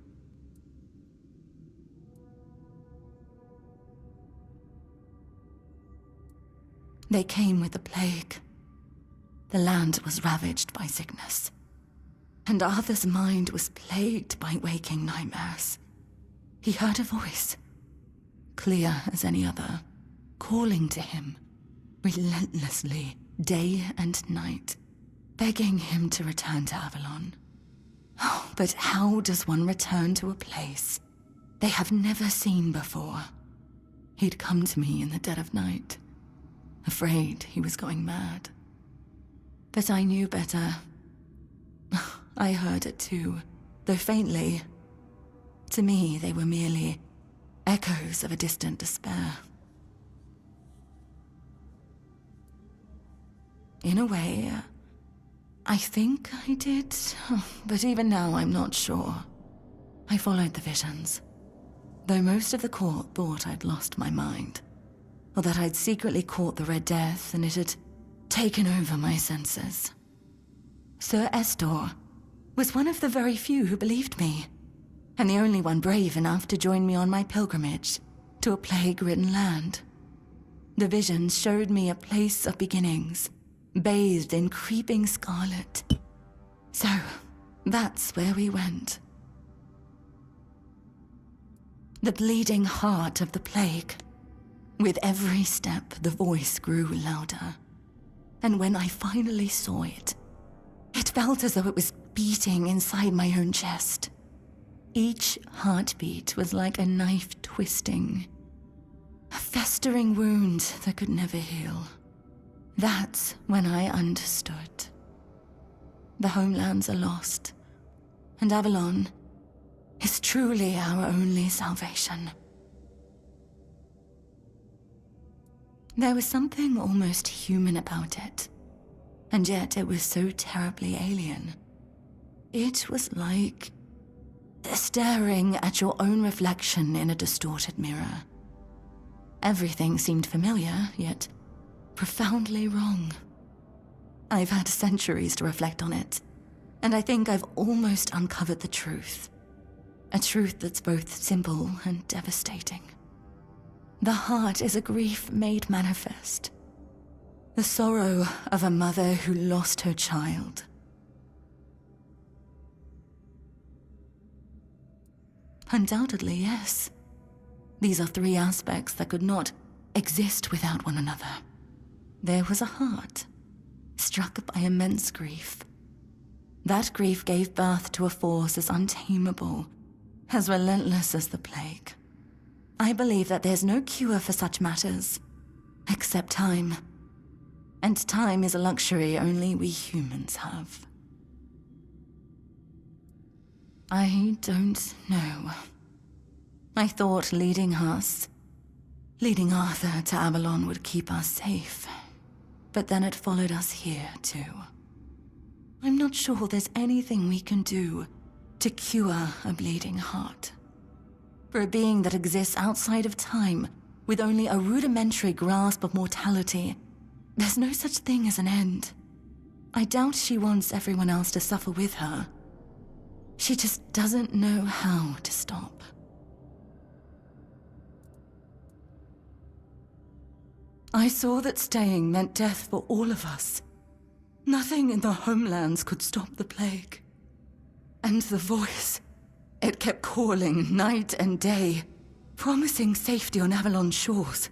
S20: They came with the plague. The land was ravaged by sickness, and Arthur's mind was plagued by waking nightmares. He heard a voice, clear as any other, calling to him, relentlessly, day and night, begging him to return to Avalon. Oh, but how does one return to a place they have never seen before. He'd come to me in the dead of night, afraid he was going mad. But I knew better. I heard it too, though faintly. To me, they were merely echoes of a distant despair. In a way, I think I did, but even now I'm not sure. I followed the visions, though most of the court thought I'd lost my mind, or that I'd secretly caught the Red Death and it had taken over my senses. Sir Estor was one of the very few who believed me, and the only one brave enough to join me on my pilgrimage to a plague-ridden land. The visions showed me a place of beginnings, bathed in creeping scarlet. So, that's where we went. The bleeding heart of the plague. With every step, the voice grew louder. And when I finally saw it, it felt as though it was beating inside my own chest. Each heartbeat was like a knife twisting, a festering wound that could never heal. That's when I understood. The homelands are lost, and Avalon is truly our only salvation. There was something almost human about it, and yet it was so terribly alien. It was like staring at your own reflection in a distorted mirror. Everything seemed familiar, yet profoundly wrong. I've had centuries to reflect on it, and I think I've almost uncovered the truth. A truth that's both simple and devastating. The heart is a grief made manifest. The sorrow of a mother who lost her child. Undoubtedly, yes. These are three aspects that could not exist without one another. There was a heart, struck by immense grief. That grief gave birth to a force as untamable, as relentless as the plague. I believe that there's no cure for such matters, except time. And time is a luxury only we humans have. I don't know. I thought leading Arthur to Avalon would keep us safe. But then it followed us here, too. I'm not sure there's anything we can do to cure a bleeding heart. For a being that exists outside of time, with only a rudimentary grasp of mortality, there's no such thing as an end. I doubt she wants everyone else to suffer with her. She just doesn't know how to stop. I saw that staying meant death for all of us. Nothing in the homelands could stop the plague. And the voice, it kept calling night and day, promising safety on Avalon's shores.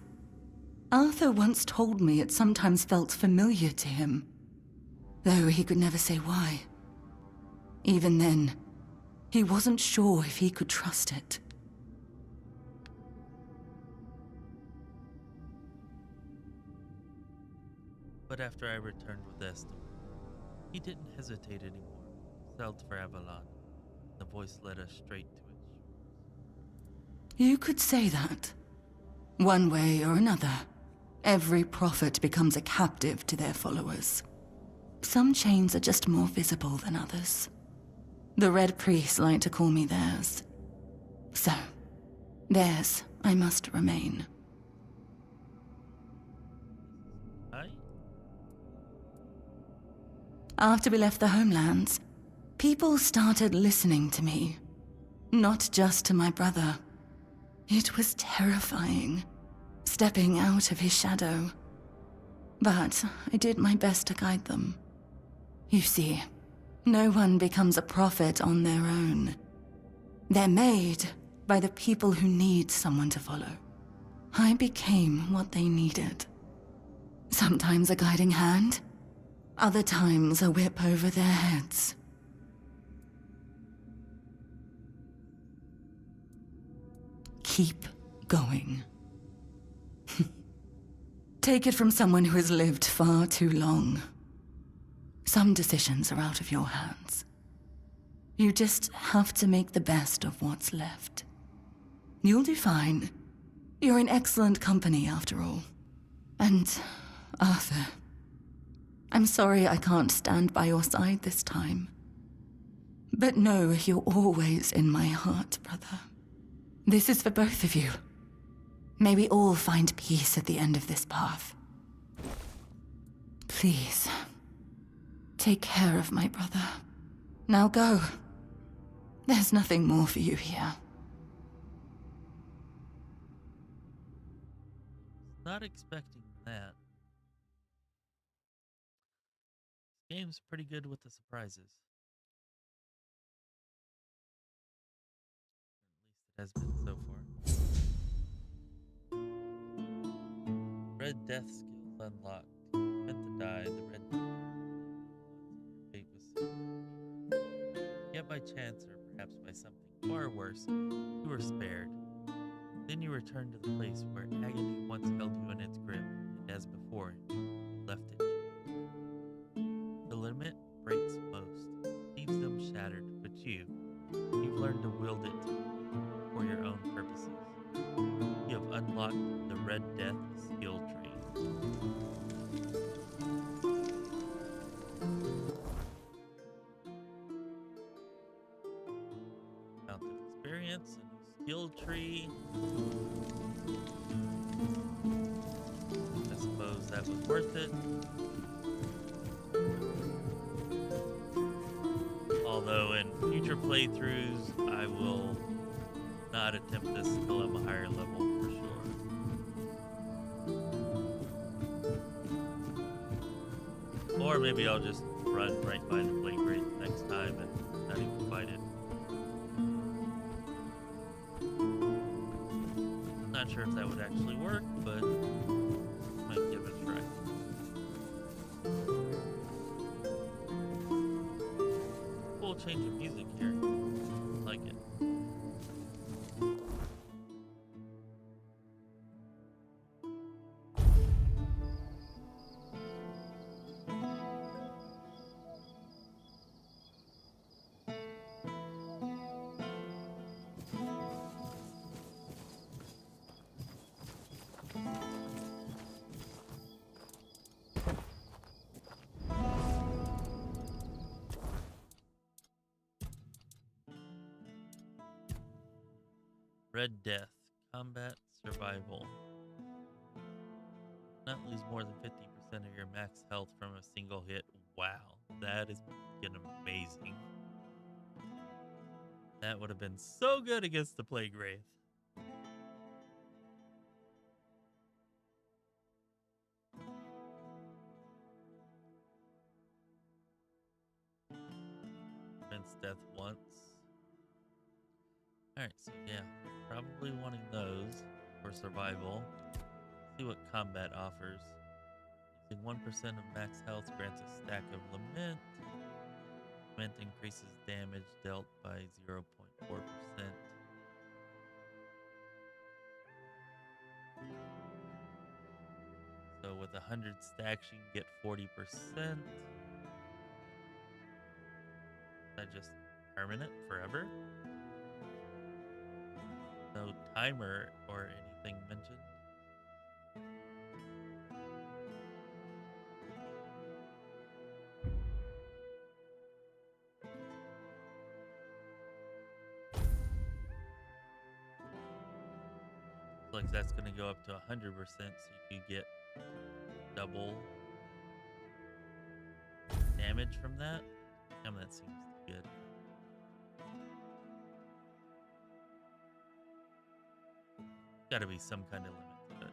S20: Arthur once told me it sometimes felt familiar to him, though he could never say why. Even then, he wasn't sure if he could trust it.
S9: But after I returned with Estor, he didn't hesitate anymore. Sailed for Avalon. The voice led us straight to its shores.
S20: You could say that. One way or another, every prophet becomes a captive to their followers. Some chains are just more visible than others. The Red Priests like to call me theirs. So, theirs I must remain. After we left the homelands, people started listening to me. Not just to my brother. It was terrifying, stepping out of his shadow. But I did my best to guide them. You see, no one becomes a prophet on their own. They're made by the people who need someone to follow. I became what they needed. Sometimes a guiding hand, other times a whip over their heads. keep going. Take it from someone who has lived far too long. Some decisions are out of your hands. You just have to make the best of what's left. You'll do fine. You're in excellent company, after all. And, Arthur, I'm sorry I can't stand by your side this time. But know you're always in my heart, brother. This is for both of you. May we all find peace at the end of this path. Please, take care of my brother. Now go. There's nothing more for you here.
S9: Not expecting that. This game's pretty good with the surprises. At least it has been so far. Red Death skills unlocked. Meant to die, the Red Death fate was sealed. Yet by chance, or perhaps by something far worse, you were spared. Then you returned to the place where agony once held you in its grip, and as before, left it. The limit breaks most, leaves them shattered, but you've learned to wield it for your own purposes. You have unlocked the Red Death skill tree. Amount of experience, a new skill tree. I suppose that was worth it. Although in future playthroughs, I will not attempt this until I'm a higher level for sure. Or maybe I'll just run right by the plague wraith next time and not even fight it. I'm not sure if that would actually work, but might give it a try. Cool change of music here. I like it. Red Death, combat survival. Not lose more than 50% of your max health from a single hit. Wow, that is freaking amazing. That would have been so good against the plague wraith. Prevents death once. Alright, so yeah, probably wanting those for survival. See what combat offers. Using 1% of max health grants a stack of lament. Lament increases damage dealt by 0.4%. So with 100 stacks, you can get 40%. Is that just permanent forever? No timer or anything mentioned. Looks like that's going to go up to 100%, so you could get double damage from that. Damn, that seems good. Gotta be some kind of limit to it.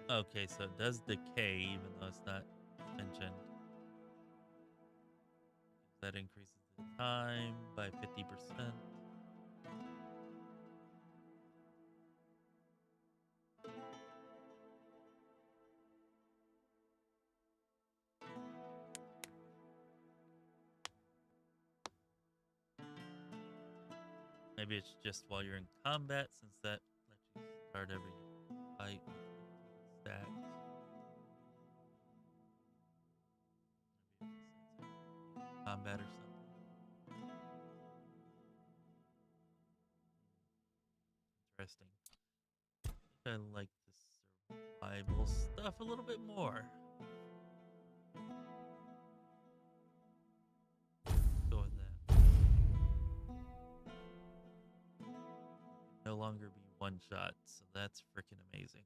S9: Okay, so it does decay even though it's not mentioned. That increases the time by 50%. maybe it's just while you're in combat, since that lets you start every fight with stacks. Maybe it's combat or something. Interesting. I think I like the survival stuff a little bit more. Go with that. No longer be one shot, so that's freaking amazing.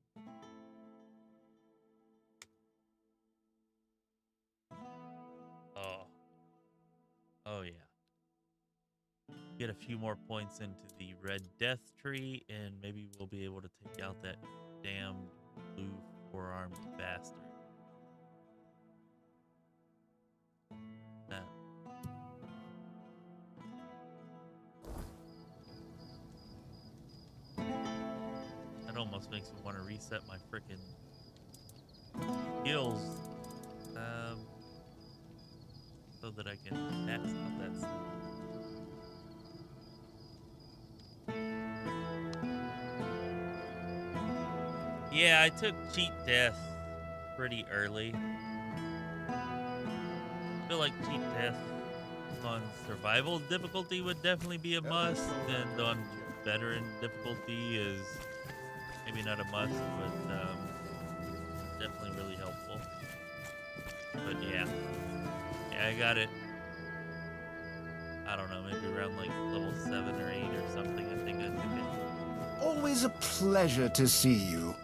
S9: Oh yeah. Get a few more points into the red death tree, and maybe we'll be able to take out that damn blue four-armed bastard. That. That almost makes me want to reset my frickin' skills, so that I can max out that stuff. Yeah, I took cheat death pretty early. I feel like cheat death on survival difficulty would definitely be a must, and on veteran difficulty is maybe not a must, but definitely really helpful. But yeah, I got it. I don't know, maybe around like level 7 or 8 or something. I think I took it.
S10: Always a pleasure to see you.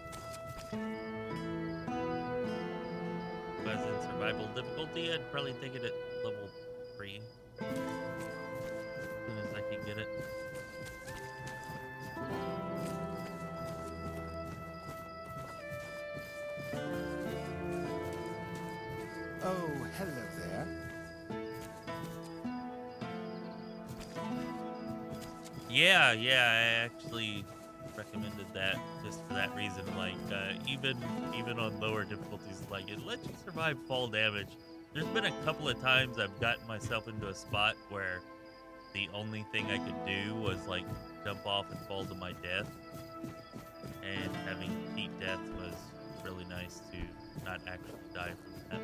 S9: As in survival difficulty, I'd probably take it at level 3. As soon as I can get it.
S10: Oh, hello there.
S9: Yeah, I actually recommended that just for that reason. Like, even on lower difficulties, like, it lets you survive fall damage. There's been a couple of times I've gotten myself into a spot where the only thing I could do was, like, jump off and fall to my death. And having cheat death was really nice to not actually die from that.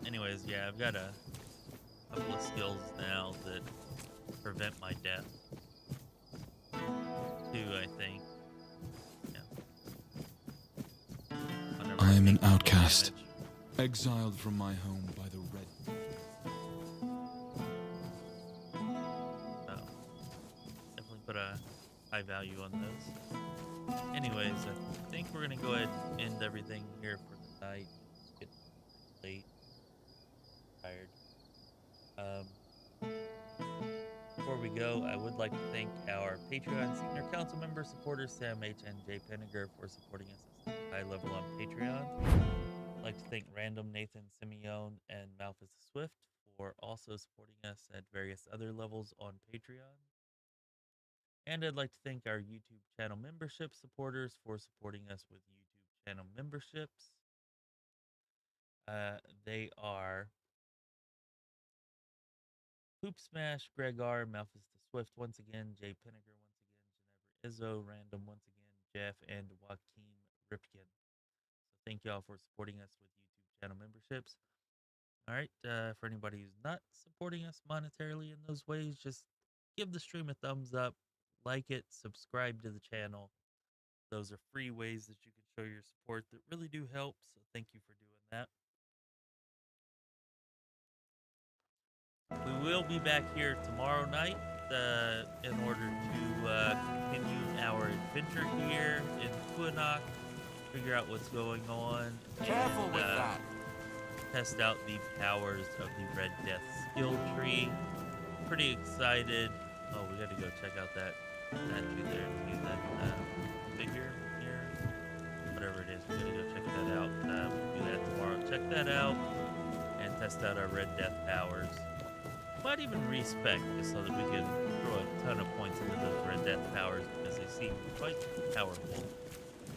S9: Anyways, yeah, I've got a couple of skills now that prevent my death. 2, I think. Yeah.
S21: I am an outcast, exiled from my home by the red.
S9: So, definitely put a high value on those. Anyways, I think we're gonna go ahead and end everything here for the night. It's getting late. Tired. Before we go, I would like to thank our Patreon Senior Council member supporters Sam H and jpinnegar for supporting us at such a high level on Patreon. I'd like to thank Random, Nathan, Simeone, and Malfus the Swift for also supporting us at various other levels on Patreon. And I'd like to thank our YouTube channel membership supporters for supporting us with YouTube channel memberships. They are poopSMASH, Gregor, Malfus the Swift once again, jpinnegar once again, Genevra Izzo, Random once again, Jeff, and Joachim Ripken. So thank y'all for supporting us with YouTube channel memberships. All right, for anybody who's not supporting us monetarily in those ways, just give the stream a thumbs up, like it, subscribe to the channel. Those are free ways that you can show your support that really do help, so thank you for doing that. We will be back here tomorrow night in order to continue our adventure here in Cuanacht, figure out what's going on,
S6: Careful with that.
S9: Test out the powers of the Red Death skill tree. Pretty excited. Oh, we got to go check out that statue there. See that figure here? Whatever it is, we got to go check that out. We'll do that tomorrow. Check that out and test out our Red Death powers. Might even respec just so that we can throw a ton of points into those Red Death powers because they seem quite powerful.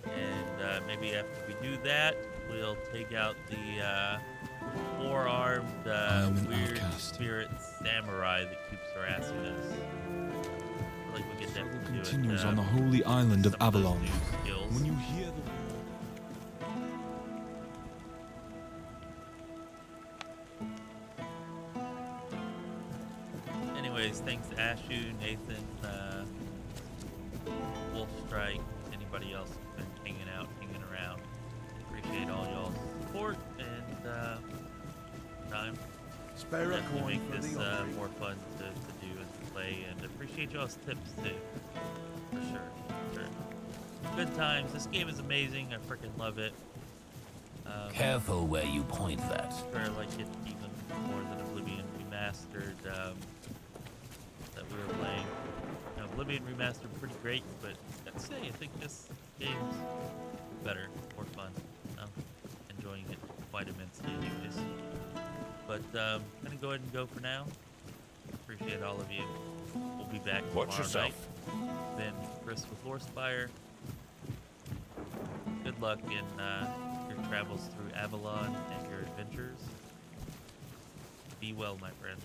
S9: And maybe after we do that, we'll take out the four-armed weird spirit samurai that keeps harassing us. I feel like we could definitely do it.
S6: Continues on the holy island of Avalon. When you hear the
S9: Anyways, thanks to Ashu, Nathan, Wolfstrike, anybody else who's been hanging out, hanging around. Appreciate all y'all's support and time.
S11: Spare a
S9: Definitely
S11: coin
S9: make
S11: for
S9: this
S11: the offering.
S9: more fun to do and to play, and appreciate y'all's tips too. For sure. Good times. This game is amazing. I freaking love it.
S3: Careful where you point that.
S9: I like it even more than Oblivion Remastered that we were playing. You know, Oblivion Remastered pretty great, but I gotta say, I think this game's better, more fun. I'm enjoying it quite immensely anyways. But I'm gonna go ahead and go for now. Appreciate all of you. We'll be back
S17: Watch
S9: tomorrow
S17: yourself.
S9: night. Been Chris with Lorespire. Good luck in your travels through Avalon and your adventures. Be well, my friends.